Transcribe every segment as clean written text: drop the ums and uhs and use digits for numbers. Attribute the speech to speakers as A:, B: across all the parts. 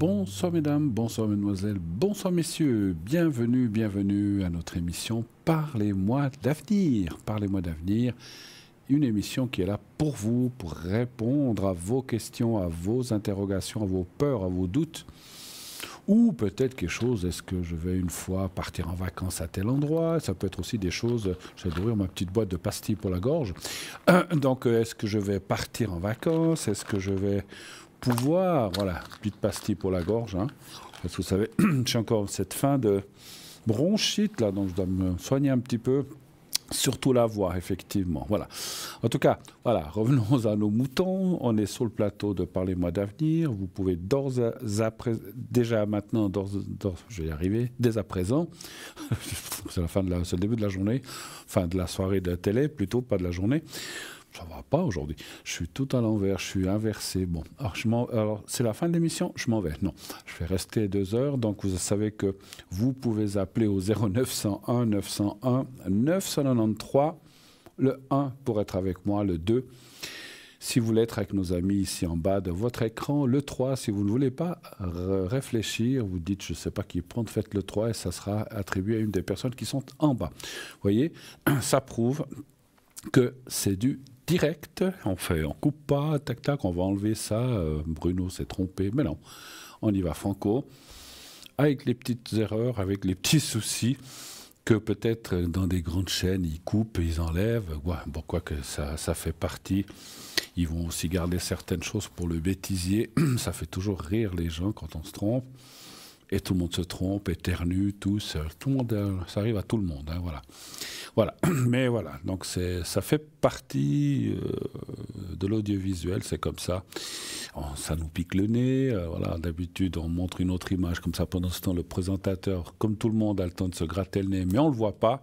A: Bonsoir mesdames, bonsoir mesdemoiselles, bonsoir messieurs, bienvenue à notre émission Parlez-moi d'avenir. Parlez-moi d'avenir, une émission qui est là pour vous, pour répondre à vos questions, à vos interrogations, à vos peurs, à vos doutes. Ou peut-être quelque chose, est-ce que je vais une fois partir en vacances à tel endroit? Ça peut être aussi des choses, je vais ouvrir ma petite boîte de pastilles pour la gorge. Donc, est-ce que je vais partir en vacances? Est-ce que je vais pouvoir, voilà, petite pastille pour la gorge, hein, parce que vous savez, j'ai encore cette fin de bronchite, là, donc je dois me soigner un petit peu. Surtout la voix, effectivement. Voilà. En tout cas, voilà, revenons à nos moutons. On est sur le plateau de Parlez-moi d'avenir. Vous pouvez déjà maintenant, je vais y arriver, dès à présent, c'est le début de la journée, fin de la soirée de la télé, plutôt, pas de la journée. Ça va pas aujourd'hui. Je suis tout à l'envers, je suis inversé. Bon, alors c'est la fin de l'émission, je m'en vais. Non, je vais rester 2 heures. Donc vous savez que vous pouvez appeler au 0901 901 993. Le 1 pour être avec moi, le 2 si vous voulez être avec nos amis ici en bas de votre écran, le 3 si vous ne voulez pas réfléchir, vous dites je ne sais pas qui prendre, faites le 3 et ça sera attribué à une des personnes qui sont en bas. Vous voyez, ça prouve que c'est du direct, on coupe pas, tac tac, on va enlever ça, Bruno s'est trompé, mais non, on y va franco, avec les petites erreurs, avec les petits soucis, que peut-être dans des grandes chaînes, ils coupent, ils enlèvent, ouais, bon, quoi que ça fait partie, ils vont aussi garder certaines choses pour le bêtisier, ça fait toujours rire les gens quand on se trompe, et tout le monde se trompe, éternue, tous, tout le monde, ça arrive à tout le monde, hein, voilà. Voilà, mais voilà, donc ça fait partie de l'audiovisuel, c'est comme ça. Ça nous pique le nez, voilà, d'habitude on montre une autre image comme ça, pendant ce temps le présentateur, comme tout le monde, a le temps de se gratter le nez, mais on ne le voit pas.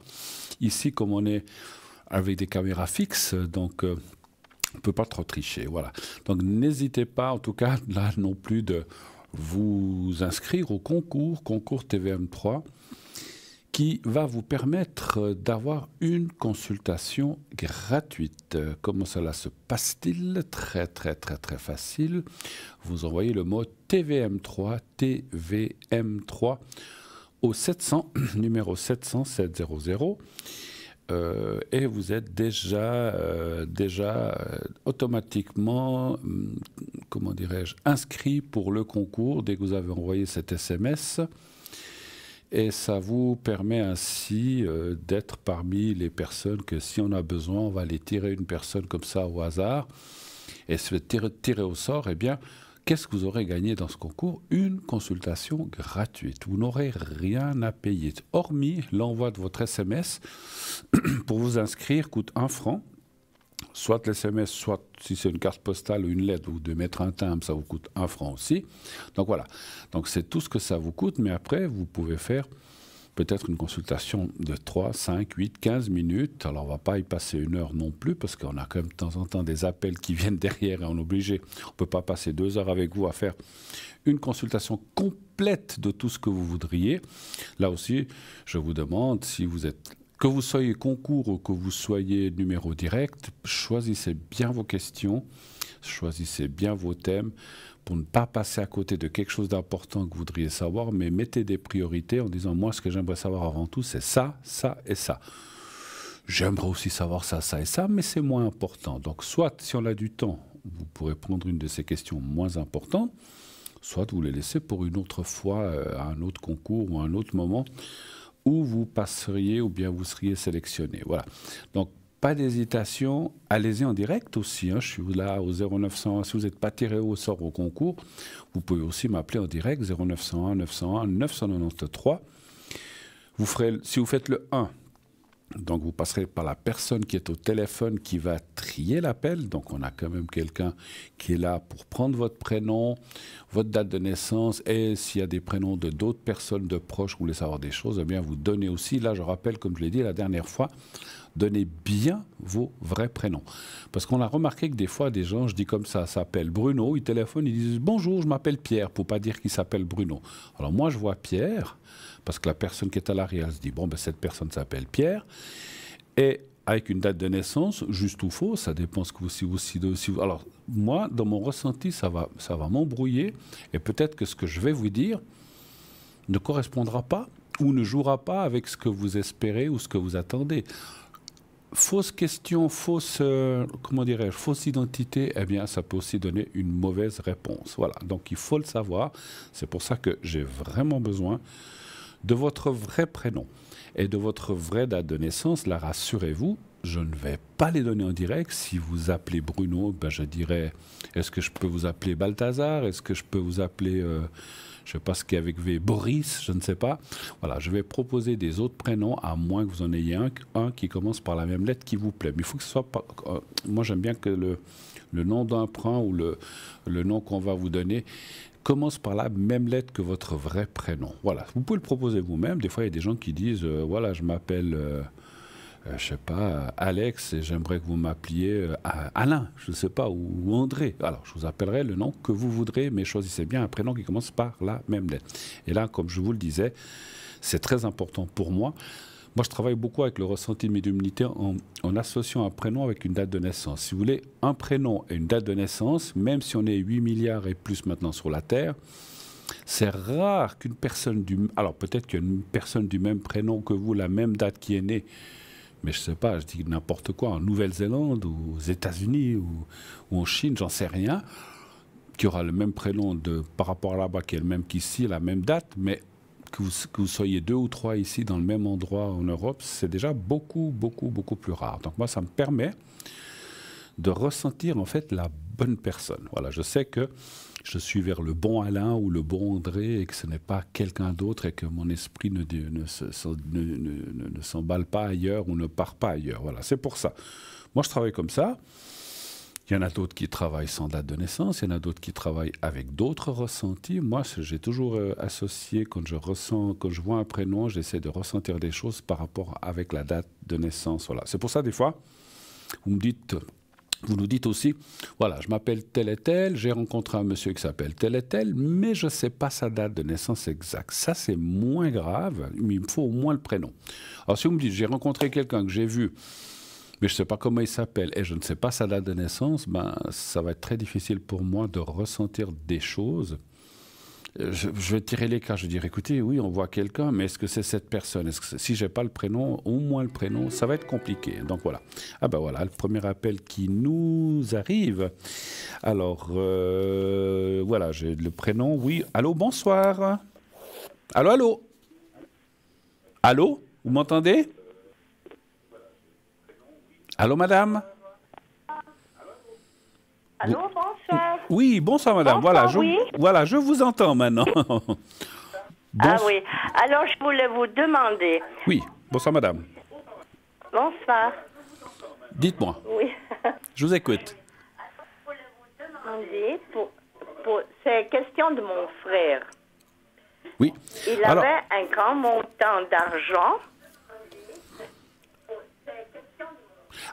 A: Ici, comme on est avec des caméras fixes, donc on ne peut pas trop tricher, voilà. Donc n'hésitez pas, en tout cas, là non plus, de vous inscrire au concours TVM3, qui va vous permettre d'avoir une consultation gratuite. Comment cela se passe-t-il? Très facile. Vous envoyez le mot TVM3, TVM3 au 700, numéro 700 700, et vous êtes déjà automatiquement, comment dirais-je, inscrit pour le concours dès que vous avez envoyé cet SMS. Et ça vous permet ainsi d'être parmi les personnes que si on a besoin, on va aller tirer une personne comme ça au hasard. Et se tirer au sort, eh bien, qu'est-ce que vous aurez gagné dans ce concours? Une consultation gratuite. Vous n'aurez rien à payer, hormis l'envoi de votre SMS. Pour vous inscrire, coûte 1 franc. Soit l'SMS, soit si c'est une carte postale ou une lettre, vous devez mettre un timbre, ça vous coûte 1 franc aussi. Donc voilà, donc c'est tout ce que ça vous coûte, mais après vous pouvez faire peut-être une consultation de 3, 5, 8, 15 minutes. Alors on ne va pas y passer 1 heure non plus, parce qu'on a quand même de temps en temps des appels qui viennent derrière et on est obligé, on ne peut pas passer 2 heures avec vous à faire une consultation complète de tout ce que vous voudriez. Là aussi, je vous demande si vous êtes... Que vous soyez concours ou que vous soyez numéro direct, choisissez bien vos questions, choisissez bien vos thèmes pour ne pas passer à côté de quelque chose d'important que vous voudriez savoir, mais mettez des priorités en disant « moi, ce que j'aimerais savoir avant tout, c'est ça, ça et ça ». J'aimerais aussi savoir ça, ça et ça, mais c'est moins important. Donc soit, si on a du temps, vous pourrez prendre une de ces questions moins importantes, soit vous les laissez pour une autre fois, à un autre concours ou à un autre moment, où vous passeriez ou bien vous seriez sélectionné. Voilà. Donc, pas d'hésitation. Allez-y en direct aussi. Hein. Je suis là au 0901. Si vous n'êtes pas tiré au sort au concours, vous pouvez aussi m'appeler en direct 0901 901 993. Si vous faites le 1, donc vous passerez par la personne qui est au téléphone qui va trier l'appel. Donc on a quand même quelqu'un qui est là pour prendre votre prénom, votre date de naissance, et s'il y a des prénoms de d'autres personnes de proches, vous voulez savoir des choses, eh bien vous donnez aussi, là je rappelle comme je l'ai dit la dernière fois, donnez bien vos vrais prénoms. Parce qu'on a remarqué que des fois des gens, je dis comme ça s'appelle Bruno, ils téléphonent, ils disent bonjour, je m'appelle Pierre, pour pas dire qu'il s'appelle Bruno. Alors moi je vois Pierre, parce que la personne qui est à l'arrière se dit bon ben cette personne s'appelle Pierre, et avec une date de naissance, juste ou faux, ça dépend ce que vous... Alors, moi, dans mon ressenti, ça va m'embrouiller. Et peut-être que ce que je vais vous dire ne correspondra pas ou ne jouera pas avec ce que vous espérez ou ce que vous attendez. Fausse question, fausse identité, eh bien, ça peut aussi donner une mauvaise réponse. Voilà, donc il faut le savoir. C'est pour ça que j'ai vraiment besoin de votre vrai prénom et de votre vraie date de naissance. Là, rassurez-vous, je ne vais pas les donner en direct. Si vous appelez Bruno, ben, je dirais, est-ce que je peux vous appeler Balthazar? Est-ce que je peux vous appeler... je ne sais pas ce qu'il y a avec V, Boris, je ne sais pas. Voilà, je vais proposer des autres prénoms, à moins que vous en ayez un qui commence par la même lettre qui vous plaît. Mais il faut que ce soit... moi, j'aime bien que le nom d'emprunt ou le nom qu'on va vous donner commence par la même lettre que votre vrai prénom. Voilà, vous pouvez le proposer vous-même. Des fois, il y a des gens qui disent, voilà, je m'appelle... je ne sais pas, Alex, et j'aimerais que vous m'appeliez Alain, je ne sais pas, ou André. Alors, je vous appellerai le nom que vous voudrez, mais choisissez bien un prénom qui commence par la même lettre. Et là, comme je vous le disais, c'est très important pour moi. Moi, je travaille beaucoup avec le ressenti médiumnité en associant un prénom avec une date de naissance. Si vous voulez, un prénom et une date de naissance, même si on est 8 milliards et plus maintenant sur la Terre, c'est rare qu'une personne alors, peut-être qu'une personne du même prénom que vous, la même date qui est née, mais je ne sais pas, je dis n'importe quoi, en Nouvelle-Zélande ou aux États-Unis ou en Chine, j'en sais rien, qui aura le même prénom par rapport à là-bas, qui est le même qu'ici, la même date, mais que vous soyez 2 ou 3 ici dans le même endroit en Europe, c'est déjà beaucoup, beaucoup, beaucoup plus rare. Donc moi, ça me permet de ressentir en fait la bonne personne. Voilà, je sais que je suis vers le bon Alain ou le bon André et que ce n'est pas quelqu'un d'autre et que mon esprit ne s'emballe pas ailleurs ou ne part pas ailleurs. Voilà, c'est pour ça. Moi, je travaille comme ça. Il y en a d'autres qui travaillent sans date de naissance, il y en a d'autres qui travaillent avec d'autres ressentis. Moi, j'ai toujours associé, quand je vois un prénom, j'essaie de ressentir des choses par rapport avec la date de naissance. Voilà. C'est pour ça, des fois, vous nous dites aussi, voilà, je m'appelle tel et tel, j'ai rencontré un monsieur qui s'appelle tel et tel, mais je ne sais pas sa date de naissance exacte. Ça, c'est moins grave, mais il me faut au moins le prénom. Alors, si vous me dites, j'ai rencontré quelqu'un que j'ai vu, mais je ne sais pas comment il s'appelle et je ne sais pas sa date de naissance, ben, ça va être très difficile pour moi de ressentir des choses. Je vais tirer les cartes, je vais dire, écoutez, oui, on voit quelqu'un, mais est-ce que c'est cette personne? Si je n'ai pas le prénom, au moins le prénom, ça va être compliqué. Donc voilà. Ah ben voilà, le premier appel qui nous arrive. Alors, voilà, j'ai le prénom, oui. Allô, bonsoir. Allô, allô. Allô, vous m'entendez? Allô, madame?
B: Allô, bonsoir.
A: Oui, bonsoir, madame.
B: Bonsoir,
A: voilà, je vous entends maintenant.
B: Ah oui. Alors, je voulais vous demander.
A: Oui, bonsoir, madame.
B: Bonsoir.
A: Dites-moi.
B: Oui.
A: Je vous écoute.
B: Je voulais vous demander, c'est question de mon frère.
A: Oui.
B: Il avait un grand montant d'argent.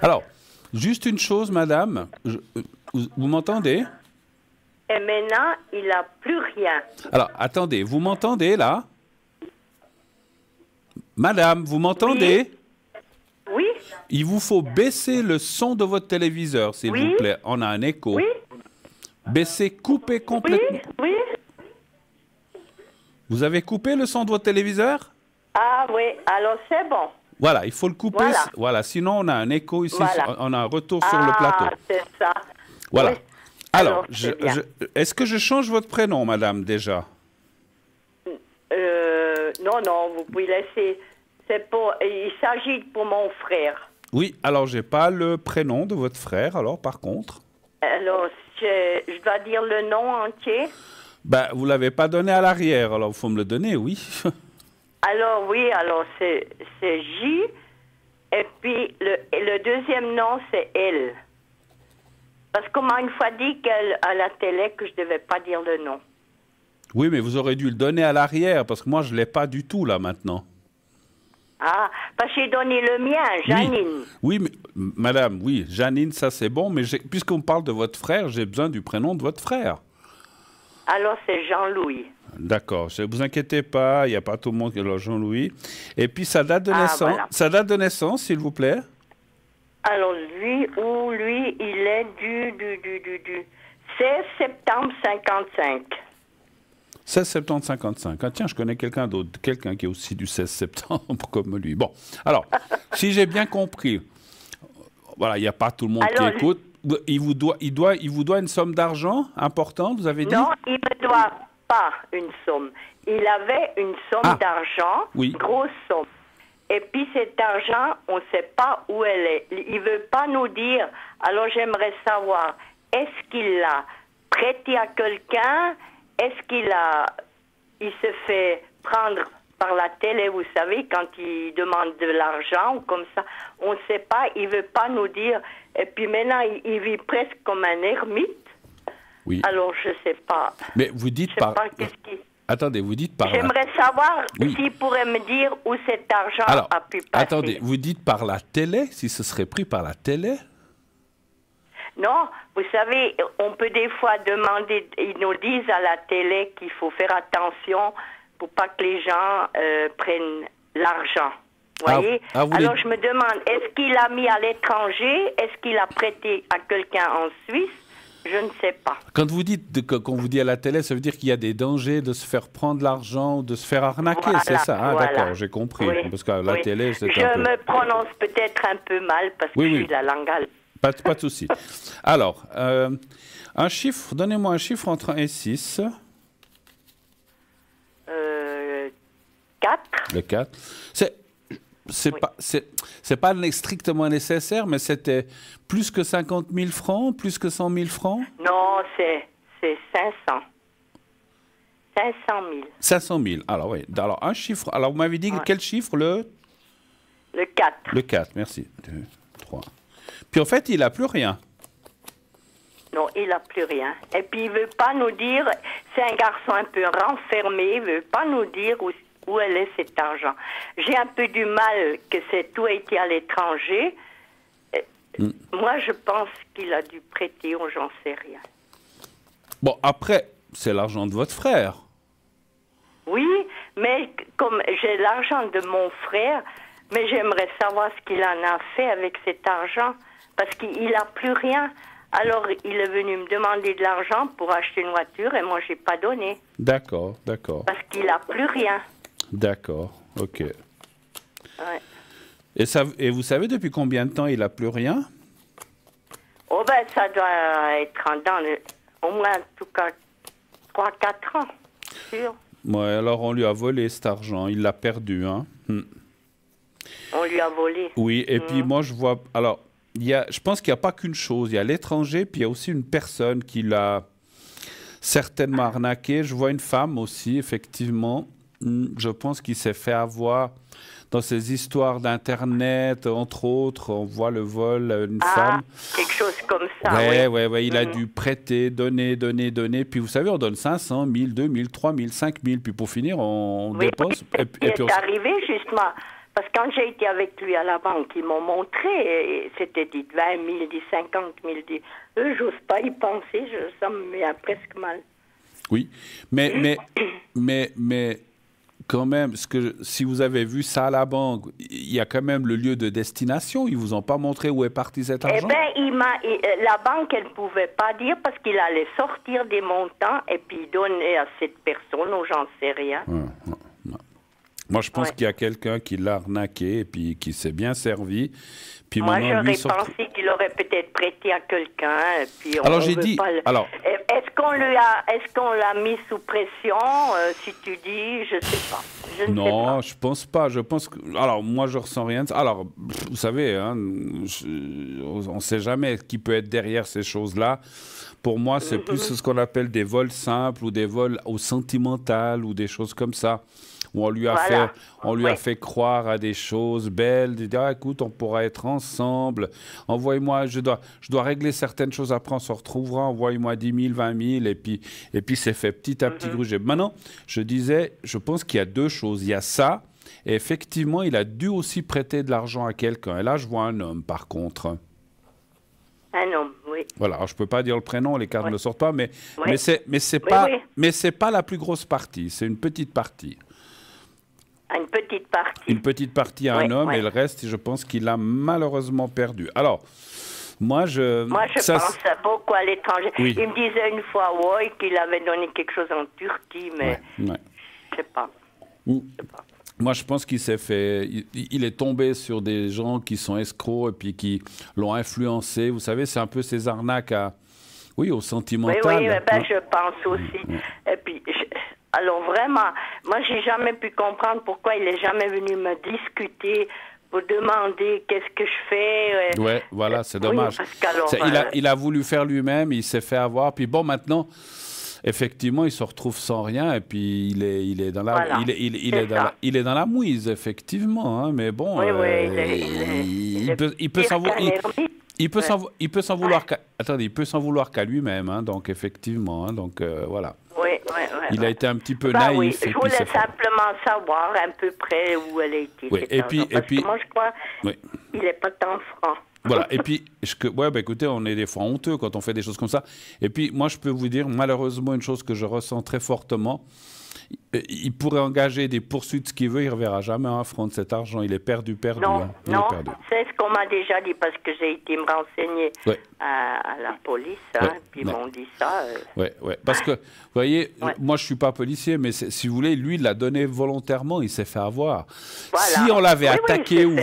A: Alors, juste une chose, madame. Vous m'entendez?
B: Et maintenant, il n'a plus rien.
A: Alors, attendez, vous m'entendez là? Madame, vous m'entendez?
B: Oui.
A: Il vous faut baisser le son de votre téléviseur, s'il vous plaît. On a un écho.
B: Oui.
A: Baissez, coupez complètement.
B: Oui.
A: Vous avez coupé le son de votre téléviseur?
B: Ah oui, alors c'est bon.
A: Voilà, il faut le couper. Voilà, sinon on a un écho ici, on a un retour sur le plateau.
B: Ah, c'est ça.
A: Voilà.
B: Oui.
A: Alors, est-ce que je change votre prénom, madame, déjà?
B: Non, vous pouvez laisser. Il s'agit pour mon frère.
A: Oui, alors j'ai pas le prénom de votre frère, alors par contre.
B: Alors, je dois dire le nom entier?
A: Ben, vous l'avez pas donné à l'arrière, alors il faut me le donner, oui.
B: Alors, oui, c'est J, et puis le deuxième nom, c'est L. Parce qu'on m'a une fois dit à la télé que je ne devais pas dire le nom.
A: Oui, mais vous aurez dû le donner à l'arrière, parce que moi, je ne l'ai pas du tout, là, maintenant.
B: Ah, parce que j'ai donné le mien, Janine.
A: Oui, mais, madame, oui, Janine, ça c'est bon, mais puisqu'on parle de votre frère, j'ai besoin du prénom de votre frère.
B: Alors, c'est Jean-Louis.
A: D'accord, ne vous inquiétez pas, il n'y a pas tout le monde qui est Jean-Louis. Et puis, sa date de naissance,
B: voilà.
A: sa date de naissance, s'il vous plaît.
B: Alors, lui, il est du 16 septembre 55.
A: 16 septembre 55. Ah tiens, je connais quelqu'un d'autre, quelqu'un qui est aussi du 16 septembre comme lui. Bon, alors, si j'ai bien compris, voilà, il n'y a pas tout le monde
B: alors,
A: qui écoute. Il vous doit une somme d'argent importante, vous avez dit?
B: Non, il ne me doit pas une somme. Il avait une somme d'argent,
A: oui.
B: Grosse somme. Et puis cet argent, on ne sait pas où elle est. Il ne veut pas nous dire. Alors j'aimerais savoir, est-ce qu'il l'a prêté à quelqu'un? Est-ce il se fait prendre par la télé, vous savez, quand il demande de l'argent ou comme ça? On ne sait pas, il ne veut pas nous dire. Et puis maintenant, il vit presque comme un ermite.
A: Oui.
B: Alors je ne sais pas.
A: Mais vous dites
B: je sais pas qu'est-ce qui...
A: Attendez, vous dites par...
B: J'aimerais savoir s'il pourrait me dire où cet argent a pu passer.
A: Attendez, vous dites par la télé, si ce serait pris par la télé?
B: Non, vous savez, on peut des fois demander, ils nous disent à la télé qu'il faut faire attention pour pas que les gens prennent l'argent. Vous voyez? Alors je me demande, est-ce qu'il a mis à l'étranger? Est-ce qu'il a prêté à quelqu'un en Suisse? Je ne sais pas.
A: Quand vous dites, qu'on vous dit à la télé, ça veut dire qu'il y a des dangers de se faire prendre l'argent ou de se faire arnaquer, voilà, c'est ça? Ah, voilà. D'accord, j'ai compris. Oui, parce que la télé, c'est
B: je me prononce peut-être un peu mal parce que je suis la langue allemande.
A: Pas de souci. Alors, un chiffre, donnez-moi un chiffre entre 1 et 6.
B: 4.
A: Le 4. C'est pas strictement nécessaire, mais c'était plus que 50 000 francs, plus que 100 000 francs?
B: Non, c'est 500. 500 000.
A: 500 000. Alors, oui. Alors, un chiffre. Alors, vous m'avez dit quel chiffre? Le
B: 4.
A: Le 4, merci. 2, 3. Puis, en fait, il n'a plus rien.
B: Non, il n'a plus rien. Et puis, il ne veut pas nous dire... C'est un garçon un peu renfermé. Il ne veut pas nous dire où elle est cet argent. J'ai un peu du mal que tout a été à l'étranger. Moi, je pense qu'il a dû prêter, ou j'en sais rien.
A: Bon, après, c'est l'argent de votre frère.
B: Oui, mais comme j'ai l'argent de mon frère, mais j'aimerais savoir ce qu'il en a fait avec cet argent, parce qu'il n'a plus rien. Alors, il est venu me demander de l'argent pour acheter une voiture, et moi, je n'ai pas donné.
A: D'accord, d'accord.
B: Parce qu'il n'a plus rien.
A: D'accord, ok.
B: Ouais.
A: Et vous savez depuis combien de temps il n'a plus rien?
B: Oh ben, ça doit être au moins, en tout cas, 3-4 ans, sûr.
A: Ouais, alors on lui a volé cet argent, il l'a perdu, hein.
B: On lui a volé.
A: Oui, et puis moi je vois... Alors, je pense qu'il n'y a pas qu'une chose, il y a l'étranger, puis il y a aussi une personne qui l'a certainement arnaqué. Je vois une femme aussi, effectivement. Je pense qu'il s'est fait avoir dans ces histoires d'Internet, entre autres. On voit le vol d'une femme.
B: Quelque chose comme ça,
A: oui. Il a dû prêter, donner. Puis vous savez, on donne 500, 1000, 2000, 3000, 5000. Puis pour finir, on dépose.
B: Et puis c'est arrivé justement. Parce que quand j'ai été avec lui à la banque, ils m'ont montré, c'était dit 20 000, dit 50 000, dit... j'ose pas y penser, ça me met presque mal.
A: Oui, mais quand même, si vous avez vu ça à la banque, il y a quand même le lieu de destination. Ils vous ont pas montré où est parti cet argent?
B: Eh bien, la banque, elle ne pouvait pas dire parce qu'il allait sortir des montants et puis donner à cette personne, ou j'en sais rien.
A: Moi, je pense qu'il y a quelqu'un qui l'a arnaqué et puis qui s'est bien servi. Puis
B: moi, j'aurais pensé qu'il aurait peut-être prêté à quelqu'un.
A: Alors, j'ai dit...
B: Est-ce qu'on l'a mis sous pression, si tu dis, je ne sais pas.
A: Non, je pense pas. Je pense que... Alors, moi, je ressens rien. Alors, vous savez, hein, on ne sait jamais qui peut être derrière ces choses-là. Pour moi, c'est plus ce qu'on appelle des vols simples ou des vols au sentimental ou des choses comme ça. Où on lui a fait croire à des choses belles, écoute, on pourra être ensemble, envoyez-moi, je dois régler certaines choses, après on se retrouvera, envoyez-moi 10 000, 20 000, et puis c'est fait petit à petit gruger. Maintenant, je pense qu'il y a deux choses, il y a ça, et effectivement, il a dû aussi prêter de l'argent à quelqu'un, et là, je vois un homme, par contre.
B: Un homme, oui.
A: Voilà, alors, je ne peux pas dire le prénom, les cartes ne sortent pas, mais c'est pas la plus grosse partie, c'est une petite partie.
B: Une petite partie.
A: Une petite partie à un homme et le reste, je pense qu'il a malheureusement perdu. Alors, moi, je
B: pense beaucoup à l'étranger.
A: Oui.
B: Il me disait une fois, ouais, qu'il avait donné quelque chose en Turquie, mais je sais pas.
A: Moi, je pense qu'il s'est fait... Il est tombé sur des gens qui sont escrocs et puis qui l'ont influencé. Vous savez, c'est un peu ces arnaques au sentimental.
B: Oui, je pense aussi. Et puis... Alors vraiment, moi j'ai jamais pu comprendre pourquoi il n'est jamais venu me discuter pour demander qu'est-ce que je fais.
A: Ouais, voilà, c'est dommage. Il a voulu faire lui-même, il s'est fait avoir. Puis bon, maintenant, effectivement, il se retrouve sans rien et puis il est dans la, il est dans la mouise, effectivement. Hein, mais bon, il peut s'en vouloir. Attendez, il peut s'en vouloir qu'à lui-même. Hein, donc effectivement, voilà. Il a été un petit peu naïf.
B: Oui. Je voulais simplement savoir à peu près où elle a été.
A: Oui. Et puis,
B: moi, je crois qu'il n'est pas tant franc.
A: Voilà. Et puis, écoutez, on est des fois honteux quand on fait des choses comme ça. Et puis, moi, je peux vous dire, malheureusement, une chose que je ressens très fortement. Il pourrait engager des poursuites, ce qu'il veut, il ne reverra jamais un franc de cet argent. Il est perdu.
B: Non, c'est ce qu'on m'a déjà dit parce que j'ai été me renseigner à la police, puis ils m'ont dit ça.
A: Parce que, vous voyez, moi je ne suis pas policier, mais si vous voulez, lui, il l'a donné volontairement, il s'est fait avoir. Voilà. Si on l'avait attaqué ou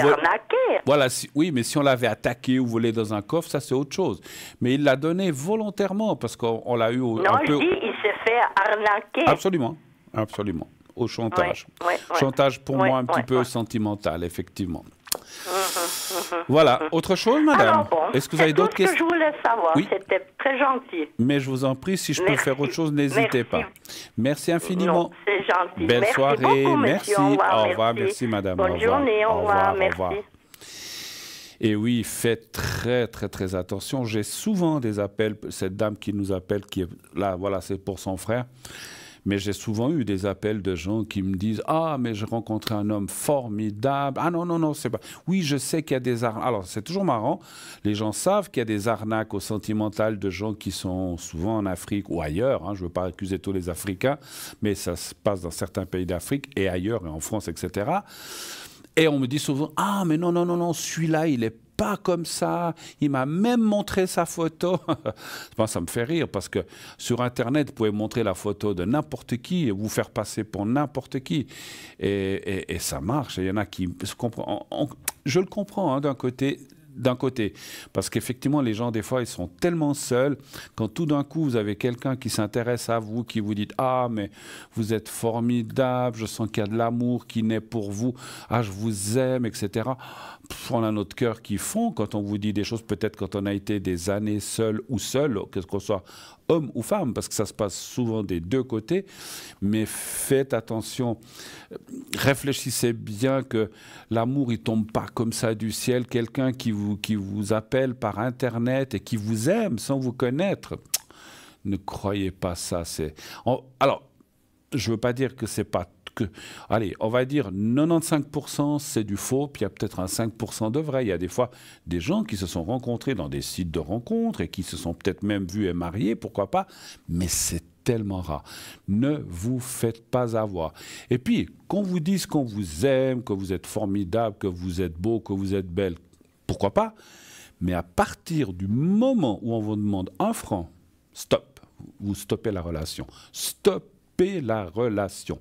A: mais si on l'avait attaqué ou volé dans un coffre, ça c'est autre chose. Mais il l'a donné volontairement parce qu'on l'a eu
B: il s'est fait arnaquer.
A: Absolument. Au chantage. Chantage pour moi un petit peu sentimental, effectivement. Voilà. Autre chose, madame? Est-ce que vous avez d'autres questions?
B: C'est tout ce que je voulais savoir. C'était très gentil.
A: Mais je vous en prie, si je peux faire autre chose, n'hésitez pas. Merci infiniment.
B: C'est gentil.
A: Belle soirée.
B: Beaucoup,
A: merci. Au revoir. Merci, madame.
B: Bonne journée. Au revoir. Merci.
A: Et oui, faites très, très, très attention. J'ai souvent des appels. Cette dame qui nous appelle, qui est là, voilà, c'est pour son frère. Mais j'ai souvent eu des appels de gens qui me disent « Ah, mais j'ai rencontré un homme formidable. » Ah non, c'est pas... Oui, je sais qu'il y a des arnaques. Alors, c'est toujours marrant. Les gens savent qu'il y a des arnaques au sentimental de gens qui sont souvent en Afrique ou ailleurs. Hein, je ne veux pas accuser tous les Africains, mais ça se passe dans certains pays d'Afrique et ailleurs, et en France, etc. Et on me dit souvent « Ah, mais non, celui-là, il est pas comme ça, il m'a même montré sa photo. » Moi, ça me fait rire parce que sur Internet, vous pouvez montrer la photo de n'importe qui et vous faire passer pour n'importe qui. Et ça marche. Il y en a qui... Je le comprends d'un côté, parce qu'effectivement, les gens, des fois, ils sont tellement seuls, quand tout d'un coup, vous avez quelqu'un qui s'intéresse à vous, qui vous dit « Ah, mais vous êtes formidable, je sens qu'il y a de l'amour qui naît pour vous, ah, je vous aime, etc. » On a notre cœur qui fond quand on vous dit des choses, peut-être quand on a été des années seul ou seul, que ce soit homme ou femme, parce que ça se passe souvent des deux côtés. Mais faites attention, réfléchissez bien que l'amour, il tombe pas comme ça du ciel. Quelqu'un qui vous appelle par Internet et qui vous aime sans vous connaître, ne croyez pas ça. Alors, je ne veux pas dire que c'est pas... allez, on va dire 95% c'est du faux, puis il y a peut-être un 5% de vrai. Il y a des fois des gens qui se sont rencontrés dans des sites de rencontres et qui se sont peut-être même vus et mariés, pourquoi pas, mais c'est tellement rare. Ne vous faites pas avoir. Et puis, qu'on vous dise qu'on vous aime, que vous êtes formidable, que vous êtes beau, que vous êtes belle, pourquoi pas, mais à partir du moment où on vous demande 1 franc, stop, vous stoppez la relation. Stoppez la relation.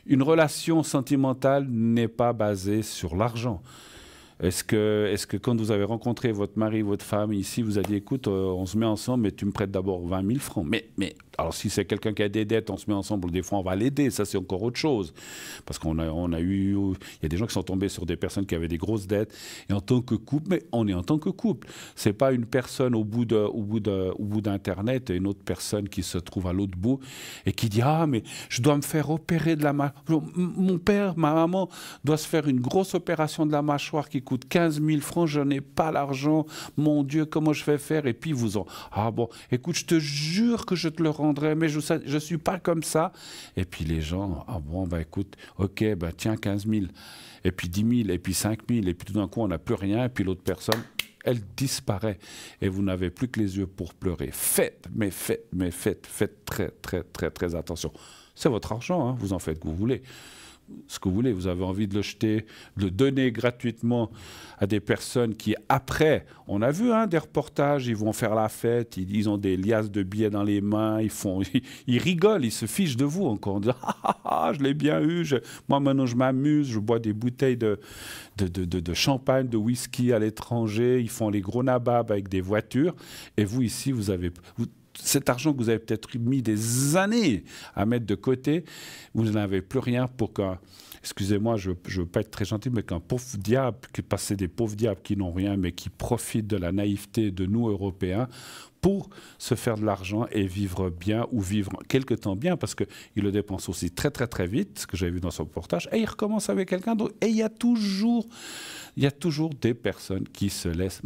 A: Une relation sentimentale n'est pas basée sur l'argent. Est-ce que quand vous avez rencontré votre mari, votre femme ici, vous avez dit, écoute, on se met ensemble, mais tu me prêtes d'abord 20 000 francs. Mais alors si c'est quelqu'un qui a des dettes, on se met ensemble, des fois on va l'aider, ça c'est encore autre chose. Parce il y a des gens qui sont tombés sur des personnes qui avaient des grosses dettes, et en tant que couple, mais on est en tant que couple. C'est pas une personne au bout d'Internet et une autre personne qui se trouve à l'autre bout et qui dit, ah mais je dois me faire opérer de la mâchoire. Mon père, ma maman doit se faire une grosse opération de la mâchoire qui coûte 15 000 francs, je n'ai pas l'argent, mon Dieu, comment je vais faire? Et puis ah bon, écoute, je te jure que je te le rendrai, mais je ne suis pas comme ça. Et puis les gens, ah bon, bah écoute, ok, bah tiens, 15 000, et puis 10 000, et puis 5 000, et puis tout d'un coup, on n'a plus rien, et puis l'autre personne, elle disparaît, et vous n'avez plus que les yeux pour pleurer. Faites très, très, très, très attention. C'est votre argent, hein, vous en faites que vous voulez. ce que vous voulez, vous avez envie de le jeter, de le donner gratuitement à des personnes qui, après, on a vu des reportages, ils vont faire la fête, ils ont des liasses de billets dans les mains, ils rigolent, ils se fichent de vous encore, en disant « Ah, je l'ai bien eu, moi maintenant je m'amuse, je bois des bouteilles de champagne, de whisky à l'étranger, ils font les gros nababs avec des voitures, et vous ici, vous avez... cet argent que vous avez peut-être mis des années à mettre de côté, vous n'avez plus rien pour qu'un, excusez-moi, je ne veux pas être très gentil, mais qu'un pauvre diable, c'est des pauvres diables qui n'ont rien, mais qui profitent de la naïveté de nous, Européens, pour se faire de l'argent et vivre bien ou vivre quelque temps bien, parce qu'ils le dépensent aussi très très très vite, ce que j'avais vu dans son reportage, et ils recommencent avec quelqu'un d'autre. Et il y a toujours des personnes qui se laissent,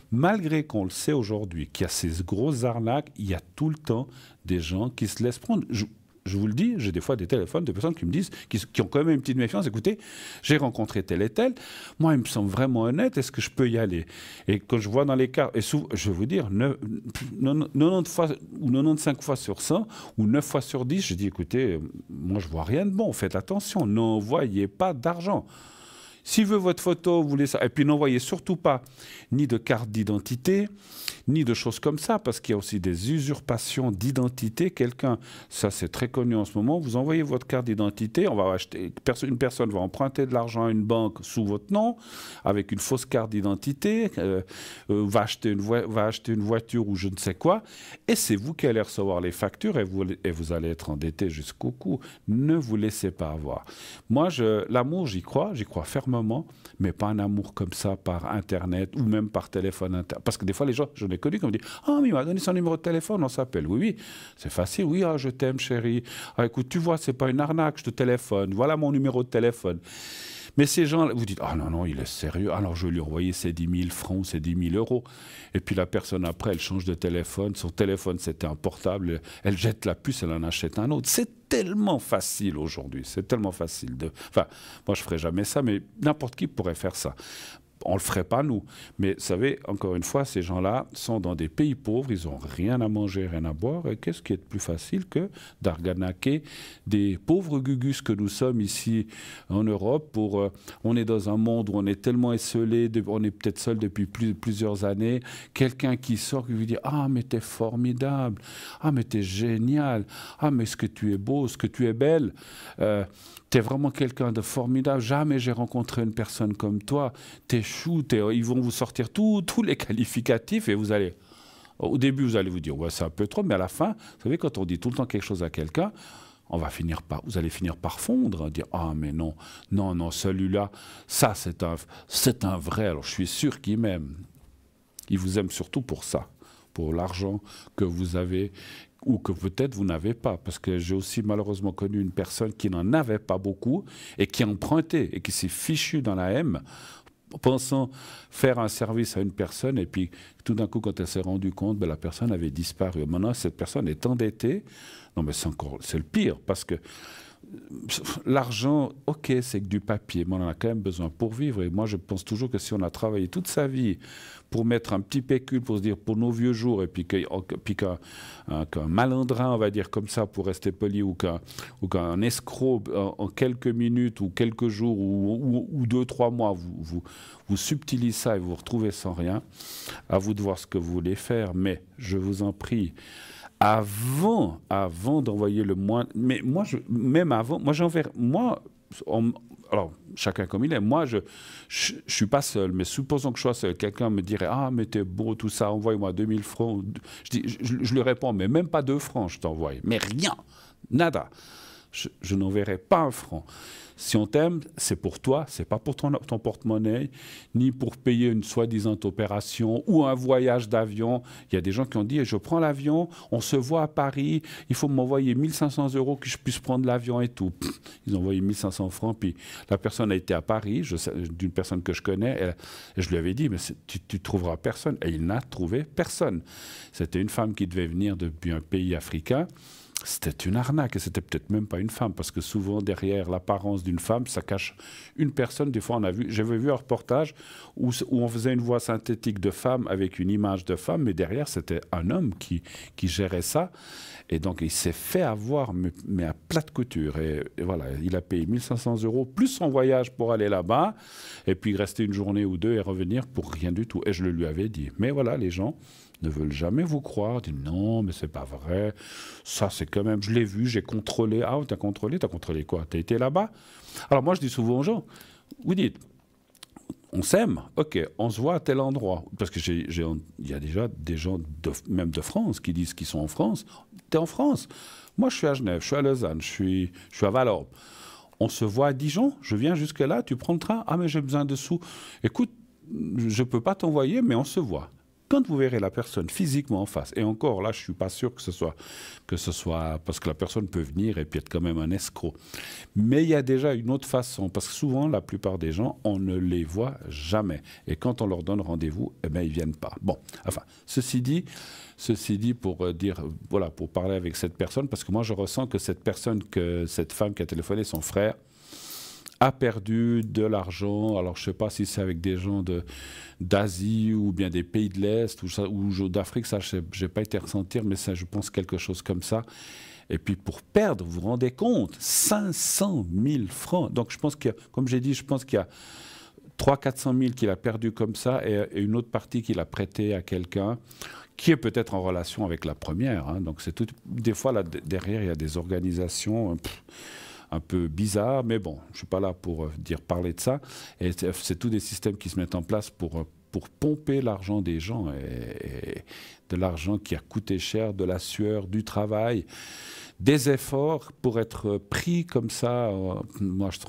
A: malgré qu'on le sait aujourd'hui, qu'il y a ces grosses arnaques, il y a tout le temps des gens qui se laissent prendre. Je vous le dis, j'ai des fois des téléphones de personnes qui me disent, qui ont quand même une petite méfiance, écoutez, j'ai rencontré tel et tel, moi il me semble vraiment honnête, est-ce que je peux y aller? Et quand je vois dans les cas, et souvent, je vais vous dire, 90 fois ou 95 fois sur 100 ou 9 fois sur 10, je dis, écoutez, moi je vois rien de bon, faites attention, n'envoyez pas d'argent. S'il veut votre photo, vous laissez ça. Et puis n'envoyez surtout pas ni de carte d'identité, ni de choses comme ça, parce qu'il y a aussi des usurpations d'identité. Quelqu'un, ça c'est très connu en ce moment, vous envoyez votre carte d'identité, on va acheter, une personne va emprunter de l'argent à une banque sous votre nom, avec une fausse carte d'identité, va acheter une voiture ou je ne sais quoi, et c'est vous qui allez recevoir les factures et vous allez être endetté jusqu'au cou. Ne vous laissez pas avoir. Moi, l'amour, j'y crois fermement, mais pas un amour comme ça par Internet ou même par téléphone. Parce que des fois, les gens, je l'ai connu, qui me disent « Ah, mais il m'a donné son numéro de téléphone, on s'appelle. » Oui, oui, c'est facile. Oui, je t'aime, chérie. Ah, écoute, tu vois, c'est pas une arnaque, je te téléphone. Voilà mon numéro de téléphone. Mais ces gens, vous dites « Ah non, non, il est sérieux. Alors, je vais lui envoyer ses 10 000 francs ou ses 10 000 euros. » Et puis la personne, après, elle change de téléphone. Son téléphone, c'était un portable. Elle jette la puce, elle en achète un autre. C'est tellement facile aujourd'hui. C'est tellement facile de... Enfin, moi, je ne ferais jamais ça, mais n'importe qui pourrait faire ça. On ne le ferait pas, nous. Mais vous savez, encore une fois, ces gens-là sont dans des pays pauvres, ils n'ont rien à manger, rien à boire. Et qu'est-ce qui est de plus facile que d'arganaquer des pauvres gugus que nous sommes ici en Europe on est dans un monde où on est tellement esselé, on est peut-être seul depuis plusieurs années. Quelqu'un qui sort, qui lui dit « Ah, mais t'es formidable. Ah, mais t'es génial. Ah, mais ce que tu es beau, ce que tu es belle. T'es vraiment quelqu'un de formidable. Jamais j'ai rencontré une personne comme toi. T'es chou. Ils vont vous sortir tous les qualificatifs et vous allez... Au début, vous allez vous dire, ouais, c'est un peu trop, mais à la fin, vous savez, quand on dit tout le temps quelque chose à quelqu'un, vous allez finir par fondre, dire, ah, mais non, non, non, celui-là, ça, c'est un vrai. Alors, je suis sûr qu'il m'aime. Il vous aime surtout pour ça, pour l'argent que vous avez, ou que peut-être vous n'avez pas. Parce que j'ai aussi malheureusement connu une personne qui n'en avait pas beaucoup et qui empruntait et qui s'est fichue dans la M, pensant faire un service à une personne, et puis tout d'un coup, quand elle s'est rendue compte, la personne avait disparu. Maintenant, cette personne est endettée. Non, mais c'est le pire, parce que l'argent, ok, c'est que du papier, mais on en a quand même besoin pour vivre. Et moi, je pense toujours que si on a travaillé toute sa vie pour mettre un petit pécule, pour se dire, pour nos vieux jours, et puis qu'un malandrin, on va dire comme ça, pour rester poli, ou qu'un escroc, en quelques minutes, ou quelques jours, ou 2-3 mois, vous subtilisez ça et vous vous retrouvez sans rien, à vous de voir ce que vous voulez faire. Mais, je vous en prie, avant d'envoyer le moins... Mais moi, même avant, moi j'enverrai... Alors, chacun comme il est. Moi, je suis pas seul, mais supposons que je sois seul. Quelqu'un me dirait « Ah, mais t'es beau, tout ça, envoie-moi 2000 francs. » Je lui réponds « Mais même pas 2 francs, je t'envoie. Mais rien, nada. Je n'enverrai pas un franc. Si on t'aime, c'est pour toi, c'est pas pour ton porte-monnaie, ni pour payer une soi-disant opération ou un voyage d'avion. Il y a des gens qui ont dit, je prends l'avion, on se voit à Paris, il faut m'envoyer 1500 € que je puisse prendre l'avion et tout. Ils ont envoyé 1500 francs, puis la personne a été à Paris, d'une personne que je connais, et je lui avais dit, mais tu trouveras personne. Et il n'a trouvé personne. C'était une femme qui devait venir depuis un pays africain. c'était une arnaque et c'était peut-être même pas une femme parce que souvent derrière l'apparence d'une femme, ça cache une personne. Des fois, j'avais vu un reportage où on faisait une voix synthétique de femme avec une image de femme, mais derrière c'était un homme qui gérait ça. Et donc il s'est fait avoir, mais à plate couture. Et voilà, il a payé 1500 € plus son voyage pour aller là-bas, et puis rester une journée ou deux et revenir pour rien du tout. Et je le lui avais dit. Mais voilà, les gens ne veulent jamais vous croire, disent non, mais c'est pas vrai, ça c'est quand même, je l'ai vu, j'ai contrôlé. Ah, t'as contrôlé quoi? T'as été là-bas? Alors moi je dis souvent aux gens, vous dites, on s'aime, ok, on se voit à tel endroit. Parce que il y a déjà des gens, même de France, qui disent qu'ils sont en France. T'es en France. Moi, je suis à Genève, je suis à Lausanne, je suis à Valorbe. On se voit à Dijon, je viens jusque-là, tu prends le train. Ah, mais j'ai besoin de sous. Écoute, je ne peux pas t'envoyer, mais on se voit. Quand vous verrez la personne physiquement en face, et encore là, je ne suis pas sûr que ce soit parce que la personne peut venir et puis être quand même un escroc. Mais il y a déjà une autre façon, parce que souvent, la plupart des gens, on ne les voit jamais. Et quand on leur donne rendez-vous, eh bien, ils ne viennent pas. Bon, enfin, ceci dit, pour dire, voilà, pour parler avec cette personne, parce que moi, je ressens que cette femme qui a téléphoné, son frère, a perdu de l'argent. Alors, je ne sais pas si c'est avec des gens d'Asie ou bien des pays de l'Est ou d'Afrique, ça, je n'ai pas été ressentir, mais ça, je pense quelque chose comme ça. Et puis, pour perdre, vous vous rendez compte, 500 000 francs. Donc, je pense qu'il y a, comme j'ai dit, je pense qu'il y a 300 000 400 000 qu'il a perdu comme ça et une autre partie qu'il a prêté à quelqu'un qui est peut-être en relation avec la première. Hein. Donc, c'est tout. Des fois, là, derrière, il y a des organisations un peu bizarre, mais bon, je ne suis pas là pour parler de ça. Et c'est tous des systèmes qui se mettent en place pour pomper l'argent des gens, et de l'argent qui a coûté cher, de la sueur, du travail, des efforts pour être pris comme ça. Moi, je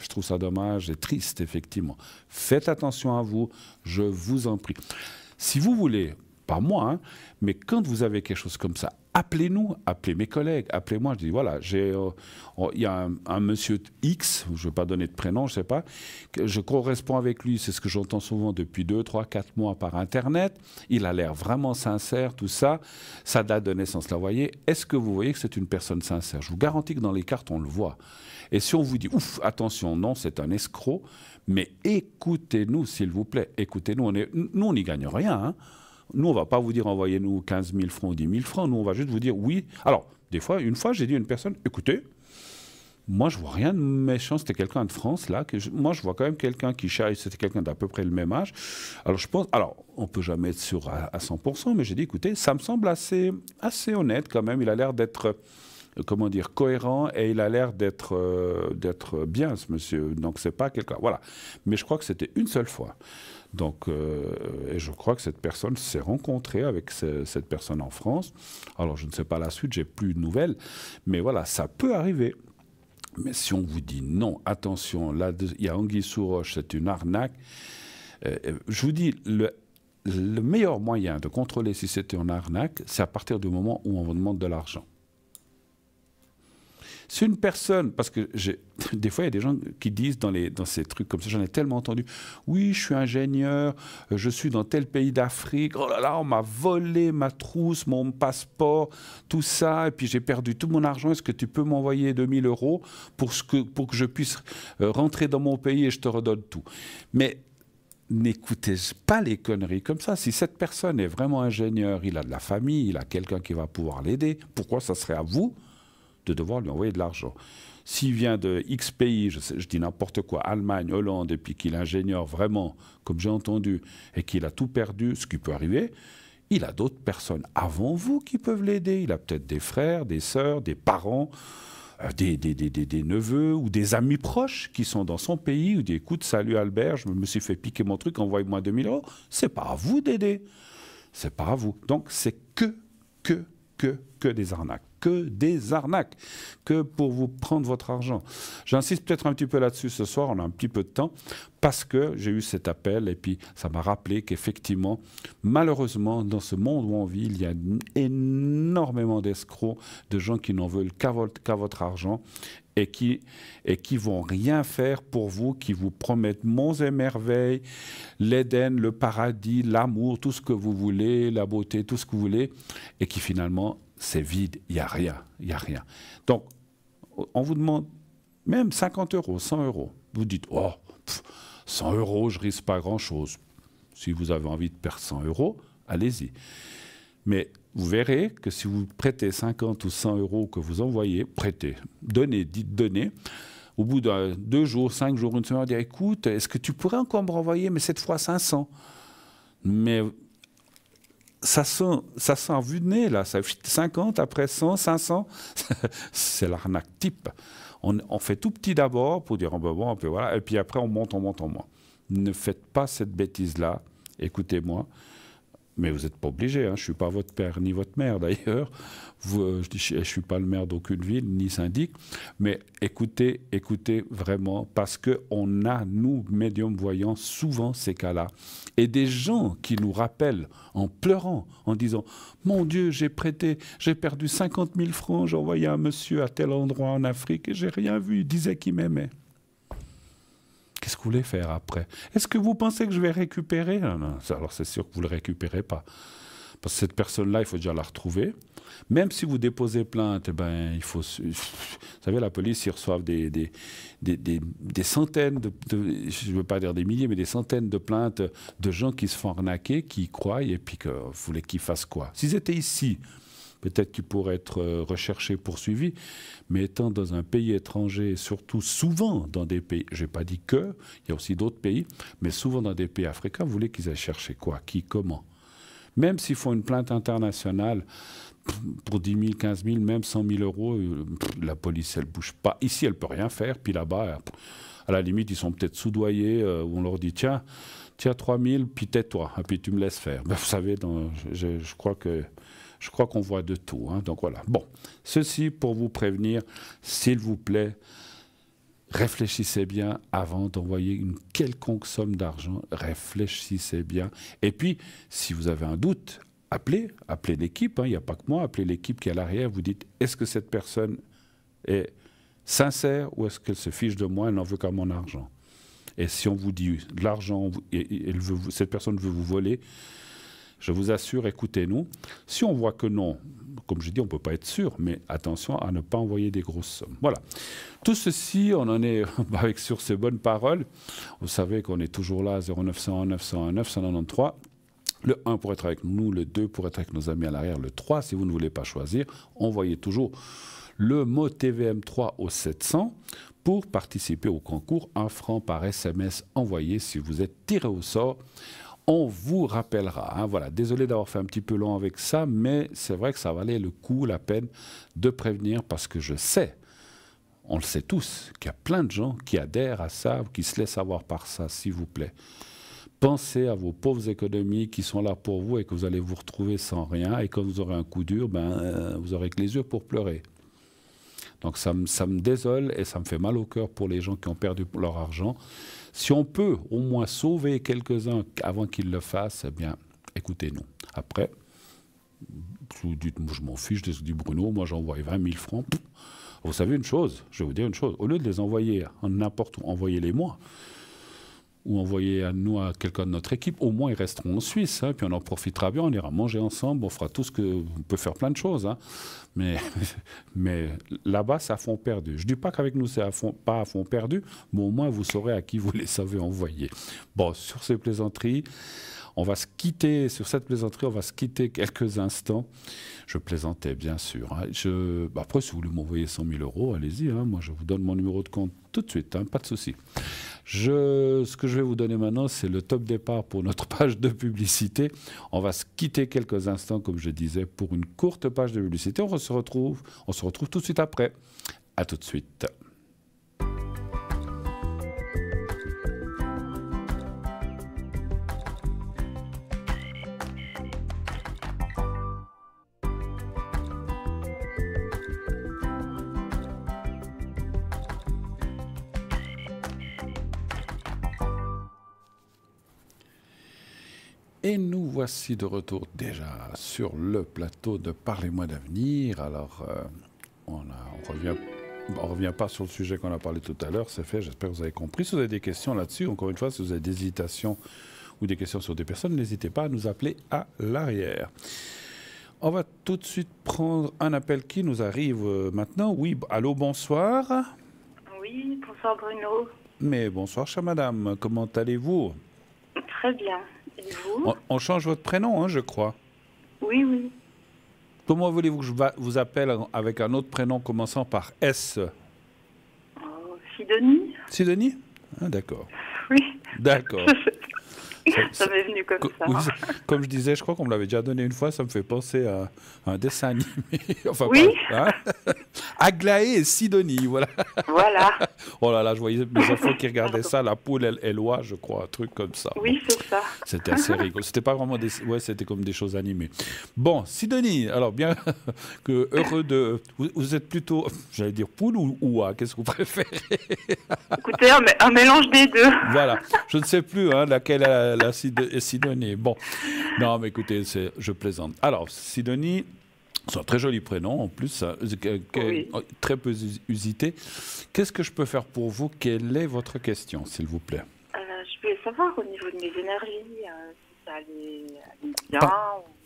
A: trouve ça dommage et triste, effectivement. Faites attention à vous, je vous en prie. Si vous voulez, pas moi, hein, mais quand vous avez quelque chose comme ça, appelez-nous, appelez mes collègues, appelez-moi. Je dis, voilà, il y a un monsieur X, je ne vais pas donner de prénom, je ne sais pas, que je corresponds avec lui, c'est ce que j'entends souvent depuis 2, 3, 4 mois par Internet. Il a l'air vraiment sincère, tout ça. Sa date de naissance, la voyez. Est-ce que vous voyez que c'est une personne sincère? Je vous garantis que dans les cartes, on le voit. Et si on vous dit, ouf, attention, non, c'est un escroc, mais écoutez-nous, s'il vous plaît, écoutez-nous. Nous, on n'y gagne rien, hein. Nous, on ne va pas vous dire envoyez-nous 15 000 francs ou 10 000 francs. Nous, on va juste vous dire oui. Alors, une fois, j'ai dit à une personne, écoutez, moi, je ne vois rien de méchant. C'était quelqu'un de France, là. Moi, je vois quand même quelqu'un qui charge. C'était quelqu'un d'à peu près le même âge. Alors, je pense. Alors, on ne peut jamais être sûr à 100%, mais j'ai dit, écoutez, ça me semble assez honnête quand même. Il a l'air d'être, comment dire, cohérent et il a l'air d'être bien, ce monsieur. Donc, c'est pas quelqu'un. Voilà. Mais je crois que c'était une seule fois. Donc, et je crois que cette personne s'est rencontrée avec cette personne en France. Alors, je ne sais pas la suite, j'ai plus de nouvelles. Mais voilà, ça peut arriver. Mais si on vous dit non, attention, là, il y a anguille sous roche, c'est une arnaque. Je vous dis, le meilleur moyen de contrôler si c'était une arnaque, c'est à partir du moment où on vous demande de l'argent. C'est une personne, parce que des fois, il y a des gens qui disent dans ces trucs comme ça, j'en ai tellement entendu, oui, je suis ingénieur, je suis dans tel pays d'Afrique, oh là là, on m'a volé ma trousse, mon passeport, tout ça, et puis j'ai perdu tout mon argent, est-ce que tu peux m'envoyer 2000 € pour que je puisse rentrer dans mon pays et je te redonne tout? Mais n'écoutez pas les conneries comme ça. Si cette personne est vraiment ingénieur, il a de la famille, il a quelqu'un qui va pouvoir l'aider, pourquoi ça serait à vous de devoir lui envoyer de l'argent? S'il vient de X pays, je dis n'importe quoi, Allemagne, Hollande, et puis qu'il est ingénieur vraiment, comme j'ai entendu, et qu'il a tout perdu, ce qui peut arriver, il a d'autres personnes avant vous qui peuvent l'aider. Il a peut-être des frères, des sœurs, des parents, des neveux ou des amis proches qui sont dans son pays, ou dit, écoute, salut Albert, je me suis fait piquer mon truc, envoie-moi 2000 €. C'est pas à vous d'aider. C'est pas à vous. Donc c'est que des arnaques. Que des arnaques, que pour vous prendre votre argent. J'insiste peut-être un petit peu là-dessus ce soir, on a un petit peu de temps, parce que j'ai eu cet appel et puis ça m'a rappelé qu'effectivement, malheureusement, dans ce monde où on vit, il y a énormément d'escrocs, de gens qui n'en veulent qu'à votre argent et qui vont rien faire pour vous, qui vous promettent monts et merveilles, l'Éden, le paradis, l'amour, tout ce que vous voulez, la beauté, tout ce que vous voulez, et qui finalement c'est vide, il n'y a rien, il n'y a rien. Donc, on vous demande même 50 euros, 100 euros. Vous dites, oh, 100 euros, je risque pas grand-chose. Si vous avez envie de perdre 100 euros, allez-y. Mais vous verrez que si vous prêtez 50 ou 100 euros que vous envoyez, prêtez, donnez, dites donnez. Au bout de 2 jours, 5 jours, une semaine, on dit, écoute, est-ce que tu pourrais encore me renvoyer, mais cette fois 500? Mais ça sent vue de nez, là. Ça, 50, après 100, 500, c'est l'arnaque type. On fait tout petit d'abord pour dire, oh ben bon, voilà, et puis après on monte. Ne faites pas cette bêtise-là, écoutez-moi. Mais vous n'êtes pas obligé, hein. Je ne suis pas votre père ni votre mère d'ailleurs. Je ne suis pas le maire d'aucune ville, ni syndic. Mais écoutez vraiment, parce qu'on a, nous, médiums voyants, souvent ces cas-là. Et des gens qui nous rappellent en pleurant, en disant « Mon Dieu, j'ai perdu 50 000 francs, j'ai envoyé un monsieur à tel endroit en Afrique et j'ai rien vu, il disait qu'il m'aimait. » Qu'est-ce que vous voulez faire après? Est-ce que vous pensez que je vais récupérer? Non. Alors c'est sûr que vous ne le récupérez pas. Parce que cette personne-là, il faut déjà la retrouver. Même si vous déposez plainte, eh ben, il faut... Vous savez, la police, ils reçoivent des centaines, je ne veux pas dire des milliers, mais des centaines de plaintes de gens qui se font arnaquer, qui y croient, et puis que vous voulez qu'ils fassent quoi? S'ils étaient ici, peut-être qu'ils pourraient être recherchés, poursuivis, mais étant dans un pays étranger, surtout souvent dans des pays, je n'ai pas dit que, il y a aussi d'autres pays, mais souvent dans des pays africains, vous voulez qu'ils aillent chercher quoi? Qui? Comment? Même s'ils font une plainte internationale pour 10 000, 15 000, même 100 000 euros, la police, elle ne bouge pas. Ici, elle ne peut rien faire, puis là-bas, à la limite, ils sont peut-être soudoyés, où on leur dit, tiens, 3 000, puis tais-toi, et puis tu me laisses faire. Ben, vous savez, je crois qu'on voit de tout. Hein, donc voilà. Bon, ceci pour vous prévenir, s'il vous plaît, réfléchissez bien avant d'envoyer une quelconque somme d'argent. Réfléchissez bien. Et puis, si vous avez un doute, appelez l'équipe. Il n'y a pas que moi. Appelez l'équipe qui est à l'arrière. Vous dites, est-ce que cette personne est sincère ou est-ce qu'elle se fiche de moi, elle n'en veut qu'à mon argent? Et si on vous dit de l'argent, cette personne veut vous voler, je vous assure, écoutez-nous. Si on voit que non, comme je dis, on ne peut pas être sûr, mais attention à ne pas envoyer des grosses sommes. Voilà. Tout ceci, on en est avec sur ces bonnes paroles. Vous savez qu'on est toujours là, 0901 901 993. Le 1 pour être avec nous, le 2 pour être avec nos amis à l'arrière, le 3 si vous ne voulez pas choisir. Envoyez toujours le mot TVM3 au 700 pour participer au concours. 1 franc par SMS envoyé si vous êtes tiré au sort. On vous rappellera. Hein, voilà. Désolé d'avoir fait un petit peu long avec ça, mais c'est vrai que ça valait le coup, la peine de prévenir parce que je sais, on le sait tous, qu'il y a plein de gens qui adhèrent à ça, qui se laissent avoir par ça, s'il vous plaît. Pensez à vos pauvres économies qui sont là pour vous et que vous allez vous retrouver sans rien. Et quand vous aurez un coup dur, vous aurez que les yeux pour pleurer. Donc ça me désole et ça me fait mal au cœur pour les gens qui ont perdu leur argent. Si on peut au moins sauver quelques-uns avant qu'ils le fassent, eh bien, écoutez-nous. Après, vous dites, moi, je m'en fiche de ce que dit Bruno, moi j'envoie 20 000 francs. Vous savez une chose, je vais vous dire une chose, au lieu de les envoyer n'importe où, envoyez-les moi. Ou envoyer à nous, à quelqu'un de notre équipe, au moins ils resteront en Suisse, hein, puis on en profitera bien, on ira manger ensemble, on fera tout ce que... On peut faire plein de choses, hein, mais là-bas, c'est à fond perdu. Je ne dis pas qu'avec nous, c'est pas à fond perdu, mais au moins vous saurez à qui vous les savez envoyer. Bon, sur ces plaisanteries, on va se quitter, sur cette plaisanterie, on va se quitter quelques instants. Je plaisantais, bien sûr. Hein. Après, si vous voulez m'envoyer 100 000 euros, allez-y, hein, moi je vous donne mon numéro de compte tout de suite, hein, pas de souci. Ce que je vais vous donner maintenant, c'est le top départ pour notre page de publicité. On va se quitter quelques instants, comme je disais, pour une courte page de publicité. On se retrouve tout de suite après. À tout de suite. Et nous voici de retour déjà sur le plateau de Parlez-moi d'avenir. Alors, on revient pas sur le sujet qu'on a parlé tout à l'heure, c'est fait, j'espère que vous avez compris. Si vous avez des questions là-dessus, encore une fois, si vous avez des hésitations ou des questions sur des personnes, n'hésitez pas à nous appeler à l'arrière. on va tout de suite prendre un appel qui nous arrive maintenant. Oui, allô, bonsoir.
C: Oui, bonsoir Bruno.
A: Mais bonsoir, chère madame. Comment allez-vous?
C: Très bien. Et vous?
A: On change votre prénom, hein, je crois.
C: Oui, oui.
A: Comment voulez-vous que je vous appelle avec un autre prénom commençant par S?
C: Sidonie?
A: Sidonie? Ah, d'accord.
C: Oui.
A: D'accord.
C: Ça m'est venu comme ça.
A: Oui, comme je disais, je crois qu'on me l'avait déjà donné une fois, ça me fait penser à un dessin animé. Enfin,
C: oui.
A: Hein. Aglaé et Sidonie, voilà.
C: Voilà.
A: Oh là là, je voyais mes enfants qui regardaient ça, la poule, elle oie, je crois, un truc comme ça.
C: Oui, c'est ça.
A: C'était assez rigolo. C'était pas vraiment des... Ouais, c'était comme des choses animées. Bon, Sidonie, alors bien que heureux de... Vous êtes plutôt, j'allais dire poule ou oie, qu'est-ce que vous préférez?
C: Écoutez, un mélange des deux.
A: Voilà, je ne sais plus laquelle est Sidonie. Bon, non, mais écoutez, je plaisante. Alors, Sidonie, c'est un très joli prénom, en plus,
C: oui.
A: très peu usité. Qu'est-ce que je peux faire pour vous? Quelle est votre question, s'il vous plaît?
C: Je voulais savoir au niveau de mes énergies, si ça allait bien.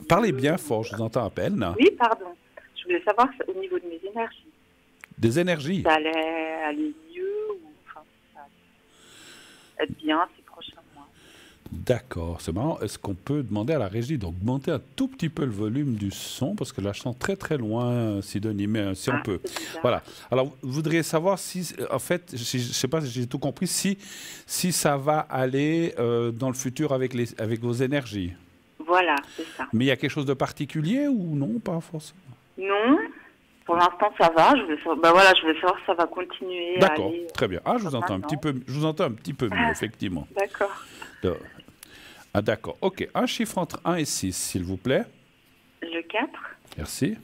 A: Parlez bien fort, je vous entends à peine.
C: Oui, pardon. Je voulais savoir au niveau de mes énergies.
A: Des énergies?
C: Ça allait aller mieux ou enfin, ça allait être bien ces prochains mois.
A: D'accord, c'est marrant. Est-ce qu'on peut demander à la régie d'augmenter un tout petit peu le volume du son? Parce que là, je sens très très loin, Sidonie, mais si on peut. Voilà. Alors, vous voudriez savoir si, en fait, je ne sais pas si j'ai tout compris, si ça va aller dans le futur avec vos énergies.
C: Voilà, c'est ça.
A: Mais il y a quelque chose de particulier ou non? Pas forcément.
C: Non. Pour l'instant, ça va. Je voulais savoir si ça va continuer.
A: D'accord, très bien. Ah, je vous entends un petit peu mieux, effectivement.
C: D'accord.
A: Ah, d'accord. OK. Un chiffre entre 1 et 6, s'il vous plaît.
C: Le 4.
A: Merci.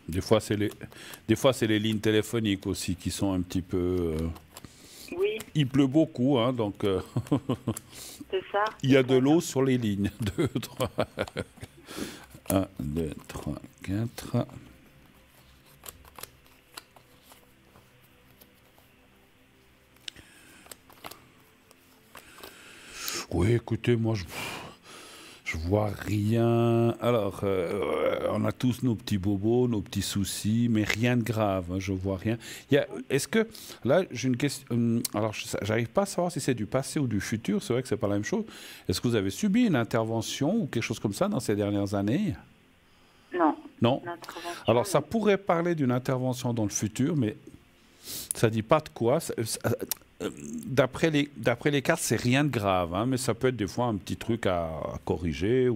A: Des fois, c'est les lignes téléphoniques aussi qui sont un petit peu...
C: Oui.
A: Il pleut beaucoup, hein, donc...
C: C'est ça.
A: Il y a de l'eau sur les lignes. 2, 3... 1, 2, 3, 4... Oui, écoutez, moi, je vois rien. Alors, on a tous nos petits bobos, nos petits soucis, mais rien de grave, hein, je vois rien. Est-ce que, là, j'ai une question, alors j'arrive pas à savoir si c'est du passé ou du futur, c'est vrai que c'est pas la même chose. Est-ce que vous avez subi une intervention ou quelque chose comme ça dans ces dernières années?
C: Non.
A: Non. Alors, ça pourrait parler d'une intervention dans le futur, mais ça dit pas de quoi. D'après les cartes, c'est rien de grave, hein, mais ça peut être des fois un petit truc à corriger.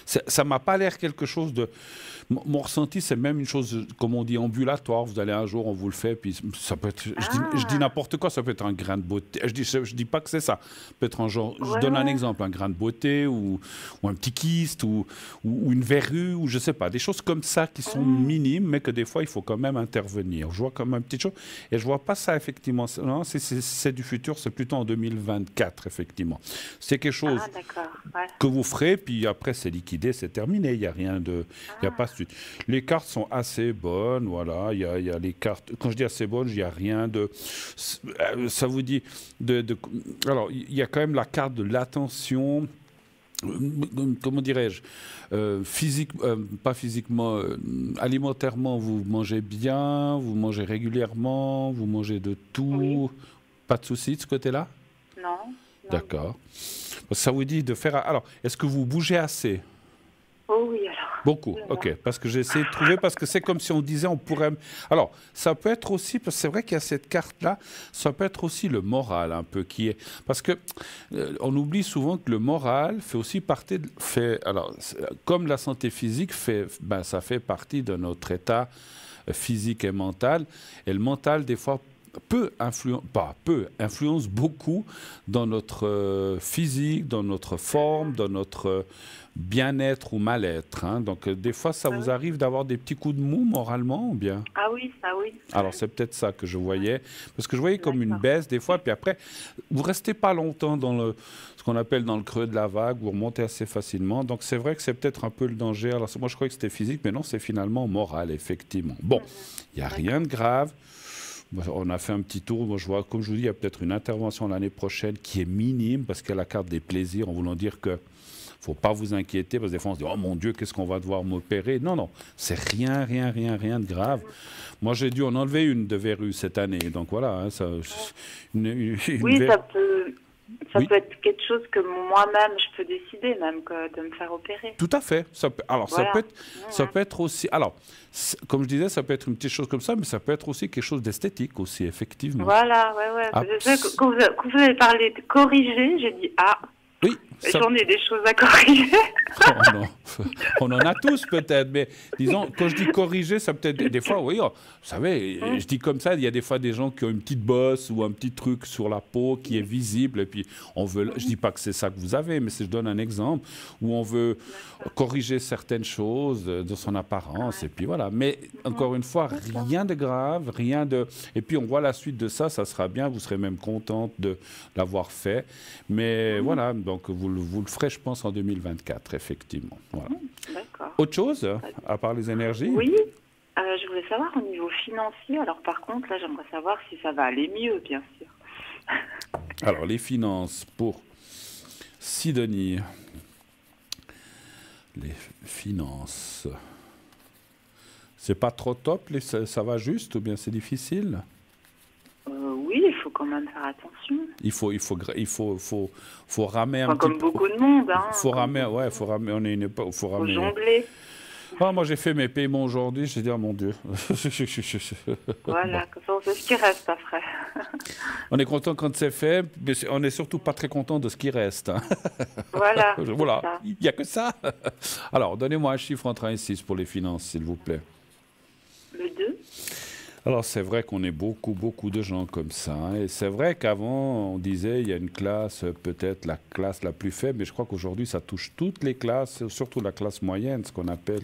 A: Ça m'a pas l'air quelque chose de... Mon ressenti, c'est même une chose, comme on dit, ambulatoire. Vous allez un jour, on vous le fait, puis ça peut être... Je dis n'importe quoi, ça peut être un grain de beauté. Je dis pas que c'est ça. Ça peut être un genre... Je donne un exemple, un grain de beauté, ou un petit kyste, ou une verrue, ou je sais pas. Des choses comme ça qui sont minimes, mais que des fois, il faut quand même intervenir. Je vois comme une petite chose. Et je vois pas ça, effectivement. Non, c'est du futur, c'est plutôt en 2024, effectivement. C'est quelque chose que vous ferez, puis après, c'est liquidé, c'est terminé. Il n'y a rien de... Il n'y a pas de suite. Les cartes sont assez bonnes, voilà. Il y a les cartes... Quand je dis assez bonnes, il n'y a rien de... Ça vous dit... Alors, il y a quand même la carte de l'attention... Comment dirais-je, pas physiquement, alimentairement, vous mangez bien, vous mangez régulièrement, vous mangez de tout, oui. Pas de soucis de ce côté-là?
C: Non.
A: D'accord. Ça vous dit de faire... Alors, est-ce que vous bougez assez?
C: Oh oui, alors.
A: Beaucoup, ok. Parce que j'ai essayé de trouver, parce que c'est comme si on disait on pourrait... Alors, ça peut être aussi, parce que c'est vrai qu'il y a cette carte-là, ça peut être aussi le moral un peu qui est... Parce que on oublie souvent que le moral fait aussi partie... Alors, comme la santé physique, ça fait partie de notre état physique et mental. Et le mental, des fois, influence beaucoup dans notre physique, dans notre forme, dans notre bien-être ou mal-être. Hein. Donc, des fois, ça vous arrive d'avoir des petits coups de mou moralement ou bien?
C: Ah oui, ça oui.
A: Alors, c'est peut-être ça que je voyais. Parce que je voyais comme une baisse des fois, puis après, vous restez pas longtemps dans ce qu'on appelle dans le creux de la vague, vous remontez assez facilement. Donc, c'est vrai que c'est peut-être un peu le danger. Alors, moi, je croyais que c'était physique, mais non, c'est finalement moral, effectivement. Bon, il n'y a rien de grave. On a fait un petit tour. Moi, je vois, comme je vous dis, il y a peut-être une intervention l'année prochaine qui est minime parce qu'elle a la carte des plaisirs, en voulant dire que faut pas vous inquiéter parce que des fois on se dit oh mon Dieu, qu'est-ce qu'on va devoir m'opérer. Non, non, c'est rien de grave. Moi, j'ai dû en enlever une de verrue cette année, donc voilà. Hein, ça,
C: oui, ça peut être quelque chose que moi-même je peux décider même de me faire opérer.
A: Tout à fait. Alors voilà. Ça peut être aussi. Alors, comme je disais, ça peut être une petite chose comme ça, mais ça peut être aussi quelque chose d'esthétique aussi, effectivement.
C: Voilà, ouais. Quand vous avez parlé de corriger, j'ai dit ah.
A: Oui.
C: J'en ai des choses à corriger.
A: Oh non. On en a tous peut-être, mais disons, quand je dis corriger, ça peut être des fois, oui, vous savez, je dis comme ça, il y a des fois des gens qui ont une petite bosse ou un petit truc sur la peau qui est visible, et puis on veut, je dis pas que c'est ça que vous avez, mais je donne un exemple, où on veut corriger certaines choses de son apparence, et puis voilà. Mais encore une fois, rien de grave, et puis on voit la suite de ça, ça sera bien, vous serez même contente de l'avoir fait, mais voilà, donc vous le ferez, je pense, en 2024, effectivement. Voilà.
C: D'accord.
A: Autre chose, à part les énergies?
C: Oui, je voulais savoir au niveau financier. Alors, par contre, là, j'aimerais savoir si ça va aller mieux, bien sûr.
A: Alors, les finances pour Sidonie. Les finances. C'est pas trop top, ça va juste ou bien c'est difficile?
C: Oui, il faut quand même faire attention.
A: Il faut ramer un petit peu.
C: Comme beaucoup de monde, hein.
A: Faut ramer. Faut ramer.
C: Jongler.
A: Ah, moi, j'ai fait mes paiements aujourd'hui. J'ai dit, oh mon Dieu.
C: Voilà, comme ça, on sait ce qui reste après.
A: On est content quand c'est fait, mais on n'est surtout pas très content de ce qui reste. Hein.
C: Voilà.
A: Voilà, il n'y a que ça. Alors, donnez-moi un chiffre entre 1 et 6 pour les finances, s'il vous plaît.
C: Le 2.
A: Alors, c'est vrai qu'on est beaucoup de gens comme ça. Hein. Et c'est vrai qu'avant, on disait il y a une classe, peut-être la classe la plus faible, mais je crois qu'aujourd'hui, ça touche toutes les classes, surtout la classe moyenne, ce qu'on appelle,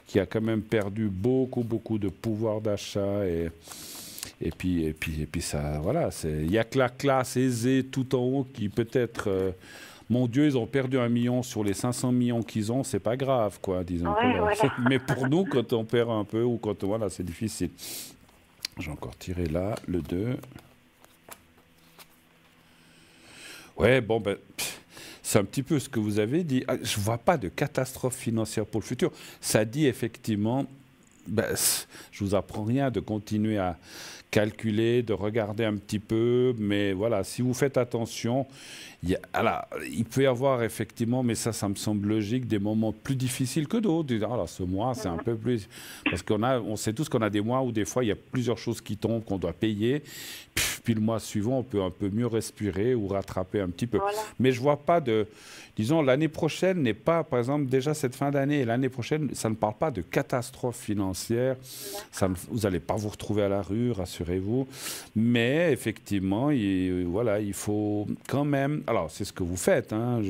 A: qui a quand même perdu beaucoup de pouvoir d'achat. Et puis ça, voilà. Il n'y a que la classe aisée tout en haut qui peut-être... mon Dieu, ils ont perdu 1 million sur les 500 millions qu'ils ont, c'est pas grave, quoi, disons.
C: Ouais, voilà.
A: Mais pour nous, quand on perd un peu ou quand voilà, c'est difficile. J'ai encore tiré là, le 2. Ouais, bon, ben, c'est un petit peu ce que vous avez dit. Je vois pas de catastrophe financière pour le futur. Ça dit effectivement, ben, je vous apprends rien de continuer à calculer, de regarder un petit peu, mais voilà, si vous faites attention, il peut y avoir effectivement, mais ça me semble logique, des moments plus difficiles que d'autres. Alors, ce mois, c'est un peu plus... Parce on sait tous qu'on a des mois où des fois, il y a plusieurs choses qui tombent, qu'on doit payer. Puis le mois suivant, on peut un peu mieux respirer ou rattraper un petit peu. Voilà. Mais je ne vois pas de... Disons, l'année prochaine n'est pas, par exemple, déjà cette fin d'année et l'année prochaine, ça ne parle pas de catastrophe financière. Vous n'allez pas vous retrouver à la rue, rassurez-vous. Mais effectivement, il faut quand même... Alors, c'est ce que vous faites. Hein,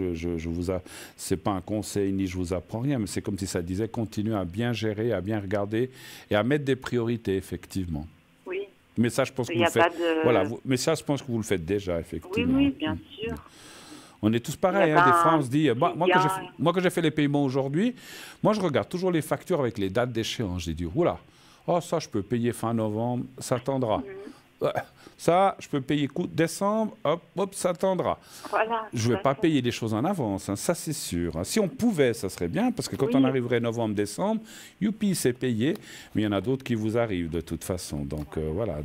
A: c'est pas un conseil ni je vous apprends rien, mais c'est comme si ça disait continuer à bien gérer, à bien regarder et à mettre des priorités, effectivement.
C: Oui.
A: Mais ça, je pense que vous le faites. Voilà, mais ça, je pense que vous le faites déjà, effectivement.
C: Oui, bien sûr.
A: On est tous pareils. Hein, des fois, on se dit, moi, que j'ai fait les paiements aujourd'hui, moi, je regarde toujours les factures avec les dates d'échéance. J'ai dit, oula, ça, je peux payer fin novembre, ça attendra. Ça, je peux payer décembre, hop, ça attendra.
C: Voilà,
A: je ne vais pas payer les choses en avance, hein, ça c'est sûr. Si on pouvait, ça serait bien, parce que quand on arriverait novembre, décembre, youpi, c'est payé, mais il y en a d'autres qui vous arrivent de toute façon. Donc voilà,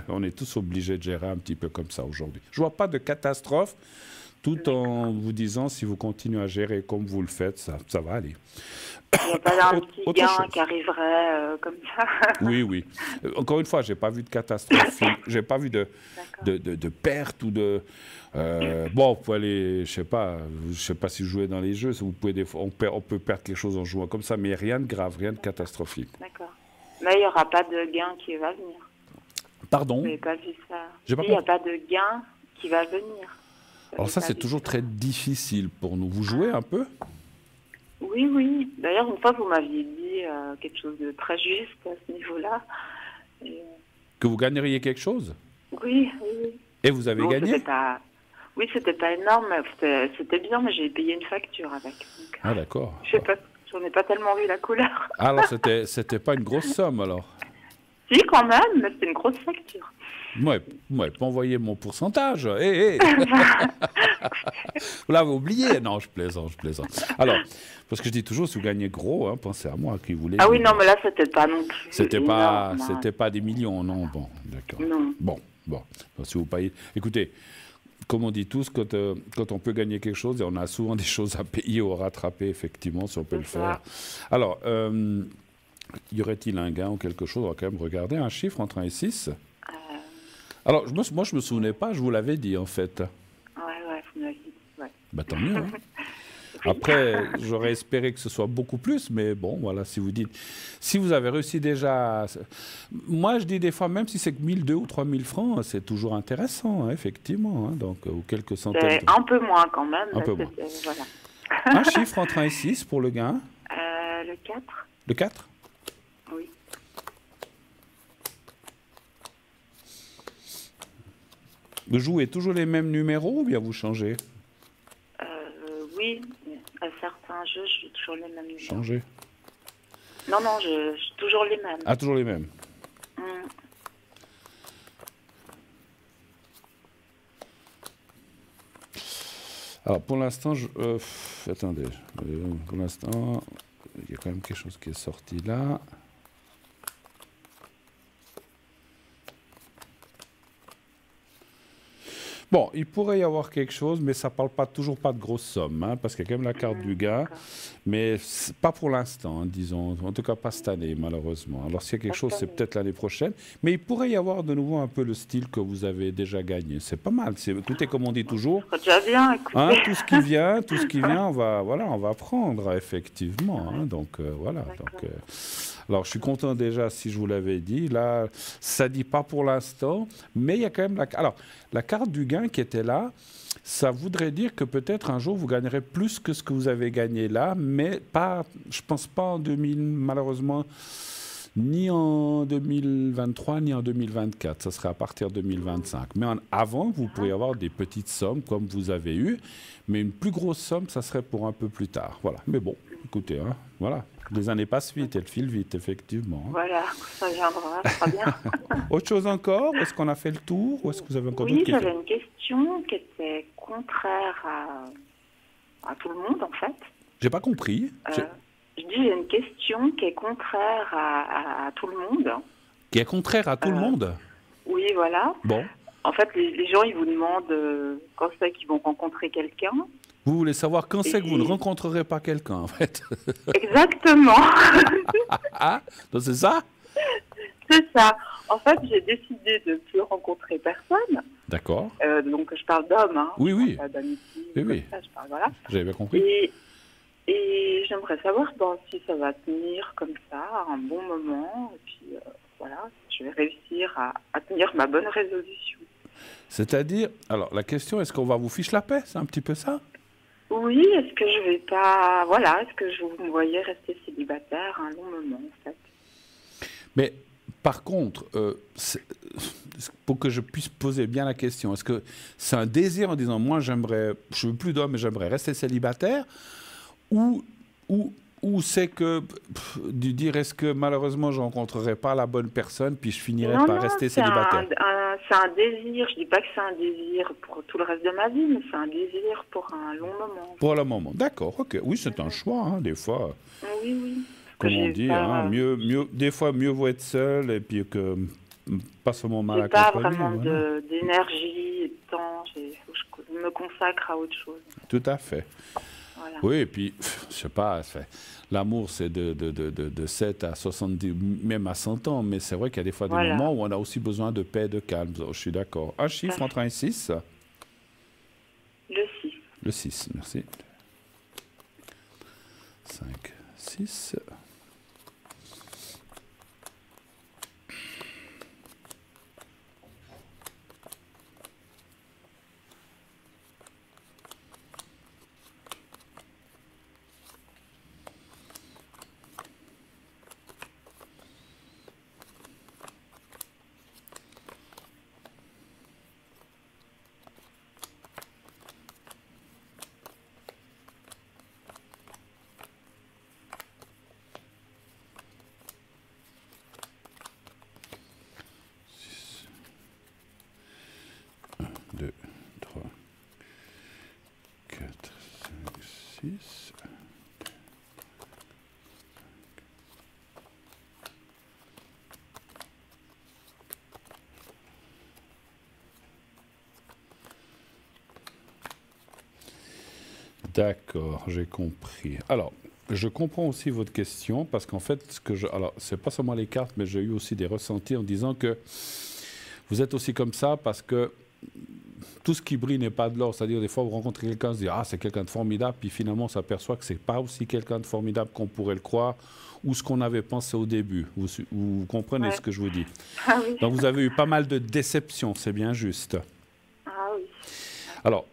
A: on est tous obligés de gérer un petit peu comme ça aujourd'hui. Je ne vois pas de catastrophe, tout en vous disant, si vous continuez à gérer comme vous le faites, ça va aller.
C: Il n'y a pas un petit gain qui arriverait comme ça.
A: Oui. Encore une fois, je n'ai pas vu de catastrophe, je n'ai pas vu de perte ou de... vous pouvez aller, je ne sais pas si vous jouez dans les jeux, vous pouvez on peut perdre quelque chose en jouant comme ça, mais rien de grave, rien de catastrophique.
C: D'accord. Mais il n'y aura pas de gain qui va venir.
A: Pardon?
C: Vous n'avez pas vu ça?
A: J'ai pas
C: Il n'y a pas de gain qui va venir.
A: Alors ça, c'est toujours très difficile pour nous. Vous jouez un peu?
C: Oui, oui. D'ailleurs, une fois, vous m'aviez dit quelque chose de très juste à ce niveau-là. Et...
A: Que vous gagneriez quelque chose?
C: Oui, oui, oui.
A: Et vous avez gagné?
C: Oui, c'était pas énorme, c'était bien, mais j'ai payé une facture avec. Donc,
A: Ah, d'accord.
C: Je sais pas, j'en ai pas tellement vu la couleur.
A: Alors, c'était pas une grosse somme, alors?
C: Si, quand même, mais c'était une grosse facture.
A: Ouais, pas envoyer mon pourcentage. Hé, hé. Vous l'avez oublié? Non, je plaisante. Alors, parce que je dis toujours, si vous gagnez gros, hein, pensez à moi qui voulez.
C: Ah oui, non, mais là, c'était pas non plus.
A: C'était pas des millions, non. Bon, d'accord.
C: Non.
A: Bon. Si vous payez. Écoutez, comme on dit tous, quand on peut gagner quelque chose, et on a souvent des choses à payer ou à rattraper, effectivement, si on peut le faire. Alors, y aurait-il un gain ou quelque chose? On va quand même regarder un chiffre entre 1 et 6. Alors, moi, je me souvenais pas, je vous l'avais dit, en fait.
C: Ouais, vous m'avez dit, ouais.
A: Bah, tant mieux, hein. Après, j'aurais espéré que ce soit beaucoup plus, mais bon, voilà, si vous dites... Si vous avez réussi déjà... Moi, je dis des fois, même si c'est que 1 200 ou 3 000 francs, c'est toujours intéressant, hein, effectivement. Hein, donc, ou quelques centaines...
C: Un peu moins, quand même.
A: Un peu moins.
C: Voilà.
A: Un chiffre entre 1 et 6 pour le gain?
C: Le 4.
A: Le 4?
C: Oui.
A: Vous jouez toujours les mêmes numéros ou bien vous changez?
C: Oui, à certains jeux, je joue toujours les mêmes numéros.
A: Changez?
C: Non, je joue toujours les mêmes.
A: Ah, toujours les mêmes. Alors, pour l'instant, attendez. Pour l'instant, il y a quand même quelque chose qui est sorti là. Bon, il pourrait y avoir quelque chose, mais ça ne parle toujours pas de grosses sommes, hein, parce qu'il y a quand même la carte du gain, mais pas pour l'instant, hein, disons, en tout cas pas cette année, malheureusement. Alors s'il y a quelque chose, c'est peut-être l'année prochaine, mais il pourrait y avoir de nouveau un peu le style que vous avez déjà gagné. C'est pas mal, écoutez, comme on dit toujours,
C: déjà bien, écoutez.
A: Hein, tout ce qui vient, on va prendre, effectivement. Hein, donc voilà. Alors, je suis content déjà, si je vous l'avais dit. Là, ça ne dit pas pour l'instant, mais il y a quand même la carte du gain qui était là. Ça voudrait dire que peut-être un jour, vous gagnerez plus que ce que vous avez gagné là, mais pas, je ne pense pas en 2000, malheureusement, ni en 2023, ni en 2024. Ça serait à partir de 2025. Mais avant, vous pourriez avoir des petites sommes comme vous avez eu, mais une plus grosse somme, ça serait pour un peu plus tard. Voilà. Mais bon, écoutez, hein, voilà. Les années passent vite, elles filent vite, effectivement.
C: Voilà, ça viendra, ça sera bien.
A: Autre chose encore? Est-ce qu'on a fait le tour? Ou est-ce que vous avez encore d'autres questions?
C: Oui, j'avais une question qui était contraire à tout le monde, en fait.
A: J'ai pas compris.
C: Je dis, j'ai une question qui est contraire à tout le monde.
A: Qui est contraire à tout le monde?
C: Oui, voilà.
A: Bon.
C: En fait, les gens, ils vous demandent quand c'est qu'ils vont rencontrer quelqu'un.
A: Vous voulez savoir quand c'est que vous ne rencontrerez pas quelqu'un, en fait?
C: Exactement.
A: Donc c'est ça?
C: C'est ça. En fait, j'ai décidé de ne plus rencontrer personne.
A: D'accord.
C: Donc, je parle d'hommes. Hein.
A: Oui, oui.
C: Pas d'amitié.
A: Oui.
C: Ça, je parle, voilà.
A: J'avais bien compris.
C: Et j'aimerais savoir si ça va tenir comme ça un bon moment. Et puis, voilà, je vais réussir à tenir ma bonne résolution.
A: C'est-à-dire, alors, la question, est-ce qu'on va vous fiche la paix? C'est un petit peu ça?
C: Oui, est-ce que je vais pas... Voilà, est-ce que vous me voyez rester célibataire un long moment, en fait?
A: Mais, par contre, pour que je puisse poser bien la question, est-ce que c'est un désir en disant, moi, je veux plus d'hommes, mais j'aimerais rester célibataire, ou c'est que, de dire, est-ce que malheureusement, je ne rencontrerai pas la bonne personne, puis je finirai par rester célibataire?
C: C'est un désir, je ne dis pas que c'est un désir pour tout le reste de ma vie, mais c'est un désir pour un long moment.
A: Pour le moment, d'accord, ok. Oui, c'est un choix, hein, des fois.
C: Oui.
A: Comme on dit, hein, des fois, mieux vaut être seul, et puis que pas seulement mal accompagné.
C: J'ai pas vraiment d'énergie et de temps, je me consacre à autre chose.
A: Tout à fait.
C: Voilà.
A: Oui, et puis, je sais pas, l'amour, c'est de 7 à 70, même à 100 ans, mais c'est vrai qu'il y a des fois des moments où on a aussi besoin de paix, de calme. Je suis d'accord. Un chiffre entre 1 et 6?
C: Le 6.
A: Le 6, merci. 5, 6. D'accord, j'ai compris. Alors, je comprends aussi votre question parce qu'en fait, alors, c'est pas seulement les cartes, mais j'ai eu aussi des ressentis en disant que vous êtes aussi comme ça parce que tout ce qui brille n'est pas de l'or. C'est-à-dire, des fois, vous rencontrez quelqu'un, vous dites, ah, c'est quelqu'un de formidable, puis finalement, on s'aperçoit que c'est pas aussi quelqu'un de formidable qu'on pourrait le croire ou ce qu'on avait pensé au début. Vous comprenez ce que je vous dis?
C: Ah oui.
A: Donc, vous avez eu pas mal de déceptions, c'est bien juste.
C: Ah oui.
A: Alors,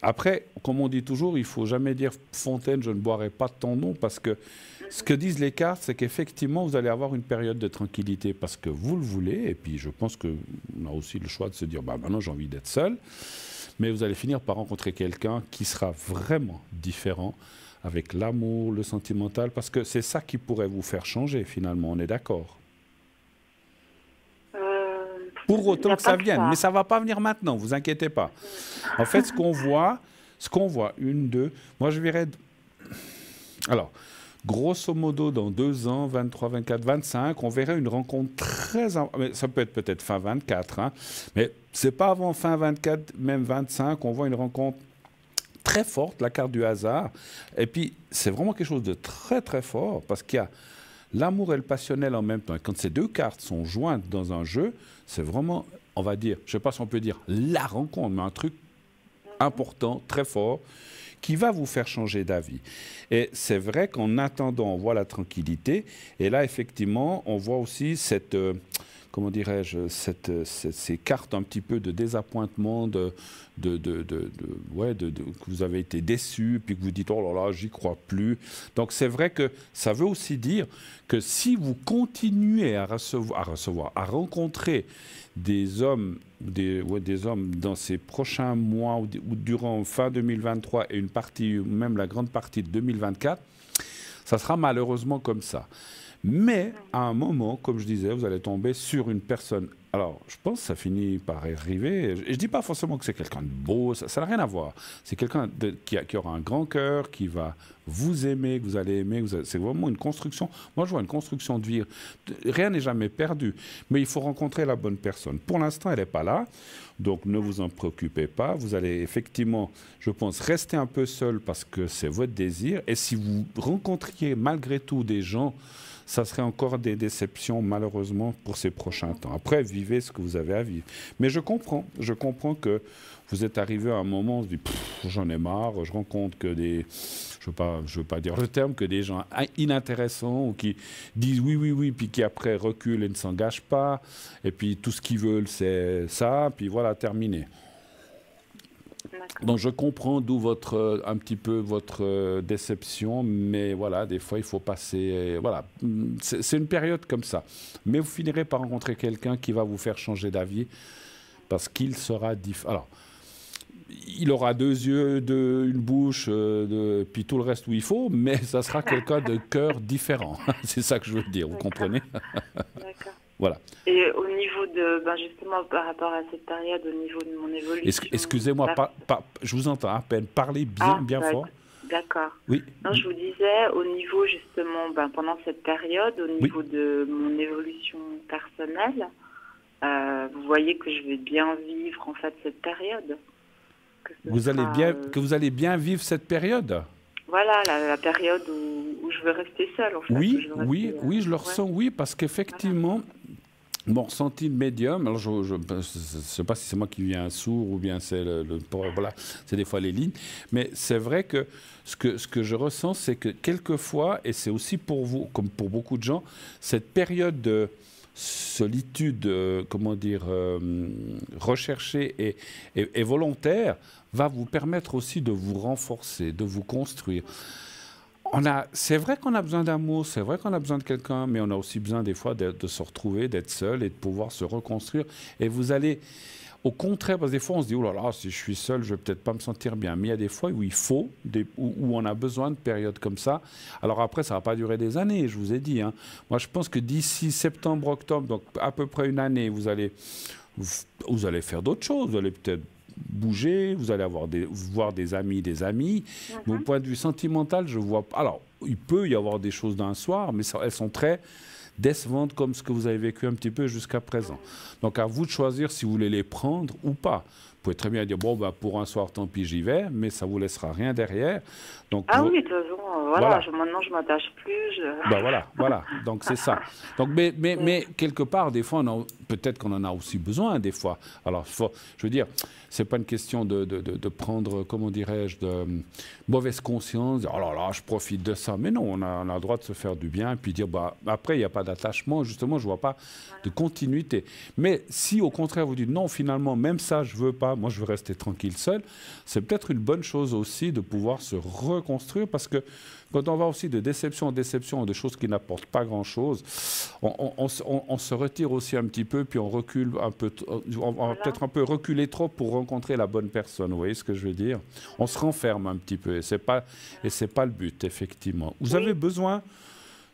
A: après, comme on dit toujours, il ne faut jamais dire Fontaine, je ne boirai pas de ton nom, parce que ce que disent les cartes, c'est qu'effectivement, vous allez avoir une période de tranquillité parce que vous le voulez, et puis je pense qu'on a aussi le choix de se dire, bah, maintenant j'ai envie d'être seul, mais vous allez finir par rencontrer quelqu'un qui sera vraiment différent, avec l'amour, le sentimental, parce que c'est ça qui pourrait vous faire changer, finalement, on est d'accord? Pour autant que ça vienne, mais ça ne va pas venir maintenant, vous inquiétez pas. En fait, ce qu'on voit, une, deux, moi je verrais... Alors, grosso modo, dans 2 ans, 23, 24, 25, on verrait une rencontre très... Ça peut être peut-être fin 24, hein, mais ce n'est pas avant fin 24, même 25, on voit une rencontre très forte, la carte du hasard. Et puis, c'est vraiment quelque chose de très, très fort, parce qu'il y a l'amour et le passionnel en même temps. Et quand ces deux cartes sont jointes dans un jeu, c'est vraiment, on va dire, je ne sais pas si on peut dire la rencontre, mais un truc important, très fort, qui va vous faire changer d'avis. Et c'est vrai qu'en attendant, on voit la tranquillité. Et là, effectivement, on voit aussi cette... comment dirais-je, ces cartes un petit peu de désappointement, que vous avez été déçu, puis que vous dites, oh là là, j'y crois plus. Donc c'est vrai que ça veut aussi dire que si vous continuez à rencontrer des hommes, des hommes dans ces prochains mois ou durant fin 2023 et une partie, même la grande partie de 2024, ça sera malheureusement comme ça. Mais à un moment, comme je disais, vous allez tomber sur une personne. Alors, je pense que ça finit par arriver. Et je ne dis pas forcément que c'est quelqu'un de beau, ça n'a rien à voir. C'est quelqu'un qui aura un grand cœur, qui va vous aimer, que vous allez aimer. C'est vraiment une construction. Moi, je vois une construction de vie. Rien n'est jamais perdu. Mais il faut rencontrer la bonne personne. Pour l'instant, elle n'est pas là. Donc, ne vous en préoccupez pas. Vous allez effectivement, je pense, rester un peu seul parce que c'est votre désir. Et si vous rencontriez malgré tout des gens, ça serait encore des déceptions, malheureusement, pour ces prochains temps. Après, vivez ce que vous avez à vivre. Mais je comprends que vous êtes arrivé à un moment, on se dit, j'en ai marre, je rencontre que des, je veux pas dire le terme, que des gens inintéressants, ou qui disent oui, puis qui après reculent et ne s'engagent pas, et puis tout ce qu'ils veulent, c'est ça, puis voilà, terminé. Donc je comprends d'où un petit peu votre déception, mais voilà, des fois il faut passer, voilà, c'est une période comme ça. Mais vous finirez par rencontrer quelqu'un qui va vous faire changer d'avis, parce qu'il sera différent. Alors, il aura 2 yeux, une bouche, puis tout le reste où il faut, mais ça sera quelqu'un de cœur différent. C'est ça que je veux dire, vous comprenez?
C: D'accord.
A: Voilà.
C: Et au niveau de, justement, par rapport à cette période, au niveau de mon évolution...
A: Excusez-moi, je vous entends à peine. Parlez bien fort.
C: D'accord.
A: Oui.
C: Non, je vous disais, au niveau, justement, pendant cette période, au niveau de mon évolution personnelle, vous voyez que je vais bien vivre, en fait, cette période. Que vous allez bien vivre cette période? Voilà, la période où je veux rester seule, en fait.
A: Oui, je le ressens, oui, parce qu'effectivement... Voilà. Mon ressenti de médium, alors je ne sais pas si c'est moi qui viens sourd ou bien c'est voilà, c'est des fois les lignes, mais c'est vrai que ce que je ressens, c'est que quelquefois, et c'est aussi pour vous, comme pour beaucoup de gens, cette période de solitude, recherchée et volontaire, va vous permettre aussi de vous renforcer, de vous construire. C'est vrai qu'on a besoin d'amour, c'est vrai qu'on a besoin de quelqu'un, mais on a aussi besoin des fois de se retrouver, d'être seul et de pouvoir se reconstruire. Et vous allez, au contraire, parce que des fois on se dit, oh là là, si je suis seul, je vais peut-être pas me sentir bien. Mais il y a des fois où il faut, où on a besoin de périodes comme ça. Alors après, ça va pas durer des années, je vous ai dit. Hein. Moi, je pense que d'ici septembre, octobre, donc à peu près une année, vous allez faire d'autres choses. Vous allez peut-être bouger, vous allez voir des amis. Mais au point de vue sentimental, je vois... Alors, il peut y avoir des choses d'un soir, mais elles sont très décevantes comme ce que vous avez vécu un petit peu jusqu'à présent. Donc, à vous de choisir si vous voulez les prendre ou pas. pouvez très bien dire, bon, bah, pour un soir, tant pis, j'y vais, mais ça ne vous laissera rien derrière. Donc,
C: Ah oui, de toute façon, voilà. Maintenant, je ne m'attache plus.
A: Ben voilà. Donc, c'est ça. Donc, mais quelque part, des fois, peut-être qu'on en a aussi besoin, des fois. Alors, je veux dire, ce n'est pas une question de prendre, comment dirais-je, de mauvaise conscience, dire, oh là là, je profite de ça. Mais non, on a le droit de se faire du bien, puis dire, bah, après, il n'y a pas d'attachement. Justement, je ne vois pas de continuité. Mais si, au contraire, vous dites, non, finalement, même ça, je ne veux pas, moi, je veux rester tranquille seul, c'est peut-être une bonne chose aussi de pouvoir se reconstruire, parce que quand on va aussi de déception en déception, de choses qui n'apportent pas grand-chose, on se retire aussi un petit peu, puis on recule un peu, on va peut-être un peu reculer trop pour rencontrer la bonne personne, vous voyez ce que je veux dire? On se renferme un petit peu, et c'est pas le but, effectivement. Vous avez besoin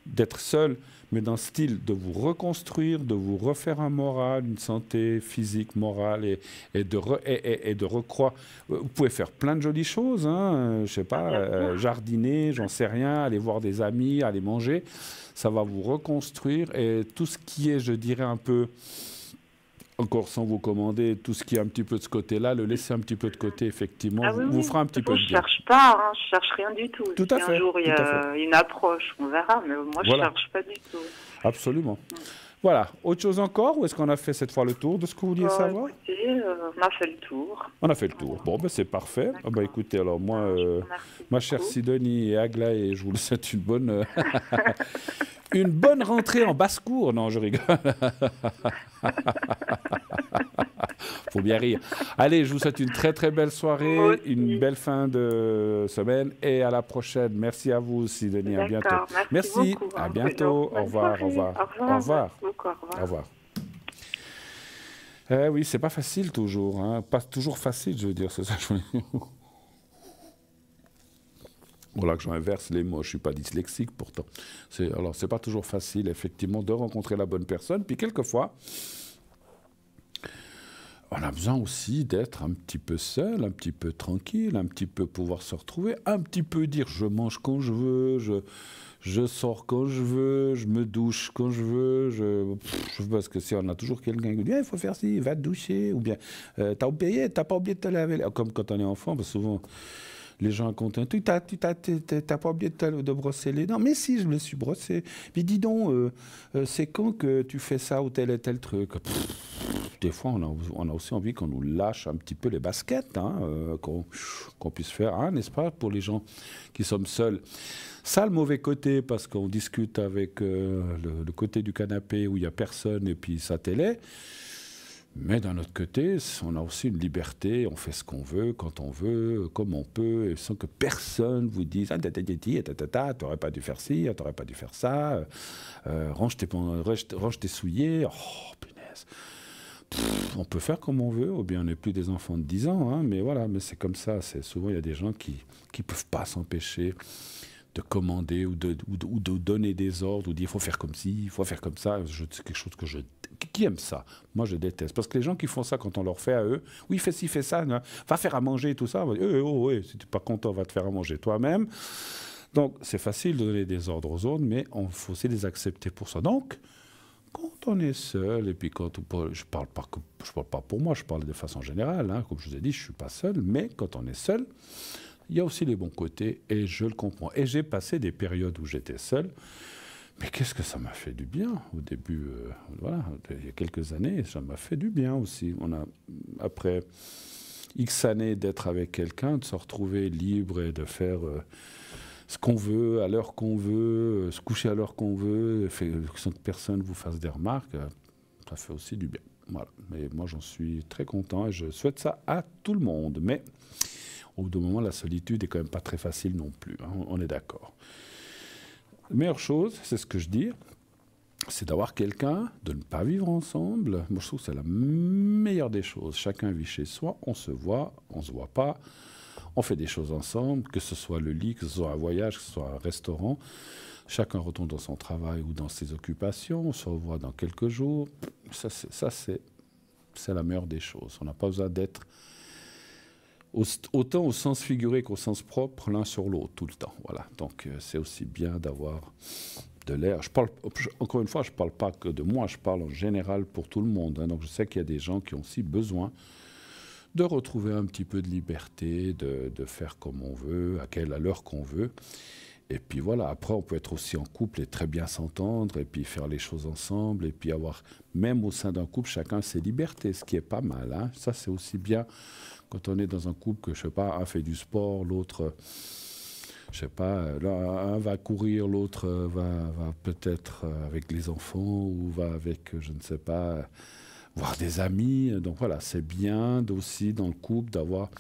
A: d'être seul, mais dans le style de vous reconstruire, de vous refaire un moral, une santé physique, morale, et de recroire. Vous pouvez faire plein de jolies choses, hein, je sais pas, jardiner, j'en sais rien, aller voir des amis, aller manger. Ça va vous reconstruire, et tout ce qui est, je dirais, un peu, encore sans vous commander, tout ce qui est un petit peu de ce côté-là, le laisser un petit peu de côté, effectivement, vous fera un petit peu de bien.
C: Je ne cherche pas, hein, je cherche rien du tout.
A: Tout à fait.
C: Un jour, il y a une approche, on verra, mais moi, je ne cherche pas du tout.
A: Absolument. Voilà. Autre chose encore, ou est-ce qu'on a fait cette fois le tour de ce que vous vouliez savoir?
C: Écoutez, on a fait le tour.
A: On a fait le tour. Bon, ben c'est parfait. Ah ben, écoutez, alors moi, ma chère Sidonie et Aglaé, je vous le souhaite une bonne... une bonne rentrée en basse-cour. Non, je rigole. Faut bien rire. Allez, je vous souhaite une très très belle soirée, une belle fin de semaine, et à la prochaine. Merci à vous, Sidonie. À bientôt.
C: Merci beaucoup,
A: à bientôt. Au revoir. Au revoir. Au revoir. Au revoir. Oui, c'est pas facile toujours. Hein. Pas toujours facile, je veux dire. C'est ça. Voilà que j'inverse les mots, je ne suis pas dyslexique pourtant. Alors, ce n'est pas toujours facile, effectivement, de rencontrer la bonne personne. Puis, quelquefois, on a besoin aussi d'être un petit peu seul, un petit peu tranquille, un petit peu pouvoir se retrouver, un petit peu dire je mange quand je veux, je sors quand je veux, je me douche quand je veux. Parce que si on a toujours quelqu'un qui dit il faut faire ci, va te doucher, ou bien t'as pas oublié de te laver. Comme quand on est enfant, parce que souvent... Les gens racontent, tu t'as pas oublié de brosser les dents? Mais si, je me les suis brossé. Puis dis donc, c'est quand que tu fais ça ou tel et tel truc? Des fois, on a aussi envie qu'on nous lâche un petit peu les baskets, hein, qu'on puisse faire, hein, n'est-ce pas, pour les gens qui sommes seuls. Ça, le mauvais côté, parce qu'on discute avec le côté du canapé où il n'y a personne et puis sa télé. Mais d'un autre côté, on a aussi une liberté, on fait ce qu'on veut, quand on veut, comme on peut, sans que personne vous dise « Ah, t'aurais pas dû faire ci, t'aurais pas dû faire ça, range tes souliers. » Oh, punaise. On peut faire comme on veut, ou bien on n'est plus des enfants de 10 ans, hein, mais voilà, mais c'est comme ça. Souvent, il y a des gens qui ne peuvent pas s'empêcher de commander ou de donner des ordres, ou dire « il faut faire comme ci, il faut faire comme ça ». C'est quelque chose que qui aime ça? Moi, je déteste. Parce que les gens qui font ça, quand on leur fait à eux, oui, fais ci, fais ça, hein, va faire à manger et tout ça. Oui, si tu n'es pas content, va te faire à manger toi-même. Donc, c'est facile de donner des ordres aux autres, mais il faut aussi les accepter pour ça. Donc, quand on est seul, et puis quand je parle pas pour moi, je parle de façon générale, hein, comme je vous ai dit, je ne suis pas seul, mais quand on est seul, il y a aussi les bons côtés, et je le comprends. Et j'ai passé des périodes où j'étais seul. Mais qu'est-ce que ça m'a fait du bien au début, voilà, il y a quelques années, ça m'a fait du bien aussi. Après X années d'être avec quelqu'un, de se retrouver libre et de faire ce qu'on veut, à l'heure qu'on veut, se coucher à l'heure qu'on veut, sans que personne vous fasse des remarques, ça fait aussi du bien. Voilà. Mais moi, j'en suis très content et je souhaite ça à tout le monde. Mais au bout d'un moment, la solitude est quand même pas très facile non plus, hein, on est d'accord. La meilleure chose, c'est ce que je dis, c'est d'avoir quelqu'un, de ne pas vivre ensemble. Moi, je trouve que c'est la meilleure des choses. Chacun vit chez soi, on se voit pas, on fait des choses ensemble, que ce soit le lit, que ce soit un voyage, que ce soit un restaurant. Chacun retourne dans son travail ou dans ses occupations, on se revoit dans quelques jours. Ça, c'est la meilleure des choses. On n'a pas besoin d'être autant au sens figuré qu'au sens propre, l'un sur l'autre, tout le temps. Voilà. Donc, c'est aussi bien d'avoir de l'air. Encore une fois, je ne parle pas que de moi, je parle en général pour tout le monde. Hein. Donc, je sais qu'il y a des gens qui ont aussi besoin de retrouver un petit peu de liberté, de faire comme on veut, à l'heure qu'on veut. Et puis voilà, après on peut être aussi en couple et très bien s'entendre, et puis faire les choses ensemble, et puis avoir, même au sein d'un couple, chacun ses libertés, ce qui est pas mal. Hein. Ça c'est aussi bien quand on est dans un couple que, je sais pas, un fait du sport, l'autre, je sais pas, là, un va courir, l'autre va peut-être avec les enfants, ou va avec, je ne sais pas, voir des amis. Donc voilà, c'est bien aussi dans le couple d'avoir...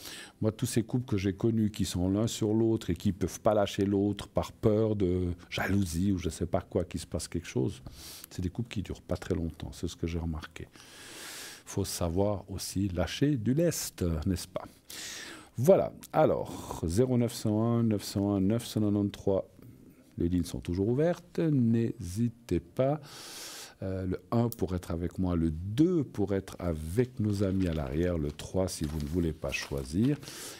A: Moi, tous ces couples que j'ai connus qui sont l'un sur l'autre et qui ne peuvent pas lâcher l'autre par peur de jalousie ou je ne sais pas quoi, qu'il se passe quelque chose, c'est des couples qui ne durent pas très longtemps. C'est ce que j'ai remarqué. Il faut savoir aussi lâcher du lest, n'est-ce pas? Voilà. Alors, 0901 901 993, les lignes sont toujours ouvertes. N'hésitez pas. Le 1 pour être avec moi, le 2 pour être avec nos amis à l'arrière, le 3 si vous ne voulez pas choisir.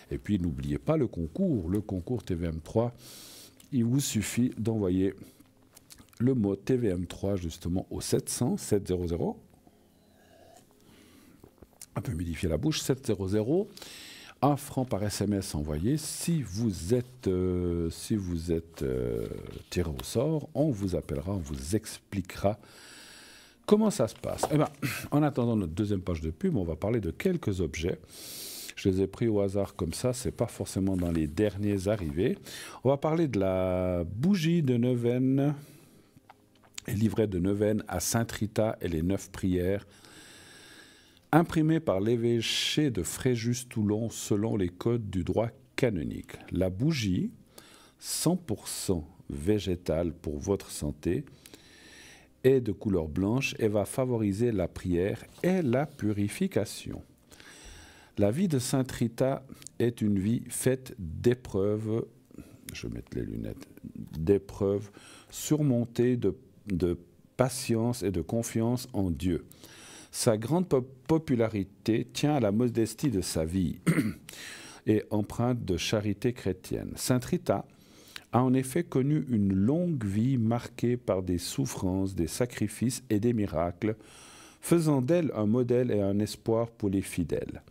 A: Et puis n'oubliez pas le concours TVM3. Il vous suffit d'envoyer le mot TVM3 justement au 700 700. Un peu modifier la bouche, 700. 1 franc par SMS envoyé. Si vous êtes tiré au sort, on vous appellera, on vous expliquera comment ça se passe. Eh bien, en attendant notre deuxième page de pub, on va parler de quelques objets. Je les ai pris au hasard comme ça, c'est pas forcément dans les derniers arrivés. On va parler de la bougie de neuvaine, et livret de neuvaine à Sainte-Rita et les 9 prières, imprimé par l'évêché de Fréjus-Toulon selon les codes du droit canonique. La bougie, 100% végétale pour votre santé, est de couleur blanche et va favoriser la prière et la purification. La vie de Sainte Rita est une vie faite d'épreuves, je vais mettre les lunettes, d'épreuves surmontées de patience et de confiance en Dieu. Sa grande popularité tient à la modestie de sa vie et empreinte de charité chrétienne. Sainte Rita a en effet connu une longue vie marquée par des souffrances, des sacrifices et des miracles, faisant d'elle un modèle et un espoir pour les fidèles.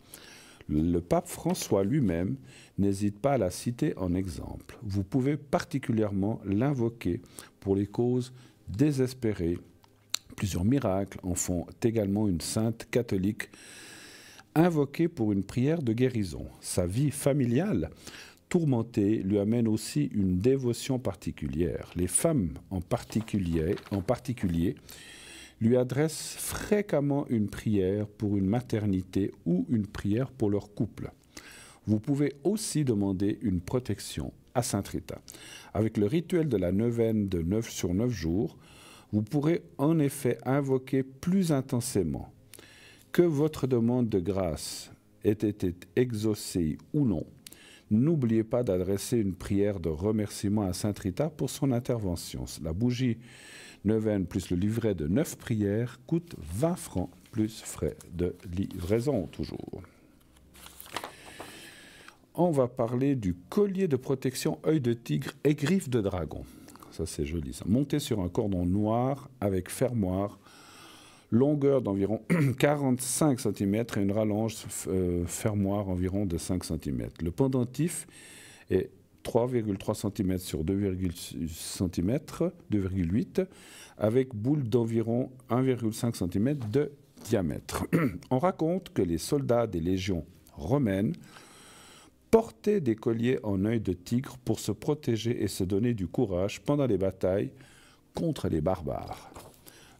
A: Le pape François lui-même n'hésite pas à la citer en exemple. Vous pouvez particulièrement l'invoquer pour les causes désespérées. Plusieurs miracles en font également une sainte catholique invoquée pour une prière de guérison. Sa vie familiale tourmentée lui amène aussi une dévotion particulière. Les femmes en particulier lui adressent fréquemment une prière pour une maternité ou une prière pour leur couple. Vous pouvez aussi demander une protection à Sainte Rita. Avec le rituel de la neuvaine de 9 sur 9 jours, vous pourrez en effet invoquer plus intensément. Que votre demande de grâce ait été exaucée ou non, n'oubliez pas d'adresser une prière de remerciement à Sainte Rita pour son intervention. La bougie neuvaine plus le livret de 9 prières coûte 20 francs plus frais de livraison toujours. On va parler du collier de protection œil de tigre et griffe de dragon. Ça c'est joli ça. Monté sur un cordon noir avec fermoir, longueur d'environ 45 cm et une rallonge fermoir environ de 5 cm. Le pendentif est 3,3 cm sur 2,8 avec boule d'environ 1,5 cm de diamètre. On raconte que les soldats des légions romaines portaient des colliers en œil de tigre pour se protéger et se donner du courage pendant les batailles contre les barbares.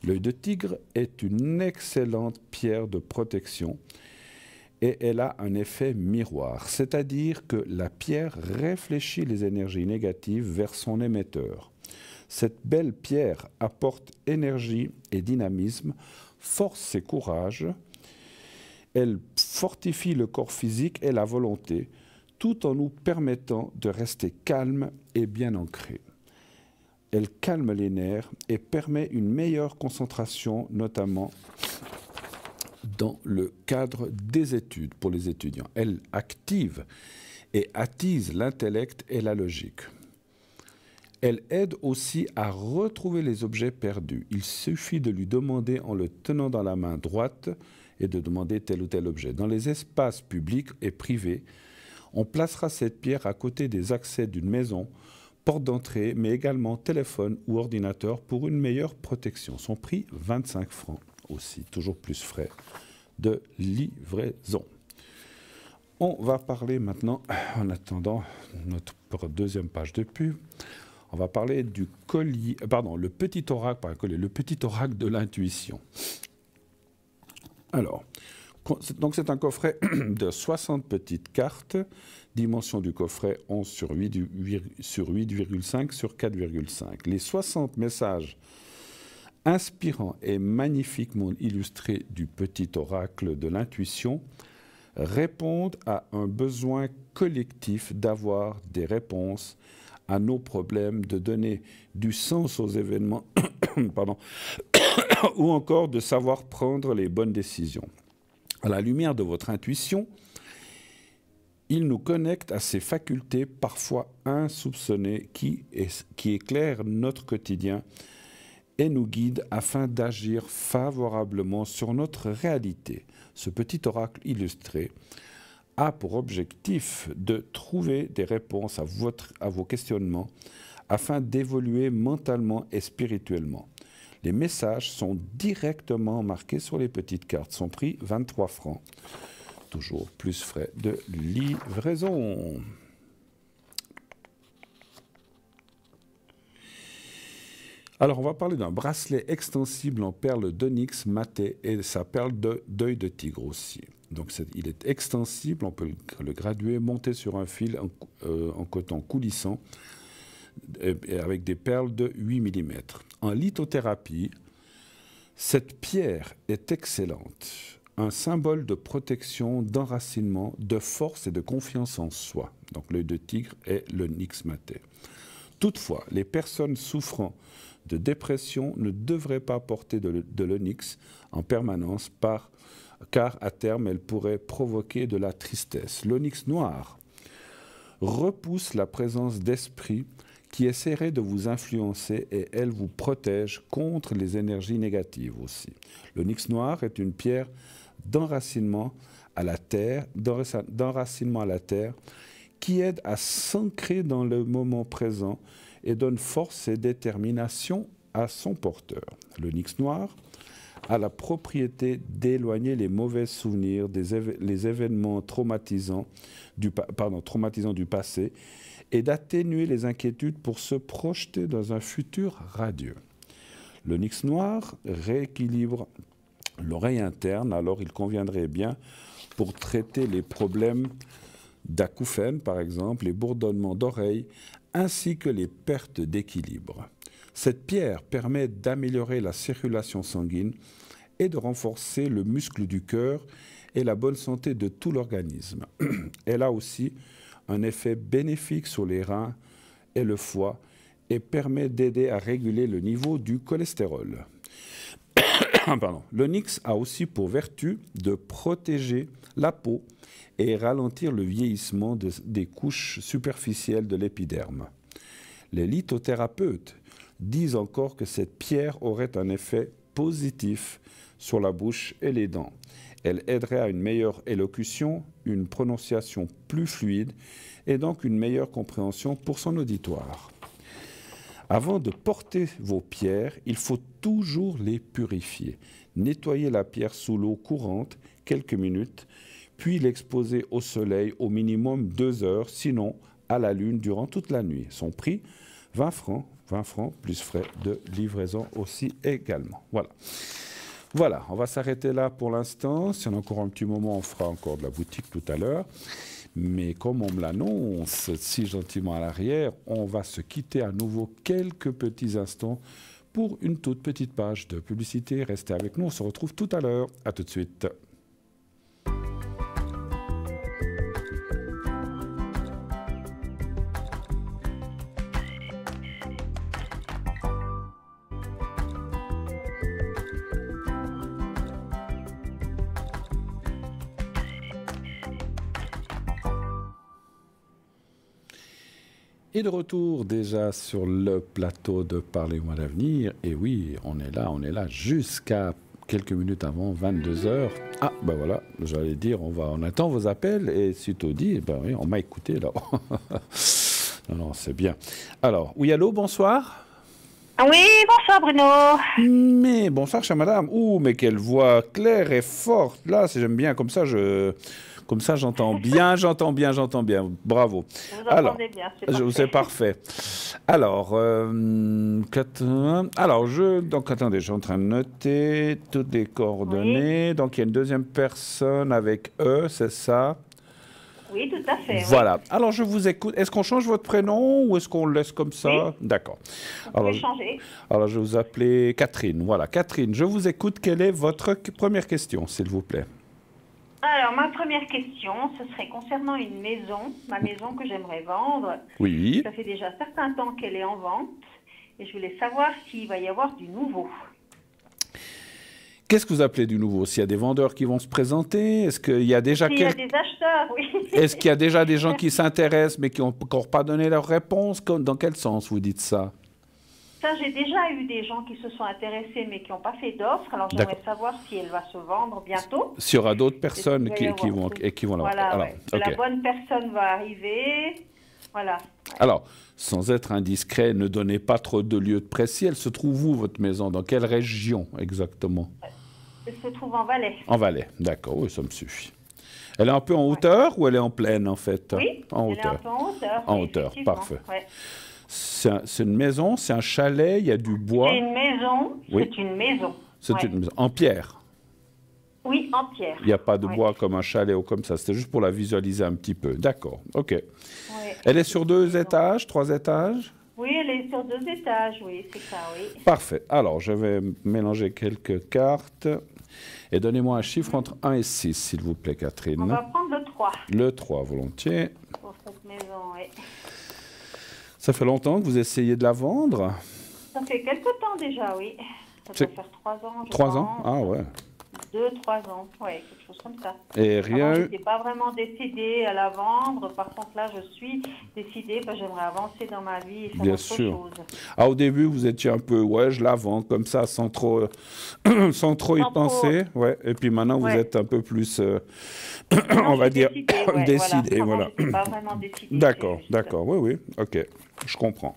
A: L'œil de tigre est une excellente pierre de protection et elle a un effet miroir, c'est-à-dire que la pierre réfléchit les énergies négatives vers son émetteur. Cette belle pierre apporte énergie et dynamisme, force et courage. Elle fortifie le corps physique et la volonté, tout en nous permettant de rester calmes et bien ancrés. Elle calme les nerfs et permet une meilleure concentration, notamment dans le cadre des études pour les étudiants. Elle active et attise l'intellect et la logique. Elle aide aussi à retrouver les objets perdus. Il suffit de lui demander en le tenant dans la main droite et de demander tel ou tel objet. Dans les espaces publics et privés, on placera cette pierre à côté des accès d'une maison, porte d'entrée, mais également téléphone ou ordinateur pour une meilleure protection. Son prix, 25 francs aussi, toujours plus frais de livraison. On va parler maintenant, en attendant notre deuxième page de pub, on va parler du collier, le petit oracle, pas un collier, le petit oracle de l'intuition. Alors, donc c'est un coffret de 60 petites cartes, dimension du coffret 11 sur 8,5 sur 4,5. Les 60 messages inspirants et magnifiquement illustrés du petit oracle de l'intuition répondent à un besoin collectif d'avoir des réponses à nos problèmes, de donner du sens aux événements, ou encore de savoir prendre les bonnes décisions. À la lumière de votre intuition, il nous connecte à ces facultés parfois insoupçonnées qui éclairent notre quotidien et nous guident afin d'agir favorablement sur notre réalité. Ce petit oracle illustré a pour objectif de trouver des réponses à vos questionnements afin d'évoluer mentalement et spirituellement. Les messages sont directement marqués sur les petites cartes. Son prix, 23 francs. Toujours plus frais de livraison. Alors, on va parler d'un bracelet extensible en perles d'onyx maté et sa perle d'œil de tigre aussi. Donc, il est extensible, on peut le graduer, monter sur un fil en coton coulissant et avec des perles de 8 mm. En lithothérapie, cette pierre est excellente. Un symbole de protection, d'enracinement, de force et de confiance en soi. Donc, l'œil de tigre est l'onyx maté. Toutefois, les personnes souffrant de dépression ne devraient pas porter de l'onyx en permanence car à terme, elle pourrait provoquer de la tristesse. L'onyx noir repousse la présence d'esprit qui essaierait de vous influencer et elle vous protège contre les énergies négatives aussi. L'onyx noir est une pierre d'enracinement à la terre, qui aide à s'ancrer dans le moment présent et donne force et détermination à son porteur. L'onyx noir a la propriété d'éloigner les mauvais souvenirs, les événements traumatisants du passé et d'atténuer les inquiétudes pour se projeter dans un futur radieux. L'onyx noir rééquilibre l'oreille interne, alors il conviendrait bien pour traiter les problèmes d'acouphènes, par exemple, les bourdonnements d'oreilles, ainsi que les pertes d'équilibre. Cette pierre permet d'améliorer la circulation sanguine et de renforcer le muscle du cœur et la bonne santé de tout l'organisme. Elle a aussi un effet bénéfique sur les reins et le foie et permet d'aider à réguler le niveau du cholestérol. L'onyx a aussi pour vertu de protéger la peau et ralentir le vieillissement des couches superficielles de l'épiderme. Les lithothérapeutes disent encore que cette pierre aurait un effet positif sur la bouche et les dents. Elle aiderait à une meilleure élocution, une prononciation plus fluide et donc une meilleure compréhension pour son auditoire. Avant de porter vos pierres, il faut toujours les purifier. Nettoyer la pierre sous l'eau courante quelques minutes, puis l'exposer au soleil au minimum 2 heures, sinon à la lune durant toute la nuit. Son prix, 20 francs plus frais de livraison aussi également. Voilà, on va s'arrêter là pour l'instant. Si on a encore un petit moment, on fera encore de la boutique tout à l'heure. Mais comme on me l'annonce si gentiment à l'arrière, on va se quitter à nouveau quelques petits instants pour une toute petite page de publicité. Restez avec nous, on se retrouve tout à l'heure. À tout de suite. Et de retour déjà sur le plateau de Parlez-moi d'avenir. Et oui, on est là jusqu'à quelques minutes avant 22 heures. Ah, ben voilà, j'allais dire, on attend vos appels et sitôt dit, ben oui, on m'a écouté là. Non, c'est bien. Alors, oui, allô, bonsoir.
D: Oui, bonsoir Bruno.
A: Mais bonsoir, chère madame. Ouh, mais quelle voix claire et forte. Là, j'aime bien, comme ça, j'entends bien, j'entends bien. Bravo.
D: Vous entendez bien, c'est parfait.
A: C'est parfait. Alors, donc attendez, je suis en train de noter toutes les coordonnées. Oui. Donc, il y a une deuxième personne avec E, c'est ça?
D: Oui, tout à fait.
A: Voilà.
D: Oui.
A: Alors, je vous écoute. Est-ce qu'on change votre prénom ou est-ce qu'on le laisse comme ça?
D: Oui.
A: D'accord.
D: On peut changer.
A: Alors, je vais vous appeler Catherine. Voilà, Catherine, je vous écoute. Quelle est votre première question, s'il vous plaît?
D: Alors, ma première question, ce serait concernant une maison, ma maison que j'aimerais vendre.
A: Oui.
D: Ça fait déjà un certain temps qu'elle est en vente et je voulais savoir s'il va y avoir du nouveau.
A: Qu'est-ce que vous appelez du nouveau? S'il y a des vendeurs qui vont se présenter? Est-ce qu'il y a déjà...
D: S'il y a des acheteurs, oui.
A: Est-ce qu'il y a déjà des gens qui s'intéressent mais qui n'ont encore pas donné leur réponse? Dans quel sens vous dites ça?
D: Ça, j'ai déjà eu des gens qui se sont intéressés mais qui n'ont pas fait d'offre. Alors, j'aimerais savoir si elle va se vendre bientôt.
A: S'il y aura d'autres personnes qui vont la
D: Voilà,
A: alors,
D: ouais. Okay. La bonne personne va arriver. Voilà. Ouais.
A: Alors, sans être indiscret, ne donnez pas trop de lieux de précis. Elle se trouve où, votre maison? Dans quelle région, exactement?
D: Elle se trouve en Valais.
A: En Valais, d'accord. Oui, ça me suffit. Elle est un peu en hauteur ou elle est en plaine, en fait?
D: Oui,
A: en
D: elle
A: hauteur.
D: est un peu en hauteur.
A: En hauteur, parfait.
D: Ouais.
A: C'est une maison, c'est un chalet, il y a du bois.
D: C'est une maison,
A: oui.
D: C'est une maison.
A: C'est une maison. En pierre?
D: Oui, en pierre.
A: Il n'y a pas de bois comme un chalet ou comme ça, c'était juste pour la visualiser un petit peu. D'accord, ok. Elle est sur 2 étages, 3 étages?
D: Oui, elle est sur 2 étages, oui, c'est ça, oui.
A: Parfait. Alors, je vais mélanger quelques cartes. Et donnez-moi un chiffre entre 1 et 6, s'il vous plaît, Catherine.
D: On va prendre le 3.
A: Le 3, volontiers.
D: Pour cette maison, oui.
A: Ça fait longtemps que vous essayez de la vendre?
D: Ça fait quelque temps déjà, oui. Ça doit faire 3 ans, je
A: 3
D: pense.
A: ans? Ah ouais.
D: 2-3 ans, oui, quelque chose comme ça.
A: Et rien...
D: Je n'étais pas vraiment décidée à la vendre. Par contre, là, je suis décidée que j'aimerais avancer dans ma vie et faire
A: Bien
D: autre
A: sûr.
D: chose.
A: Ah, au début, vous étiez un peu, ouais, je la vends comme ça, sans trop y penser. Ouais. Et puis maintenant, vous êtes un peu plus, on va dire, décidée. Voilà.
D: Je n'étais pas vraiment décidée.
A: D'accord, d'accord. Oui, ok. Je comprends.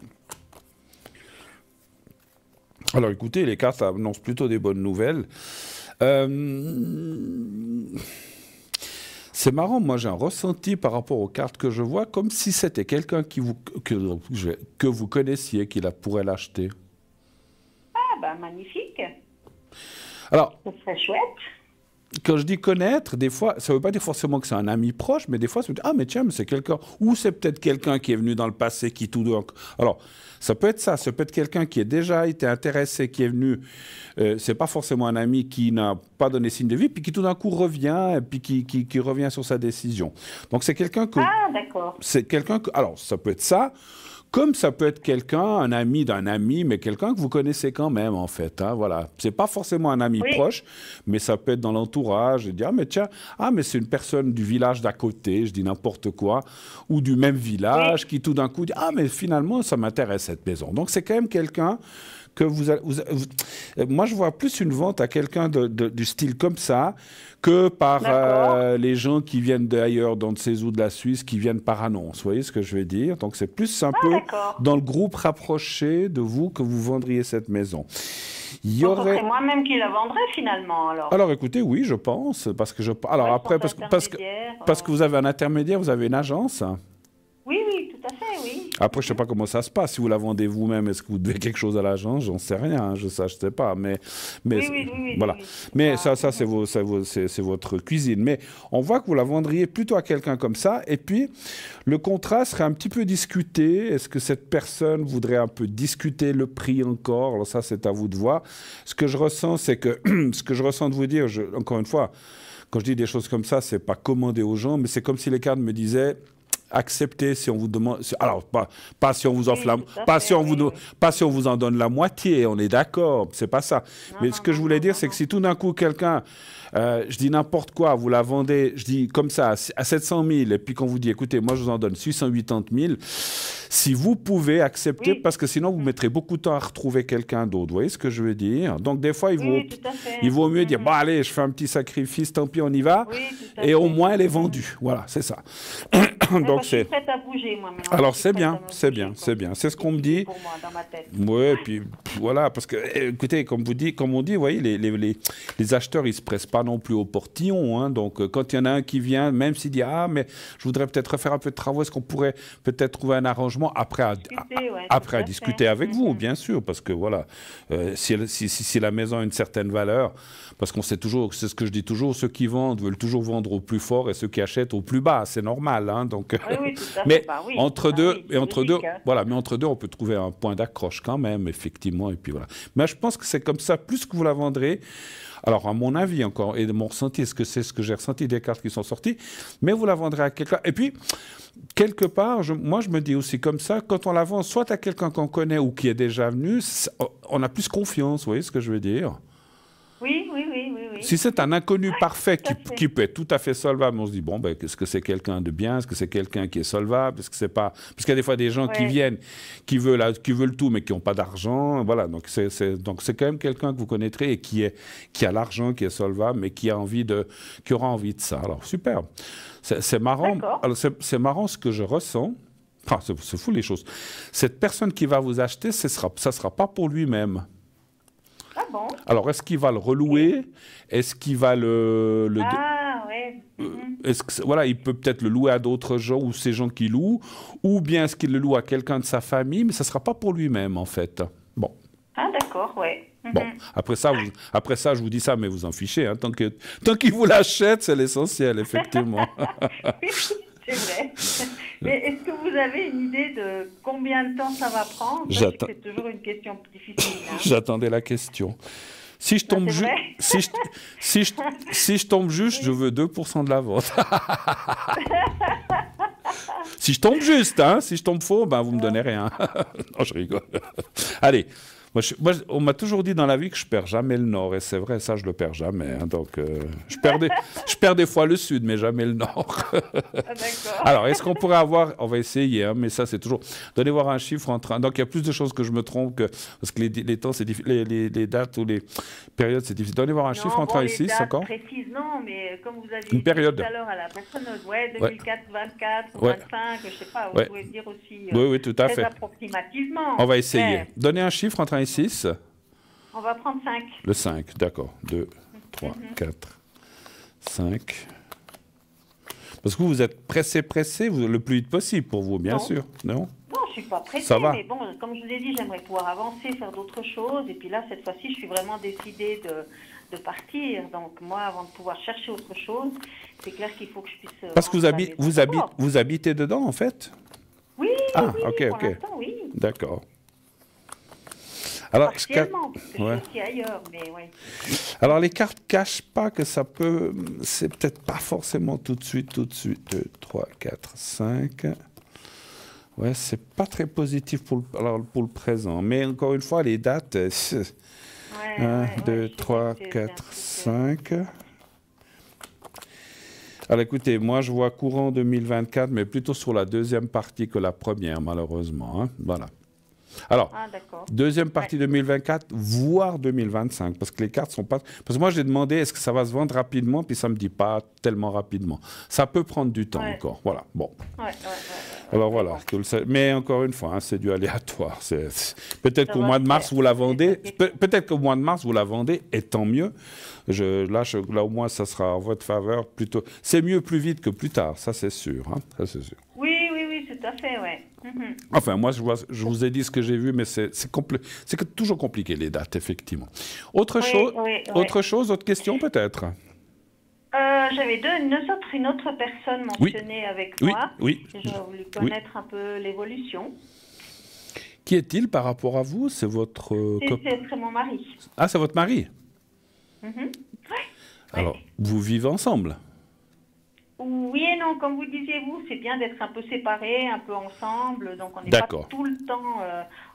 A: Alors, écoutez, les cartes annoncent plutôt des bonnes nouvelles. C'est marrant, moi j'ai un ressenti par rapport aux cartes que je vois, comme si c'était quelqu'un que vous connaissiez, qui pourrait l'acheter.
D: Ah, ben magnifique.
A: Alors,
D: ça serait chouette.
A: Quand je dis connaître, des fois, ça ne veut pas dire forcément que c'est un ami proche, mais des fois, ça veut dire, ah, mais tiens, mais c'est quelqu'un, ou c'est peut-être quelqu'un qui est venu dans le passé, qui tout d'un coup... Alors, ça peut être ça, ça peut être quelqu'un qui a déjà été intéressé, qui est venu, c'est pas forcément un ami qui n'a pas donné signe de vie, puis qui tout d'un coup revient, et puis qui revient sur sa décision. Donc, c'est quelqu'un que...
D: Ah, d'accord.
A: C'est quelqu'un que... Alors, ça peut être ça, comme ça peut être quelqu'un, un ami d'un ami, mais quelqu'un que vous connaissez quand même, en fait. Hein, voilà. C'est pas forcément un ami proche, mais ça peut être dans l'entourage. Et dire, ah, mais tiens, mais c'est une personne du village d'à côté, je dis n'importe quoi, ou du même village, qui tout d'un coup dit, ah, mais finalement, ça m'intéresse cette maison. Donc, c'est quand même quelqu'un que moi, je vois plus une vente à quelqu'un du style comme ça que par les gens qui viennent d'ailleurs, dans ces ou de la Suisse, qui viennent par annonce. Vous voyez ce que je veux dire? Donc, c'est plus un peu dans le groupe rapproché de vous que vous vendriez cette maison. Il y aurait...
D: C'est moi-même qui la vendrais finalement, alors.
A: Alors, écoutez, oui, je pense. Parce que alors, après, parce que vous avez un intermédiaire, vous avez une agence.
D: Oui, tout à fait, oui.
A: Après, je ne sais pas comment ça se passe. Si vous la vendez vous-même, est-ce que vous devez quelque chose à l'agence? J'en sais rien, je ne sais pas. Mais voilà. Mais ça c'est votre cuisine. Mais on voit que vous la vendriez plutôt à quelqu'un comme ça. Et puis, le contrat serait un petit peu discuté. Est-ce que cette personne voudrait un peu discuter le prix encore? Alors ça, c'est à vous de voir. Ce que je ressens, c'est que... ce que je ressens de vous dire, encore une fois, quand je dis des choses comme ça, ce n'est pas commander aux gens, mais c'est comme si les cartes me disaient... accepter si on vous demande. Alors, pas si on vous enflamme,
D: tout à
A: pas
D: fait,
A: si on vous,
D: oui.
A: pas si on vous en donne la moitié, on est d'accord, c'est pas ça. Mais ce que je voulais dire, c'est que si tout d'un coup quelqu'un, je dis n'importe quoi, vous la vendez, je dis comme ça, à 700 000, et puis qu'on vous dit, écoutez, moi je vous en donne 680 000, si vous pouvez accepter,
D: Oui.
A: parce que sinon vous mettrez beaucoup de temps à retrouver quelqu'un d'autre, vous voyez ce que je veux dire? Donc des fois,
D: Oui, tout à fait.
A: il vaut mieux dire, bon allez, je fais un petit sacrifice, tant pis, on y va,
D: Oui, tout à
A: et au
D: fait.
A: moins elle est vendue. Voilà, c'est ça.
D: Ouais,
A: Donc
D: je suis prête à bouger, moi, maintenant.
A: Alors
D: Je suis
A: c'est
D: prête
A: bien,
D: à me
A: c'est
D: bouger,
A: bien,
D: quoi.
A: c'est bien. C'est ce qu'on me
D: décidé
A: dit.
D: pour moi, dans ma tête.
A: Ouais, puis voilà, parce que écoutez, comme on dit, vous voyez, les acheteurs, ils se pressent pas non plus au portillon. Hein, donc quand il y en a un qui vient, même s'il dit ah mais je voudrais peut-être refaire un peu de travaux, est-ce qu'on pourrait peut-être trouver un arrangement après à discuter avec vous, bien sûr, parce que voilà, si la maison a une certaine valeur, parce qu'on sait toujours, c'est ce que je dis toujours, ceux qui vendent veulent toujours vendre au plus fort et ceux qui achètent au plus bas, c'est normal. Hein, donc,
D: Oui, tout à fait.
A: mais
D: Bah oui,
A: entre
D: bah
A: deux,
D: oui,
A: et entre
D: c'est
A: deux,
D: logique, hein.
A: voilà, mais entre deux, on peut trouver un point d'accroche quand même, effectivement, et puis voilà. Mais je pense que c'est comme ça, plus que vous la vendrez. Alors, à mon avis encore, et de mon ressenti, est-ce que c'est ce que j'ai ressenti des cartes qui sont sorties, mais vous la vendrez à quelqu'un. Et puis, quelque part, moi, je me dis aussi comme ça, quand on la vend, soit à quelqu'un qu'on connaît ou qui est déjà venu, on a plus confiance, vous voyez ce que je veux dire?
D: Oui.
A: Si c'est un inconnu parfait
D: tout à fait.
A: qui peut être tout à fait solvable, on se dit, bon, ben, est-ce que c'est quelqu'un de bien? Est-ce que c'est quelqu'un qui est solvable? Est-ce que c'est pas... Parce qu'il y a des fois des gens qui viennent, qui veulent tout, mais qui n'ont pas d'argent. Voilà, donc c'est quand même quelqu'un que vous connaîtrez et qui a l'argent, qui est solvable, mais qui aura envie de ça. Alors, super. C'est marrant. Alors, c'est marrant ce que je ressens. Ah, c'est fou les choses. Cette personne qui va vous acheter, ça sera pas pour lui-même.
D: Ah bon?
A: Alors, est-ce qu'il va le relouer? Est-ce qu'il va
D: Ah, ouais.
A: est-ce que, voilà, il peut peut-être le louer à d'autres gens ou ces gens qui louent, ou bien est-ce qu'il le loue à quelqu'un de sa famille, mais ça ne sera pas pour lui-même, en fait. Bon.
D: Ah, d'accord, ouais.
A: Bon, après ça, je vous dis ça, mais vous en fichez. Hein. Tant qu'il vous l'achète, c'est l'essentiel, effectivement.
D: Oui, c'est vrai. Mais est-ce que vous avez une idée de combien de temps ça va prendre? C'est toujours une question difficile. Hein.
A: J'attendais la question. Si je tombe juste, si je tombe juste, je veux 2% de la vente. Si je tombe juste, hein, si je tombe faux, ben vous me donnez rien. Non, je rigole. Allez. On m'a toujours dit dans la vie que je perds jamais le nord, et c'est vrai, ça je le perds jamais. Hein, donc, je perds des fois le sud, mais jamais le nord. Alors, est-ce qu'on pourrait avoir, on va essayer, hein, mais ça c'est toujours, donnez voir un chiffre entre. Donc il y a plus de choses que je me trompe parce que les temps c'est difficile, les dates ou les périodes c'est difficile. Donnez voir un chiffre entre 1 et 6, encore.
D: Précise, non, mais comme vous avez
A: une période.
D: Dit tout à l'heure à la personne, 2004, 24, 25, je sais pas, vous pouvez dire aussi.
A: Oui, tout à fait.
D: Approximativement.
A: On va essayer. Donnez un chiffre entre 1 et 6.
D: On va prendre 5.
A: Le 5, d'accord. 2, 3, 4, 5. Parce que vous êtes pressé, le plus vite possible pour vous, bien sûr. Non,
D: non, je ne suis pas pressée,
A: ça va.
D: Mais bon, comme je vous ai dit, j'aimerais pouvoir avancer, faire d'autres choses. Et puis là, cette fois-ci, je suis vraiment décidée de partir. Donc moi, avant de pouvoir chercher autre chose, c'est clair qu'il faut que je puisse...
A: Parce que vous habitez dedans, en fait?
D: Oui,
A: ok.
D: Pour l'instant, oui.
A: D'accord. Alors,
D: partiellement, parce que je suis aussi ailleurs, mais oui.
A: Alors, les cartes ne cachent pas que ça peut... C'est peut-être pas forcément tout de suite. 2, 3, 4, 5... Ouais, c'est pas très positif pour le présent. Mais encore une fois, les dates... 1, 2, 3, 4, 5... Alors écoutez, moi je vois courant 2024, mais plutôt sur la deuxième partie que la première, malheureusement. Hein. Voilà. Alors, deuxième partie 2024, voire 2025, parce que les cartes sont pas... Parce que moi j'ai demandé, est-ce que ça va se vendre rapidement, puis ça me dit pas tellement rapidement. Ça peut prendre du temps encore, voilà. Bon. Alors voilà, mais encore une fois, hein, c'est du aléatoire. Peut-être qu'au mois de mars vous la vendez, peut-être qu'au mois de mars vous la vendez, et tant mieux. Là au moins ça sera en votre faveur plutôt. C'est mieux plus vite que plus tard, ça c'est sûr. Hein, ça c'est sûr.
D: Oui, tout à fait, ouais.
A: Enfin, moi, je vous ai dit ce que j'ai vu, mais c'est toujours compliqué, les dates, effectivement. Autre chose, autre question, peut-être?
D: J'avais une autre personne mentionnée avec moi.
A: Oui.
D: J'aurais voulu connaître un peu l'évolution.
A: Qui est-il par rapport à vous? C'est votre...
D: C'est mon mari.
A: Ah, c'est votre mari? Alors, vous vivez ensemble?
D: Oui et non. non, comme vous disiez, vous, c'est bien d'être un peu séparés, un peu ensemble, donc on n'est pas tout le temps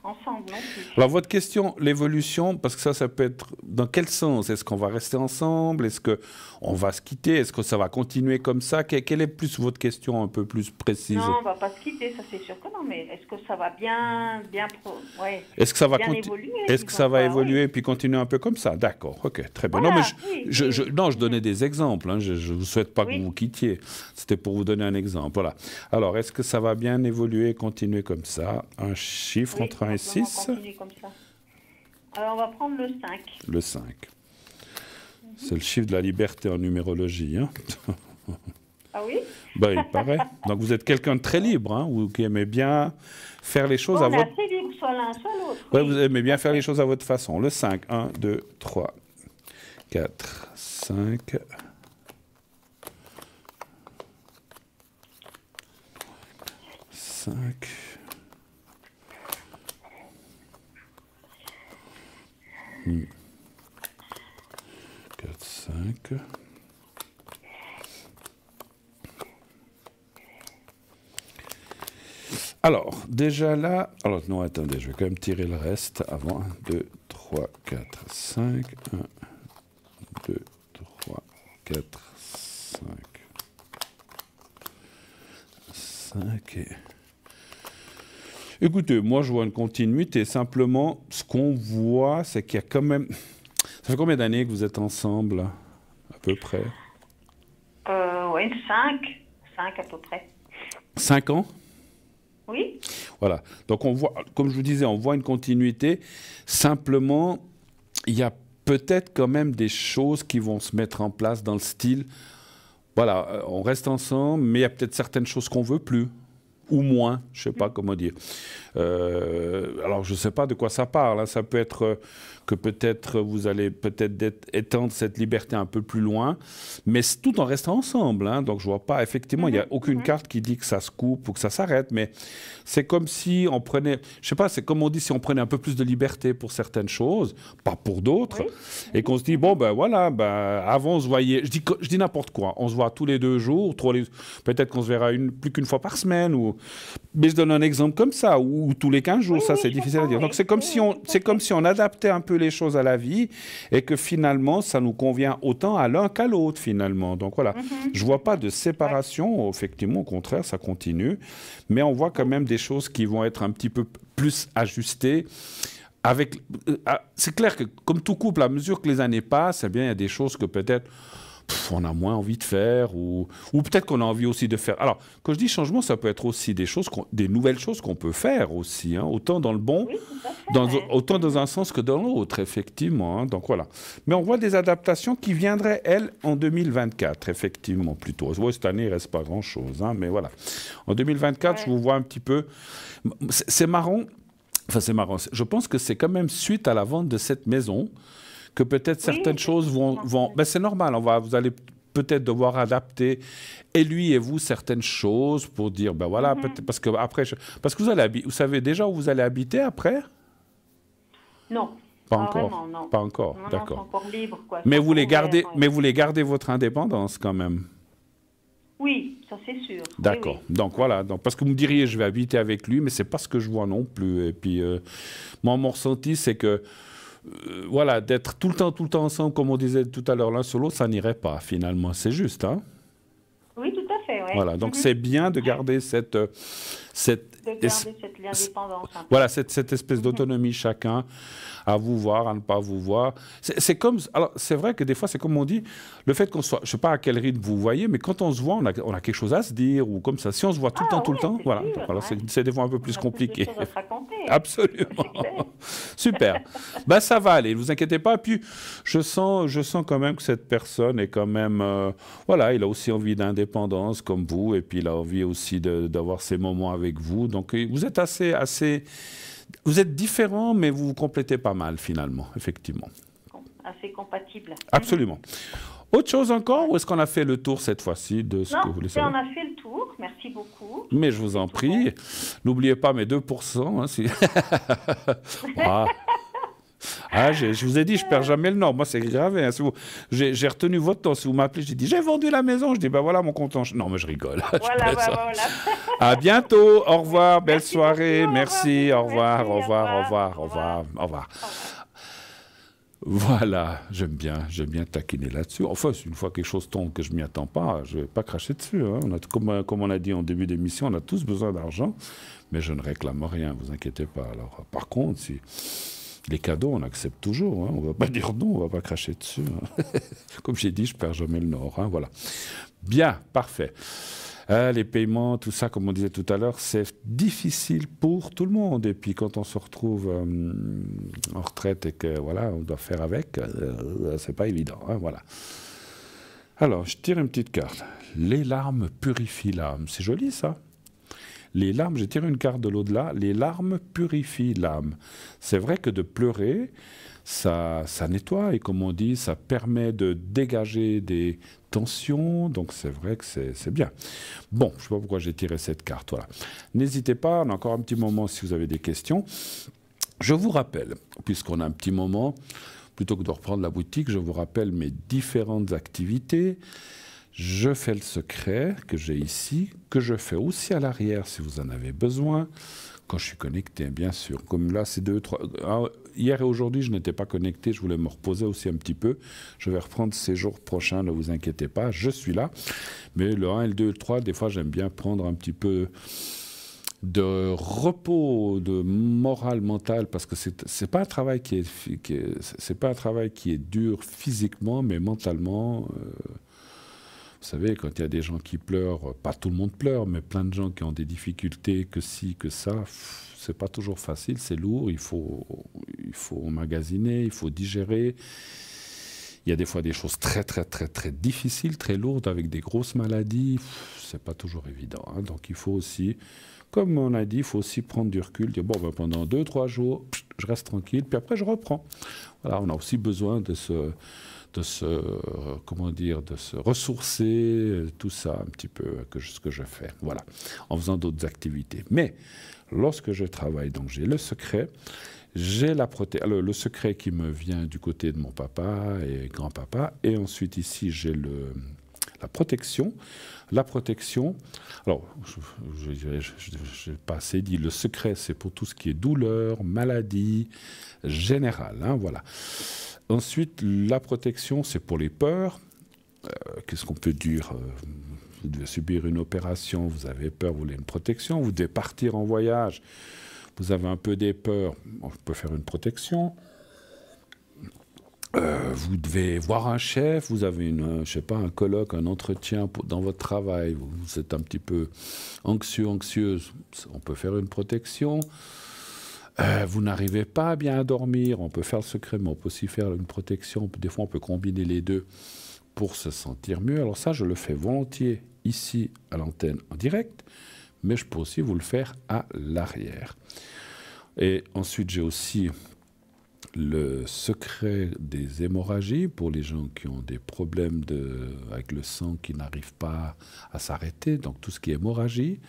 D: ensemble non plus.
A: Alors, votre question, l'évolution, parce que ça peut être dans quel sens? Est-ce qu'on va rester ensemble? Est-ce qu'on va se quitter? Est-ce que ça va continuer comme ça? Quelle est plus votre question un peu plus précise?
D: Non, on ne va pas se quitter, ça c'est sûr que non, mais est-ce que ça va bien ouais,
A: est-ce que ça va
D: évoluer?
A: Est-ce que ça va évoluer et puis continuer un peu comme ça? D'accord, ok, très bien.
D: Voilà,
A: non, mais je donnais des exemples, hein, je ne vous souhaite pas que vous vous quittiez. C'était pour vous donner un exemple. Voilà. Alors, est-ce que ça va bien évoluer et continuer comme ça? Un chiffre entre 1 et 6?
D: Comme ça. Alors, on va prendre le 5.
A: Le 5. C'est le chiffre de la liberté en numérologie. Hein.
D: Ah oui?
A: Ben, il paraît. Donc, vous êtes quelqu'un de très libre, hein, ou qui aimait bien faire les choses à votre...
D: On est assez libre, soit l'un, soit l'autre.
A: Oui, vous aimez bien faire les choses à votre façon. Le 5. 1, 2, 3, 4, 5... 5. 4, 5. Alors, déjà là... Alors, non, attendez, je vais quand même tirer le reste avant. 1, 2, 3, 4, 5. 1, 2, 3, 4, 5. 5 et... Écoutez, moi je vois une continuité. Simplement, ce qu'on voit, c'est qu'il y a quand même... Ça fait combien d'années que vous êtes ensemble, à peu près?
D: Oui, 5. 5 à peu près.
A: 5 ans?
D: Oui.
A: Voilà. Donc on voit, comme je vous disais, on voit une continuité. Simplement, il y a peut-être quand même des choses qui vont se mettre en place dans le style... Voilà, on reste ensemble, mais il y a peut-être certaines choses qu'on ne veut plus. Ou moins, je ne sais pas comment dire. Alors, je ne sais pas de quoi ça parle. Hein. Ça peut être que peut-être vous allez peut-être étendre cette liberté un peu plus loin, mais tout en restant ensemble. Hein. Donc, je ne vois pas, effectivement, il n'y a aucune carte qui dit que ça se coupe ou que ça s'arrête, mais c'est comme si on prenait, je ne sais pas, c'est comme on dit, si on prenait un peu plus de liberté pour certaines choses, pas pour d'autres, et qu'on se dit, bon, ben voilà, ben, avant on se voyait, je dis n'importe quoi, on se voit tous les 2 jours, peut-être qu'on se verra plus qu'une fois par semaine, mais je donne un exemple comme ça, ou tous les 15 jours, ça c'est difficile à dire. Donc c'est comme si on adaptait un peu les choses à la vie et que finalement ça nous convient autant à l'un qu'à l'autre finalement. Donc voilà, je vois pas de séparation, effectivement au contraire ça continue, mais on voit quand même des choses qui vont être un petit peu plus ajustées. C'est clair que comme tout couple, à mesure que les années passent, eh bien il y a des choses que peut-être on a moins envie de faire, ou peut-être qu'on a envie aussi de faire. Alors, quand je dis changement, ça peut être aussi des nouvelles choses qu'on peut faire aussi, hein, autant dans le bon, autant dans un sens que dans l'autre, effectivement. Hein, donc voilà. Mais on voit des adaptations qui viendraient, elles, en 2024, effectivement, plutôt. Ouais, cette année, il ne reste pas grand-chose, hein, mais voilà. En 2024, je vous vois un petit peu... C'est marrant. Enfin, c'est marrant. Je pense que c'est quand même suite à la vente de cette maison que peut-être certaines choses vont... Ben c'est normal, vous allez peut-être devoir adapter, et lui et vous, certaines choses pour dire, ben voilà, parce que après, parce que vous savez déjà où vous allez habiter après?
D: Non.
A: Pas encore.
D: Vraiment, non.
A: Pas encore,
D: non,
A: d'accord.
D: Non, c'est encore libre, quoi.
A: Mais vous voulez garder votre indépendance quand même?
D: Oui, ça c'est sûr.
A: D'accord.
D: Oui.
A: Donc voilà, parce que vous me diriez, je vais habiter avec lui, mais c'est pas ce que je vois non plus. Et puis, moi, mon ressenti, c'est que voilà, d'être tout le temps ensemble, comme on disait tout à l'heure, l'un sur l'autre, ça n'irait pas, finalement. C'est juste, hein?
D: Oui, tout à fait, oui.
A: Voilà, donc c'est bien de garder cette
D: l'indépendance.
A: Voilà, cette espèce d'autonomie chacun, à vous voir, à ne pas vous voir. C'est comme... Alors, c'est vrai que des fois, c'est comme on dit, le fait qu'on soit... Je ne sais pas à quel rythme vous voyez, mais quand on se voit, on a quelque chose à se dire, ou comme ça. Si on se voit tout le temps, voilà.
D: Sûr,
A: voilà c'est des fois un peu plus compliqué.
D: Plus de choses à se raconter.
A: Absolument. Super. Ben, ça va aller, ne vous inquiétez pas. Puis, je sens quand même que cette personne est quand même... voilà, il a aussi envie d'indépendance, comme vous, et puis il a envie aussi d'avoir ces moments avec vous. Donc, vous êtes assez... Vous êtes différents, mais vous vous complétez pas mal, finalement, effectivement.
D: Assez compatible.
A: Absolument. Autre chose encore, ou est-ce qu'on a fait le tour cette fois-ci de ce que vous voulez savoir?
D: On a fait le tour, merci beaucoup.
A: Mais je vous en prie, n'oubliez pas mes 2%. Hein, si... Ah, je vous ai dit, je perds jamais le nord. Moi, c'est grave. Hein. J'ai retenu votre temps. Si vous m'appelez, j'ai dit, j'ai vendu la maison. Je dis, ben voilà mon compte en... Non, mais je rigole.
D: Voilà, voilà.
A: À bientôt. Au revoir. Belle
D: Merci
A: soirée.
D: beaucoup,
A: Merci. Au revoir.
D: merci,
A: Au revoir. Au
D: au
A: revoir.
D: revoir,
A: Au revoir. Au revoir.
D: Au revoir.
A: Voilà, j'aime bien taquiner là-dessus. Enfin, une fois quelque chose tombe que je m'y attends pas, je vais pas cracher dessus. Hein. Comme on a dit en début d'émission, on a tous besoin d'argent, mais je ne réclame rien, vous inquiétez pas. Alors, par contre, si les cadeaux, on accepte toujours. Hein. On va pas dire non, on va pas cracher dessus. Hein. Comme j'ai dit, je perds jamais le nord. Hein. Voilà. Bien, parfait. Les paiements, tout ça, comme on disait tout à l'heure, c'est difficile pour tout le monde. Et puis quand on se retrouve en retraite et que voilà, on doit faire avec, c'est pas évident. Hein, voilà. Alors, je tire une petite carte. Les larmes purifient l'âme. C'est joli ça. Les larmes, j'ai tiré une carte de l'au-delà. Les larmes purifient l'âme. C'est vrai que de pleurer, ça nettoie et comme on dit, ça permet de dégager des tensions. Donc c'est vrai que c'est bien. Bon, je ne sais pas pourquoi j'ai tiré cette carte. Voilà. N'hésitez pas, on a encore un petit moment si vous avez des questions. Je vous rappelle, puisqu'on a un petit moment, plutôt que de reprendre la boutique, je vous rappelle mes différentes activités. Je fais le secret que j'ai ici, que je fais aussi à l'arrière si vous en avez besoin, quand je suis connecté, bien sûr. Comme là, c'est 2, 3... Alors, hier et aujourd'hui, je n'étais pas connecté, je voulais me reposer aussi un petit peu. Je vais reprendre ces jours prochains, ne vous inquiétez pas, je suis là. Mais le 1 et le 2 et le 3, des fois, j'aime bien prendre un petit peu de repos, de morale mentale, parce que c'est pas un travail c'est pas un travail qui est dur physiquement, mais mentalement... Vous savez, quand il y a des gens qui pleurent, pas tout le monde pleure, mais plein de gens qui ont des difficultés, que ci, que ça, c'est pas toujours facile, c'est lourd, il faut emmagasiner, il faut digérer. Il y a des fois des choses très, très, très, très difficiles, très lourdes, avec des grosses maladies, c'est pas toujours évident. Hein. Donc il faut aussi, comme on a dit, il faut aussi prendre du recul, dire bon, ben, pendant 2-3 jours, je reste tranquille, puis après je reprends. Voilà, on a aussi besoin de se ressourcer, tout ça un petit peu, ce que je fais, voilà, en faisant d'autres activités. Mais lorsque je travaille, donc j'ai le secret, j'ai la protection, alors le secret qui me vient du côté de mon papa et grand-papa, et ensuite ici j'ai la protection. La protection, alors je n'ai pas assez dit, le secret c'est pour tout ce qui est douleur, maladie, générale, hein, voilà. Ensuite, la protection, c'est pour les peurs. Qu'est-ce qu'on peut dire? Vous devez subir une opération, vous avez peur, vous voulez une protection. Vous devez partir en voyage, vous avez un peu des peurs, on peut faire une protection. Vous devez voir un chef, vous avez je sais pas, un colloque, un entretien dans votre travail, vous êtes un petit peu anxieuse, on peut faire une protection. Vous n'arrivez pas bien à dormir, on peut faire le secret, mais on peut aussi faire une protection. Des fois, on peut combiner les deux pour se sentir mieux. Alors ça, je le fais volontiers ici à l'antenne en direct, mais je peux aussi vous le faire à l'arrière. Et ensuite, j'ai aussi le secret des hémorragies pour les gens qui ont des problèmes avec le sang qui n'arrivent pas à s'arrêter, donc tout ce qui est hémorragie.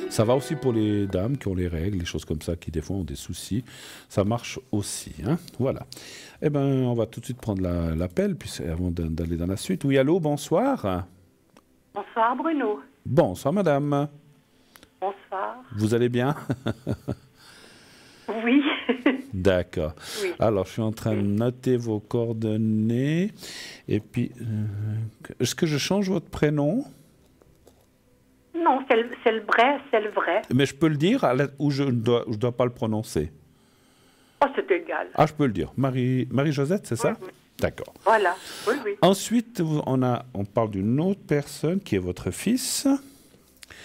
A: Ça va aussi pour les dames qui ont les règles, les choses comme ça, qui des fois ont des soucis. Ça marche aussi. Hein, voilà. Eh bien, on va tout de suite prendre l'appel, avant d'aller dans la suite. Oui, allô, bonsoir.
B: Bonsoir Bruno.
A: Bonsoir madame.
B: Bonsoir.
A: Vous allez bien?
B: Oui.
A: D'accord.
B: Oui.
A: Alors, je suis en train de noter vos coordonnées. Et puis, est-ce que je change votre prénom?
B: Non, c'est le vrai.
A: Mais je peux le dire ou je ne dois pas le prononcer?
B: Oh, c'est égal.
A: Ah, je peux le dire. Marie-Josette, c'est ça?
B: Oui.
A: D'accord.
B: Voilà, oui.
A: Ensuite, on parle d'une autre personne qui est votre fils.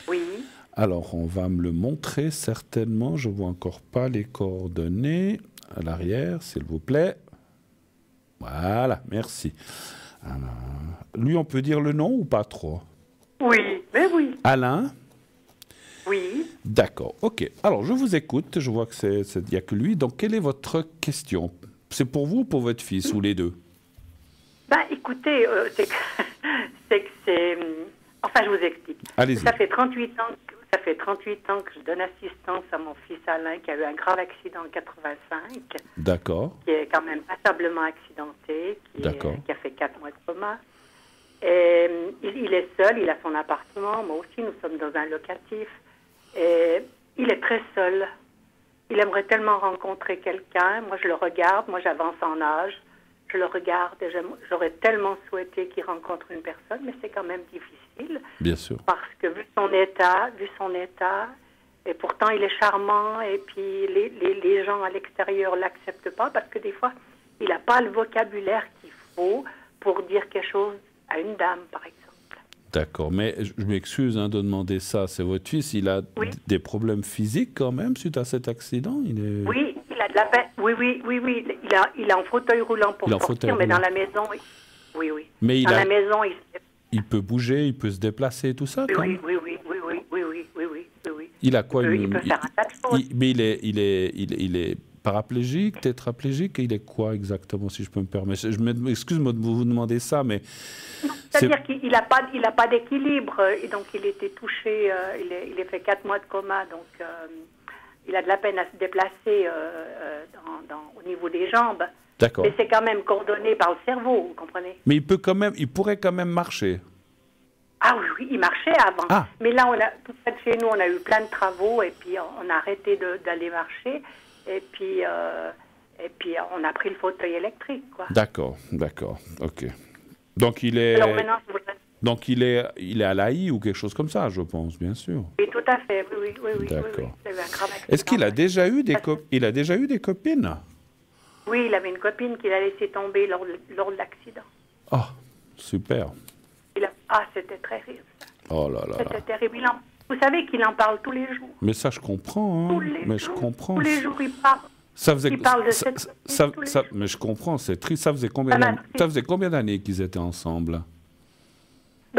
B: Oui.
A: Alors, on va me le montrer certainement. Je ne vois encore pas les coordonnées. À l'arrière, s'il vous plaît. Voilà, merci. Alors, lui, on peut dire le nom ou pas trop?
B: Oui, mais oui.
A: Alain?
B: Oui.
A: D'accord, ok. Alors, je vous écoute. Je vois qu'il n'y a que lui. Donc, quelle est votre question? C'est pour vous ou pour votre fils, ou les deux?
B: Ben, écoutez, c'est que c'est... Enfin, je vous explique.
A: Allez-y.
B: Ça fait 38 ans
E: ça fait 38 ans que je donne assistance à mon fils Alain qui a eu un grave accident en 85.
A: D'accord.
E: Qui est quand même passablement accidenté, qui a fait 4 mois de coma. Et il est seul, il a son appartement. Moi aussi, nous sommes dans un locatif. Et il est très seul. Il aimerait tellement rencontrer quelqu'un. Moi, je le regarde. Moi, j'avance en âge. Je le regarde et j'aurais tellement souhaité qu'il rencontre une personne, mais c'est quand même difficile.
A: Bien sûr.
E: Parce que vu son état, et pourtant il est charmant, et puis les gens à l'extérieur ne l'acceptent pas, parce que des fois, il n'a pas le vocabulaire qu'il faut pour dire quelque chose à une dame, par exemple.
A: D'accord, mais je m'excuse de demander ça. C'est votre fils, il a des problèmes physiques quand même suite à cet accident?
E: Oui, il a de la peine. Oui. Il est en fauteuil roulant pour sortir, mais dans la maison, oui.
A: Mais
E: dans la maison,
A: il peut bouger, il peut se déplacer, tout ça quand même?
E: Oui.
A: Il a quoi?
E: Il peut faire un tas de choses.
A: Mais il est paraplégique, tétraplégique, il est quoi exactement, si je peux me permettre? Excuse-moi de vous demander ça, mais...
E: C'est-à-dire qu'il n'a pas d'équilibre, et donc il était touché, il a fait 4 mois de coma, donc il a de la peine à se déplacer au niveau des jambes.
A: D'accord.
E: Mais c'est quand même coordonné par le cerveau, vous comprenez?
A: Mais il pourrait quand même marcher.
E: Ah oui, il marchait avant.
A: Ah.
E: Mais là, tout près de chez nous, on a eu plein de travaux, et puis on a arrêté d'aller marcher, et puis on a pris le fauteuil électrique, quoi.
A: D'accord, ok. Donc il est...
E: Alors maintenant,
A: donc il est à l'AI ou quelque chose comme ça, je pense, bien sûr.
E: Oui, tout à fait, oui.
A: D'accord.
E: Oui.
A: Est-ce qu'il a déjà eu des copines?
E: Oui, il avait une copine qu'il a laissé tomber lors de l'accident.
A: Ah, super.
E: C'était terrible.
A: Oh là là.
E: C'était terrible. Vous savez qu'il en parle tous les jours.
A: Mais ça, je comprends. Hein.
E: Tous les jours, il parle. Il parle de cette...
A: Mais je comprends, c'est triste. Ça faisait combien d'années qu'ils étaient ensemble?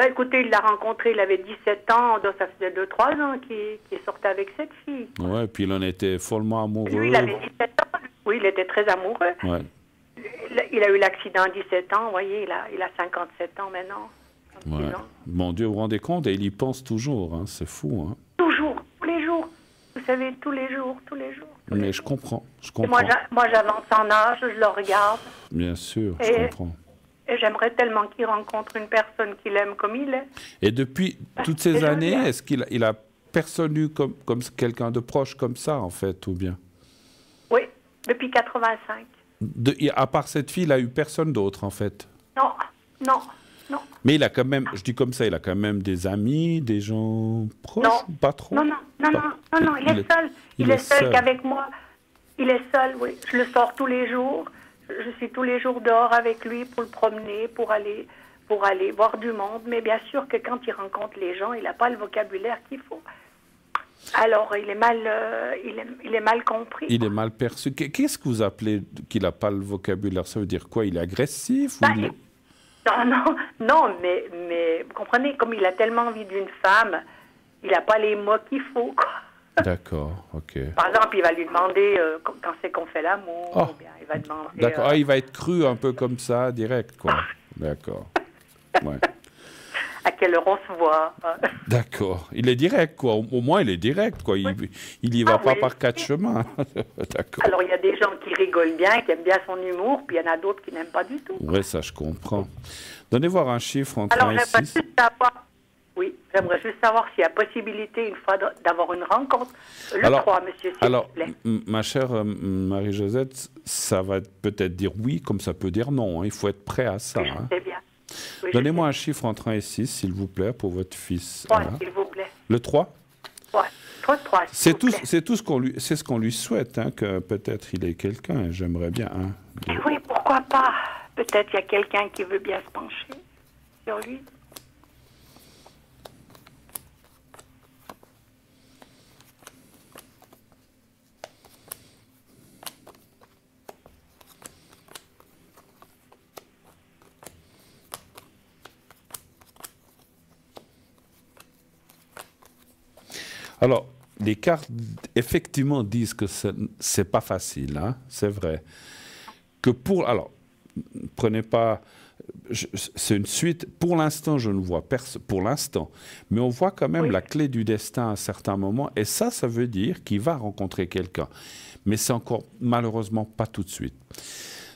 E: Écoutez, il l'a rencontré, il avait 17 ans, donc ça faisait 2-3 ans qu'il sortait avec cette fille.
A: Ouais, puis il en était follement amoureux.
E: Lui, il avait 17 ans. Oui, il était très amoureux.
A: Ouais.
E: Il a eu l'accident à 17 ans, vous voyez, il a 57 ans maintenant.
A: Ouais. Mon Dieu, vous vous rendez compte? Et il y pense toujours, hein, c'est fou. Hein.
E: Toujours, tous les jours. Vous savez, tous les jours.
A: Mais je comprends.
E: Et moi, j'avance en âge, je le regarde.
A: Bien sûr, je comprends.
E: Et j'aimerais tellement qu'il rencontre une personne qu'il aime comme il est.
A: Et depuis toutes ces années, est-ce qu'il a personne eu comme quelqu'un de proche comme ça, en fait, ou bien?
E: Oui, depuis 85.
A: À part cette fille, il n'a eu personne d'autre, en fait?
E: Non.
A: Mais il a quand même, je dis comme ça, il a quand même des amis, des gens proches?
E: Non.
A: Pas trop?
E: Non, il est seul. Il est seul qu'avec moi. Il est seul, oui. Je le sors tous les jours. Je suis tous les jours dehors avec lui pour le promener, pour aller voir du monde. Mais bien sûr que quand il rencontre les gens, il n'a pas le vocabulaire qu'il faut. Alors, il est mal compris.
A: Il est mal perçu. Qu'est-ce que vous appelez qu'il n'a pas le vocabulaire? Ça veut dire quoi? Il est agressif?
E: Non, mais vous comprenez, comme il a tellement envie d'une femme, il n'a pas les mots qu'il faut, quoi.
A: D'accord, ok.
E: Par exemple, il va lui demander quand c'est qu'on fait l'amour, ou bien il va demander...
A: D'accord, il va être cru un peu comme ça, direct, quoi. D'accord, ouais.
E: À quelle heure on se voit?
A: D'accord, il est direct, quoi. Au moins, il est direct, quoi. Il y va pas par 4 chemins. D'accord.
E: Alors, il y a des gens qui rigolent bien, qui aiment bien son humour, puis il y en a d'autres qui n'aiment pas du tout.
A: Oui, ça, je comprends. Donnez voir un chiffre entre 1 et 6.
E: J'aimerais juste savoir s'il y a possibilité, une fois, d'avoir une rencontre. Le 3, monsieur, s'il vous plaît.
A: Ma chère Marie-Josette, ça va peut-être dire oui, comme ça peut dire non. Hein. Il faut être prêt à ça.
E: Oui, je sais bien. Oui,
A: donnez-moi un chiffre entre 1 et 6, s'il vous plaît, pour votre fils.
E: 3, s'il vous plaît.
A: Le 3?
E: Oui, 3,
A: c'est ce qu'on lui souhaite, hein, que peut-être il est quelqu'un, j'aimerais bien. Hein,
E: Oui, pourquoi pas? Peut-être il y a quelqu'un qui veut bien se pencher sur lui.
A: Alors, les cartes, effectivement, disent que c'est pas facile, hein, c'est vrai. Alors, prenez pas... c'est une suite. Pour l'instant, je ne vois personne. Pour l'instant. Mais on voit quand même la clé du destin à un certain moment. Et ça veut dire qu'il va rencontrer quelqu'un. Mais c'est encore, malheureusement, pas tout de suite.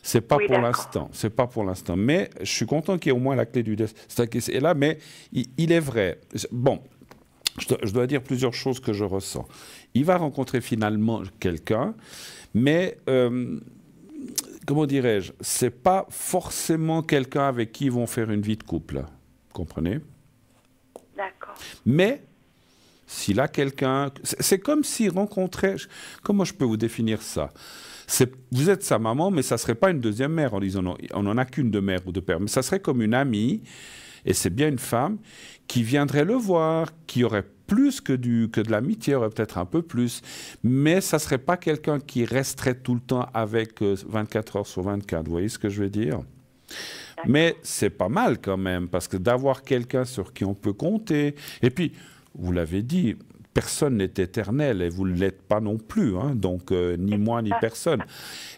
A: C'est pas pour l'instant. C'est pas pour l'instant. Mais je suis content qu'il y ait au moins la clé du destin qui est là. Mais il est vrai. Bon, je dois dire plusieurs choses que je ressens. Il va rencontrer finalement quelqu'un, mais... comment dirais-je, c'est pas forcément quelqu'un avec qui ils vont faire une vie de couple. Vous comprenez?
B: D'accord.
A: Mais, s'il a quelqu'un... C'est comme s'il rencontrait... Comment je peux vous définir ça? Vous êtes sa maman, mais ça ne serait pas une deuxième mère en disant non, on n'en a qu'une de mère ou de père. Mais ça serait comme une amie, et c'est bien une femme, qui viendrait le voir, qui aurait plus que de l'amitié, aurait peut-être un peu plus, mais ça ne serait pas quelqu'un qui resterait tout le temps avec 24 heures sur 24. Vous voyez ce que je veux dire? Mais c'est pas mal quand même, parce que d'avoir quelqu'un sur qui on peut compter, et puis, vous l'avez dit, personne n'est éternel, et vous ne l'êtes pas non plus, hein, donc ni moi ni personne.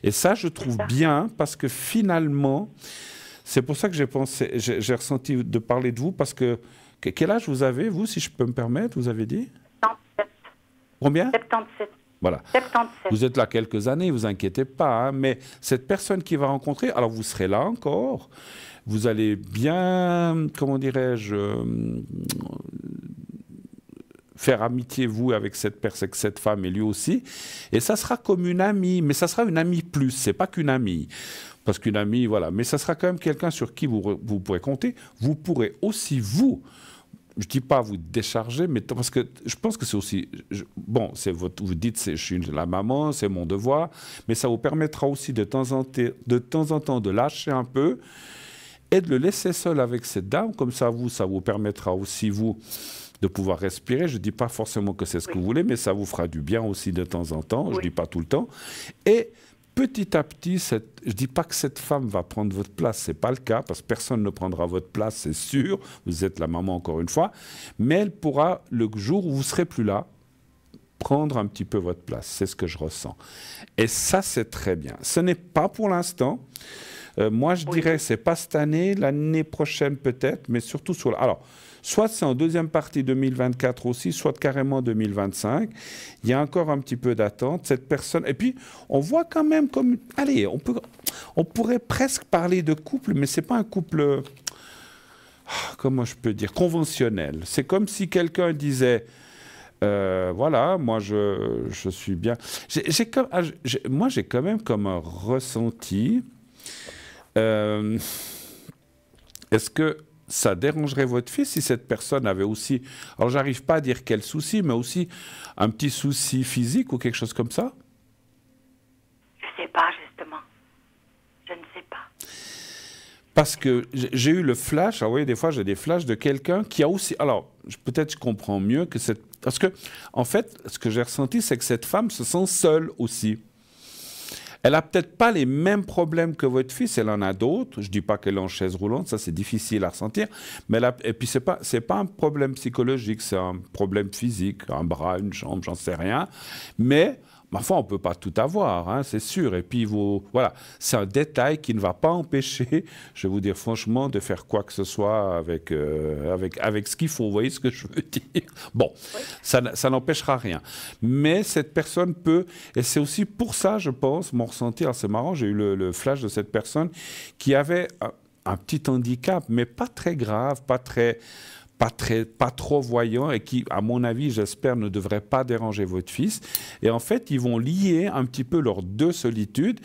A: Et ça, je trouve bien, parce que finalement, c'est pour ça que j'ai ressenti de parler de vous, parce que quel âge vous avez, vous, si je peux me permettre, vous avez dit?
B: 77.
A: Combien?
B: 77.
A: Voilà.
B: 77.
A: Vous êtes là quelques années, vous inquiétez pas, hein, mais cette personne qui va rencontrer, alors vous serez là encore, vous allez bien, comment dirais-je, faire amitié, vous, avec cette femme et lui aussi, et ça sera comme une amie, mais ça sera une amie plus, c'est pas qu'une amie. Parce qu'une amie, voilà, mais ça sera quand même quelqu'un sur qui vous pourrez compter. Vous pourrez aussi, vous, je ne dis pas vous décharger, mais parce que je pense que c'est aussi... bon, vous dites, je suis la maman, c'est mon devoir, mais ça vous permettra aussi de temps en temps de lâcher un peu et de le laisser seul avec cette dame. Comme ça vous permettra aussi, vous, de pouvoir respirer. Je ne dis pas forcément que c'est ce que vous voulez, mais ça vous fera du bien aussi de temps en temps. Je ne dis pas tout le temps. Et petit à petit, je ne dis pas que cette femme va prendre votre place, ce n'est pas le cas, parce que personne ne prendra votre place, c'est sûr, vous êtes la maman encore une fois, mais elle pourra, le jour où vous ne serez plus là, prendre un petit peu votre place, c'est ce que je ressens. Et ça, c'est très bien. Ce n'est pas pour l'instant, moi je dirais, ce n'est pas cette année, l'année prochaine peut-être, mais surtout sur... Alors, soit c'est en deuxième partie 2024 aussi, soit carrément 2025. Il y a encore un petit peu d'attente. Cette personne... Et puis, on voit quand même comme... Allez, on pourrait presque parler de couple, mais ce n'est pas un couple... Comment je peux dire? Conventionnel. C'est comme si quelqu'un disait... voilà, moi, je suis bien... Moi, j'ai quand même comme un ressenti... Est-ce que ça dérangerait votre fils si cette personne avait aussi, alors j'arrive pas à dire quel souci, mais aussi un petit souci physique ou quelque chose comme ça?
B: Je sais pas, justement. Je ne sais pas.
A: Parce que j'ai eu le flash, ah oui, des fois j'ai des flashs de quelqu'un qui a aussi, alors peut-être je comprends mieux que parce que en fait, ce que j'ai ressenti, c'est que cette femme se sent seule aussi. Elle n'a peut-être pas les mêmes problèmes que votre fils, elle en a d'autres. Je ne dis pas qu'elle est en chaise roulante, ça c'est difficile à ressentir. Mais et puis ce n'est pas un problème psychologique, c'est un problème physique, un bras, une jambe, j'en sais rien. Mais, enfin, on ne peut pas tout avoir, hein, c'est sûr. Et puis, voilà, c'est un détail qui ne va pas empêcher, je vais vous dire franchement, de faire quoi que ce soit avec ce qu'il faut. Vous voyez ce que je veux dire? Bon, oui. Ça n'empêchera rien. Mais cette personne peut, et c'est aussi pour ça, je pense, mon ressenti, alors c'est marrant, j'ai eu le flash de cette personne qui avait un petit handicap, mais pas très grave, pas trop voyant et qui, à mon avis, j'espère, ne devrait pas déranger votre fils. Et en fait, ils vont lier un petit peu leurs deux solitudes,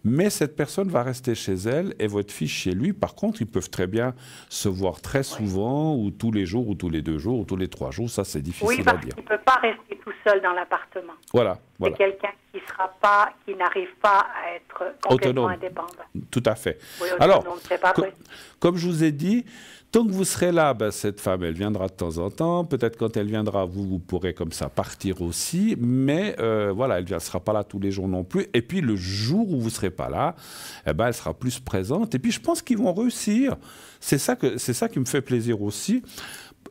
A: mais cette personne va rester chez elle et votre fils chez lui. Par contre, ils peuvent très bien se voir très souvent, ou tous les jours, ou tous les 2 jours, ou tous les 3 jours. Ça, c'est difficile à dire.
B: Il ne peut pas rester tout seul dans l'appartement.
A: Voilà.
B: C'est quelqu'un qui n'arrive pas à être complètement indépendant.
A: Tout à fait.
B: Oui,
A: alors,
B: pas
A: comme je vous ai dit, tant que vous serez là, cette femme, elle viendra de temps en temps. Peut-être quand elle viendra, vous pourrez comme ça partir aussi. Mais voilà, elle ne sera pas là tous les jours non plus. Et puis le jour où vous ne serez pas là, elle sera plus présente. Et puis je pense qu'ils vont réussir. C'est ça qui me fait plaisir aussi.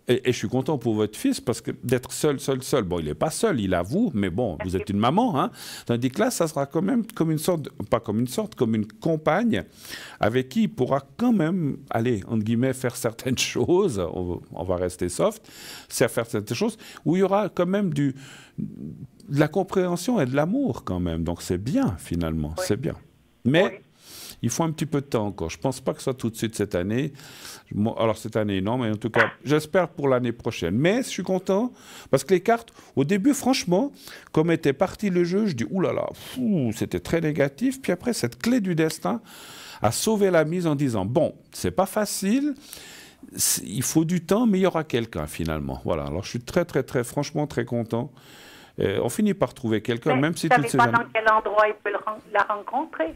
A: Et je suis content pour votre fils parce que d'être seul, bon, il n'est pas seul, il avoue, mais bon, vous êtes une maman, hein. Tandis que là, ça sera quand même comme une sorte, comme une compagne avec qui il pourra quand même aller, entre guillemets, faire certaines choses, on va rester soft, faire certaines choses, où il y aura quand même de la compréhension et de l'amour quand même. Donc c'est bien, finalement, c'est bien. Mais il faut un petit peu de temps encore. Je ne pense pas que ce soit tout de suite cette année. Alors cette année, non, mais en tout cas, j'espère pour l'année prochaine. Mais je suis content parce que les cartes, au début, franchement, comme était parti le jeu, je dis, oulala, c'était très négatif. Puis après, cette clé du destin a sauvé la mise en disant, bon, c'est pas facile, il faut du temps, mais il y aura quelqu'un finalement. Voilà, alors je suis très, très, très, franchement très content. On finit par trouver quelqu'un, même si toutes ces années...
B: Vous ne savez pas dans quel endroit il peut la rencontrer?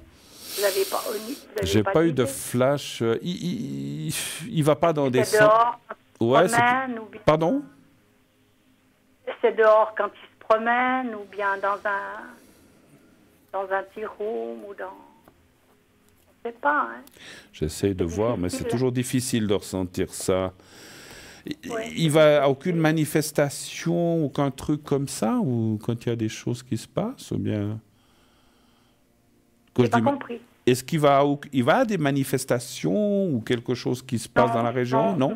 A: J'ai pas eu de flash. Il va pas dans des
B: centres.
A: Ouais, pardon?
B: C'est dehors quand il se promène ou bien dans un tea room ou dans... On ne sait pas. Hein.
A: J'essaie de voir, mais c'est toujours difficile de ressentir ça. Il va à aucune manifestation, aucun truc comme ça, ou quand il y a des choses qui se passent, ou bien...
B: J'ai pas compris.
A: Est-ce qu'il va à des manifestations ou quelque chose qui se passe dans la région? Non.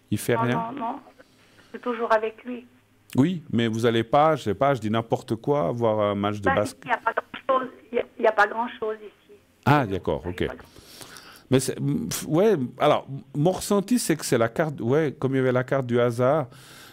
A: Il fait rien?
B: Non. C'est toujours avec lui.
A: Oui, mais vous n'allez pas, je sais pas, je dis n'importe quoi, voir un match de basket?
B: Il n'y a pas grand-chose ici.
A: Ah, d'accord, ok. Mais ouais, alors, mon ressenti, c'est que c'est la carte, comme il y avait la carte du hasard,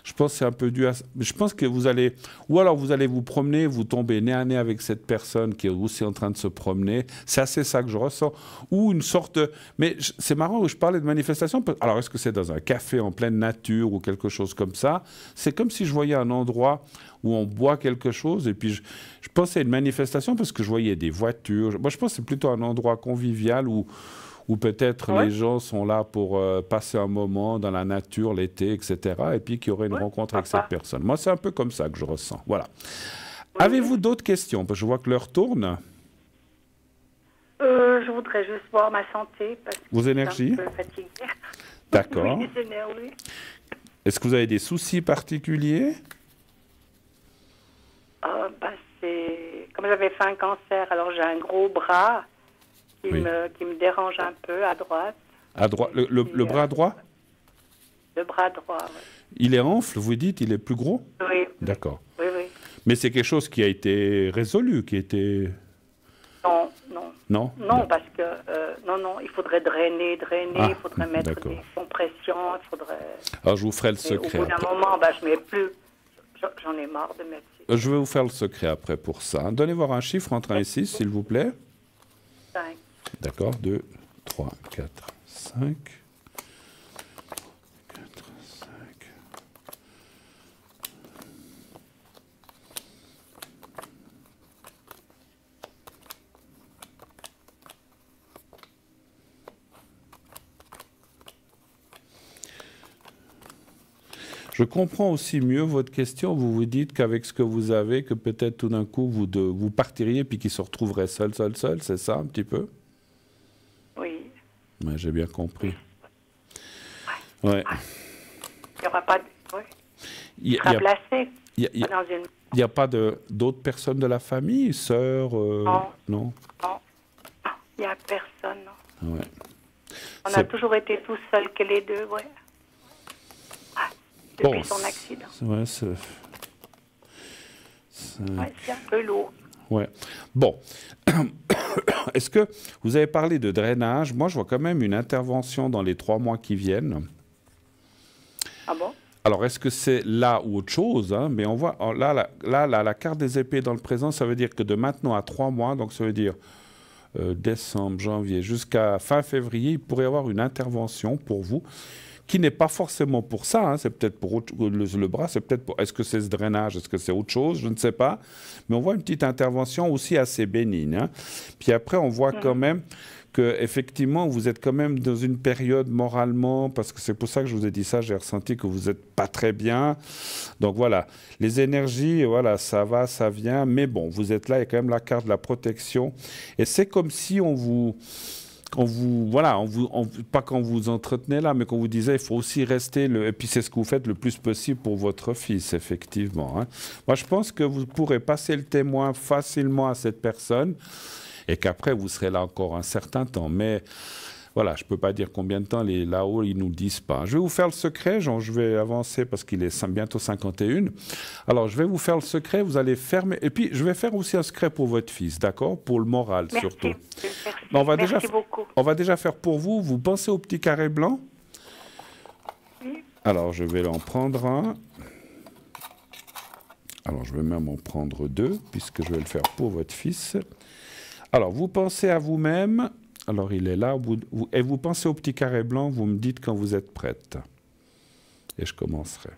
A: je pense que c'est un peu du hasard. Je pense que vous allez, ou alors vous allez vous promener, vous tombez nez à nez avec cette personne qui est aussi en train de se promener. C'est assez ça que je ressens. Ou une sorte mais c'est marrant où je parlais de manifestation. Alors, est-ce que c'est dans un café en pleine nature ou quelque chose comme ça? C'est comme si je voyais un endroit où on boit quelque chose et puis je pensais à une manifestation parce que je voyais des voitures. Moi, je pense que c'est plutôt un endroit convivial où peut-être les gens sont là pour passer un moment dans la nature, l'été, etc. Et puis qu'il y aurait une rencontre avec cette personne. Moi, c'est un peu comme ça que je ressens. Voilà. Avez-vous d'autres questions? Parce que je vois que l'heure tourne.
B: Je voudrais juste voir ma santé. Parce que
A: vos énergies?
B: Je suis un peu fatiguée.
A: D'accord. Est-ce que vous avez des soucis particuliers?
B: Comme j'avais fait un cancer, alors j'ai un gros bras qui me dérange un peu à droite.
A: À droite, le bras droit?
B: Le bras droit, oui.
A: Il est enfle, vous dites, il est plus gros?
B: Oui.
A: D'accord.
B: Oui.
A: Mais c'est quelque chose qui a été résolu, qui a été...
B: Non, parce que il faudrait drainer, il faudrait mettre des compressions, il faudrait...
A: Alors je vous ferai le secret.
B: Au bout d'un moment, je mets plus... J'en ai marre de mettre...
A: Je vais vous faire le secret après pour ça. Donnez voir un chiffre entre 1 et 6, s'il vous plaît.
B: 5.
A: D'accord, 2, 3, 4, 5. 4, 5. Je comprends aussi mieux votre question. Vous vous dites qu'avec ce que vous avez, que peut-être tout d'un coup, vous partiriez puis qu'il se retrouverait seul, c'est ça un petit peu?
B: Oui.
A: Ouais, j'ai bien compris. Ouais.
B: Il n'y aura pas de... Oui. Il sera placé dans une...
A: Il n'y a pas d'autres personnes de la famille, sœurs? Non.
B: Il n'y a personne, non.
A: Ouais.
B: On a toujours été tous seuls que les deux, oui. Depuis son accident.
A: Ouais, c'est
B: un peu lourd.
A: Ouais. Bon. Est-ce que vous avez parlé de drainage? Moi, je vois quand même une intervention dans les 3 mois qui viennent.
B: Ah bon?
A: Alors, est-ce que c'est là ou autre chose, hein? Mais on voit, là, la carte des épées dans le présent, ça veut dire que de maintenant à 3 mois, donc ça veut dire décembre, janvier, jusqu'à fin février, il pourrait y avoir une intervention pour vous, qui n'est pas forcément pour ça, hein, c'est peut-être pour le bras, c'est peut-être pour... Est-ce que c'est ce drainage, est-ce que c'est autre chose, je ne sais pas. Mais on voit une petite intervention aussi assez bénigne. Hein. Puis après, on voit quand même qu'effectivement, vous êtes quand même dans une période moralement, parce que c'est pour ça que je vous ai dit ça, j'ai ressenti que vous n'êtes pas très bien. Donc voilà, les énergies, voilà, ça va, ça vient, mais bon, vous êtes là, il y a quand même la carte de la protection. Et c'est comme si on vous... quand vous, voilà, pas quand vous entretenez là, mais quand vous disait, il faut aussi rester, et puis c'est ce que vous faites le plus possible pour votre fils, effectivement. Hein. Moi, je pense que vous pourrez passer le témoin facilement à cette personne, et qu'après, vous serez là encore un certain temps. Mais voilà, je ne peux pas dire combien de temps là-haut, ils ne nous disent pas. Je vais vous faire le secret, je vais avancer parce qu'il est bientôt 51. Alors, je vais vous faire le secret, vous allez fermer. Et puis, je vais faire aussi un secret pour votre fils, d'accord? Pour le moral, surtout.
B: Merci. Merci beaucoup.
A: On va déjà faire pour vous. Vous pensez au petit carré blanc?
B: Oui.
A: Alors, je vais en prendre un. Alors, je vais même en prendre deux, puisque je vais le faire pour votre fils. Alors, vous pensez à vous-même. Alors, il est là. Et vous pensez au petit carré blanc. Vous me dites quand vous êtes prête. Et je commencerai.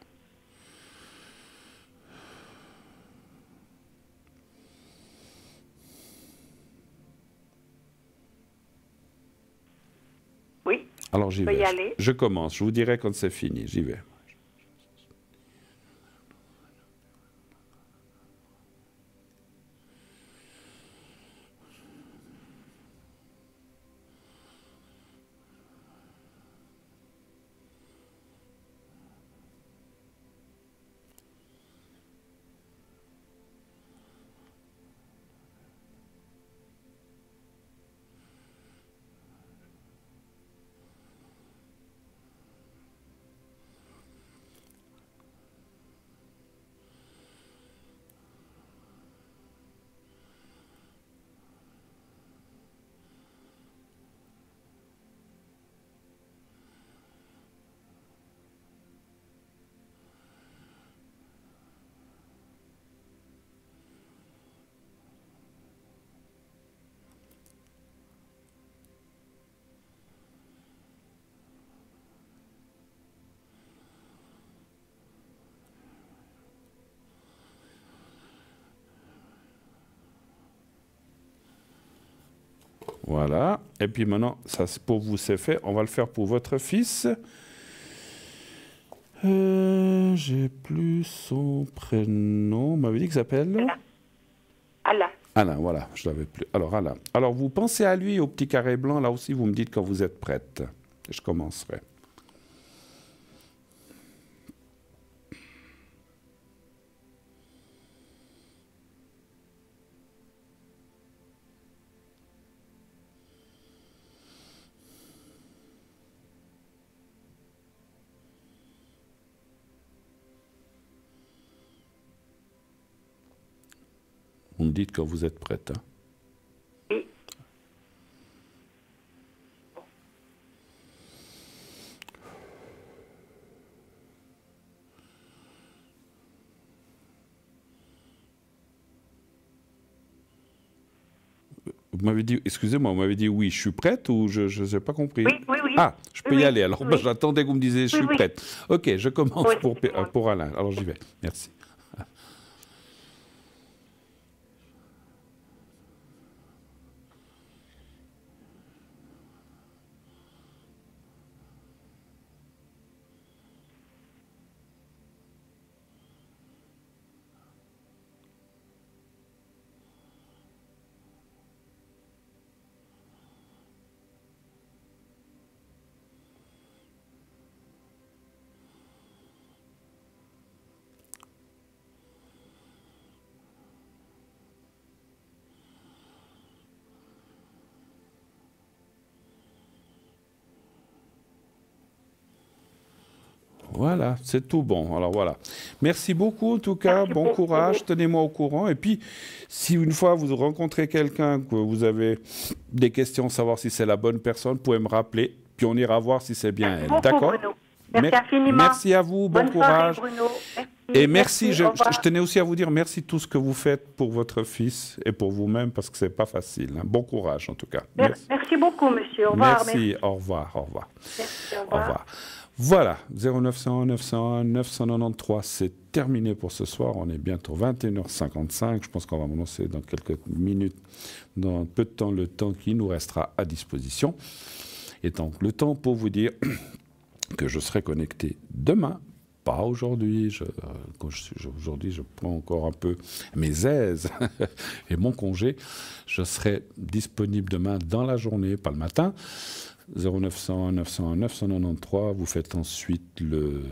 B: Oui.
A: Alors, j'y vais. Je commence. Je vous dirai quand c'est fini. J'y vais. Voilà. Et puis maintenant, ça, pour vous, c'est fait. On va le faire pour votre fils. J'ai plus son prénom. On m'avait dit qu'il s'appelle
B: Alain.
A: Alain, voilà. Je l'avais plus. Alors, Alain. Alors, vous pensez à lui, au petit carré blanc. Là aussi, vous me dites quand vous êtes prête. Je commencerai. Vous me dites quand vous êtes prête. Hein.
B: Oui.
A: Vous m'avez dit, excusez-moi, vous m'avez dit oui, je suis prête ou je n'ai pas compris?
B: Oui.
A: Ah, je peux y aller. Alors,
B: oui.
A: Bah, j'attendais que vous me disiez je suis prête. Ok, je commence pour Alain. Alors, j'y vais. Merci. Voilà, c'est tout bon. Alors voilà. Merci beaucoup en tout cas. Bon courage. Tenez-moi au courant. Et puis, si une fois vous rencontrez quelqu'un, que vous avez des questions, savoir si c'est la bonne personne, vous pouvez me rappeler. Puis on ira voir si c'est bien elle. D'accord?
B: Merci infiniment.
A: Merci à vous. Bon courage.
B: Soirée, Bruno. Merci.
A: Et merci. Je tenais aussi à vous dire merci tout ce que vous faites pour votre fils et pour vous-même parce que c'est pas facile. Hein. Bon courage en tout cas.
B: Merci beaucoup, monsieur. Au revoir.
A: Merci. Au revoir. Au revoir.
B: Merci,
A: au revoir. Voilà, 0901 901 993, c'est terminé pour ce soir. On est bientôt 21h55. Je pense qu'on va me lancer dans quelques minutes, dans peu de temps, le temps qui nous restera à disposition. Et donc, le temps pour vous dire que je serai connecté demain pas aujourd'hui. Aujourd'hui, je prends encore un peu mes aises et mon congé. Je serai disponible demain dans la journée, pas le matin. 0900 901 993. Vous faites ensuite le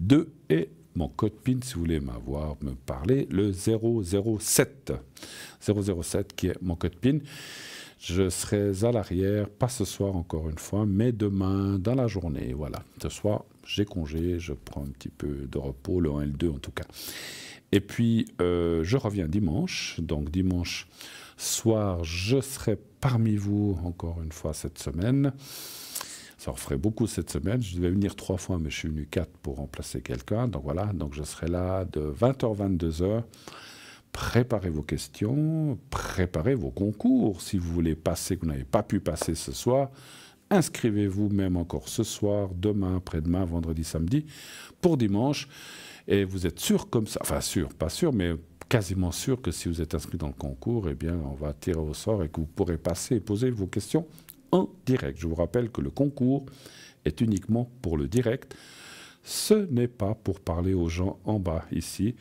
A: 2 et mon code PIN, si vous voulez me parler, le 007. 007 qui est mon code PIN. Je serai à l'arrière, pas ce soir encore une fois, mais demain dans la journée. Voilà, ce soir, j'ai congé, je prends un petit peu de repos, le 1 et le 2 en tout cas. Et puis, je reviens dimanche. Donc dimanche soir, je serai parmi vous encore une fois cette semaine. Ça en ferait beaucoup cette semaine. Je devais venir 3 fois, mais je suis venu 4 pour remplacer quelqu'un. Donc voilà, donc je serai là de 20h à 22h. Préparez vos questions, préparez vos concours. Si vous voulez passer, que vous n'avez pas pu passer ce soir, inscrivez-vous même encore ce soir, demain, après-demain, vendredi, samedi, pour dimanche. Et vous êtes sûr comme ça, enfin sûr, pas sûr, mais quasiment sûr que si vous êtes inscrit dans le concours, eh bien, on va tirer au sort et que vous pourrez passer et poser vos questions en direct. Je vous rappelle que le concours est uniquement pour le direct. Ce n'est pas pour parler aux gens en bas ici.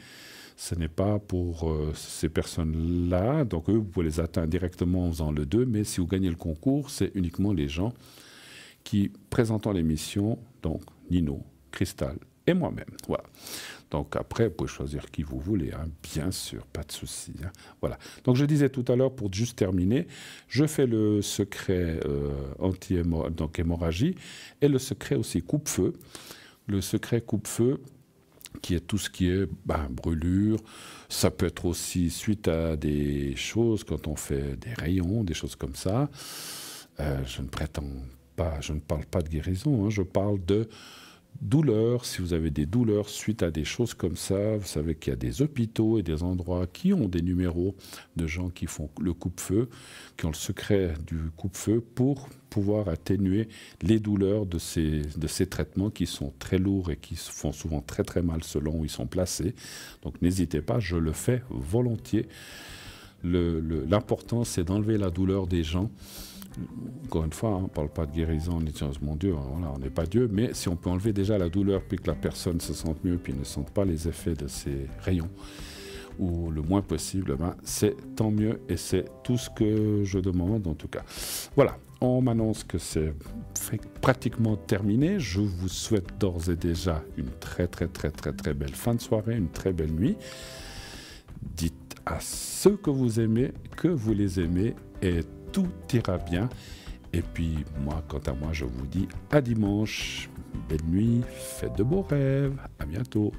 A: Ce n'est pas pour ces personnes-là. Donc eux, vous pouvez les atteindre directement en faisant le 2. Mais si vous gagnez le concours, c'est uniquement les gens qui présentent l'émission. Donc Nino, Cristal et moi-même. Voilà. Donc après, vous pouvez choisir qui vous voulez, hein, bien sûr, pas de souci. Hein. Voilà. Donc je disais tout à l'heure, pour juste terminer, je fais le secret anti-hémorragie et le secret aussi coupe-feu. Le secret coupe-feu, qui est tout ce qui est brûlure. Ça peut être aussi suite à des choses, quand on fait des rayons, des choses comme ça. Je ne prétends pas, je ne parle pas de guérison, hein, je parle de douleurs. Si vous avez des douleurs suite à des choses comme ça, vous savez qu'il y a des hôpitaux et des endroits qui ont des numéros de gens qui font le coupe-feu, qui ont le secret du coupe-feu pour pouvoir atténuer les douleurs de ces traitements qui sont très lourds et qui font souvent très très mal selon où ils sont placés. Donc n'hésitez pas, je le fais volontiers. L'important, c'est d'enlever la douleur des gens. Encore une fois, on ne parle pas de guérison, ni de mon Dieu, voilà, on n'est pas Dieu, mais si on peut enlever déjà la douleur puis que la personne se sente mieux puis ne sente pas les effets de ces rayons, ou le moins possible, c'est tant mieux et c'est tout ce que je demande en tout cas. Voilà, on m'annonce que c'est pratiquement terminé. Je vous souhaite d'ores et déjà une très très très très très belle fin de soirée, une très belle nuit. Dites à ceux que vous aimez que vous les aimez et tout ira bien. Et puis moi, quant à moi, je vous dis à dimanche. Belle nuit, faites de beaux rêves. À bientôt.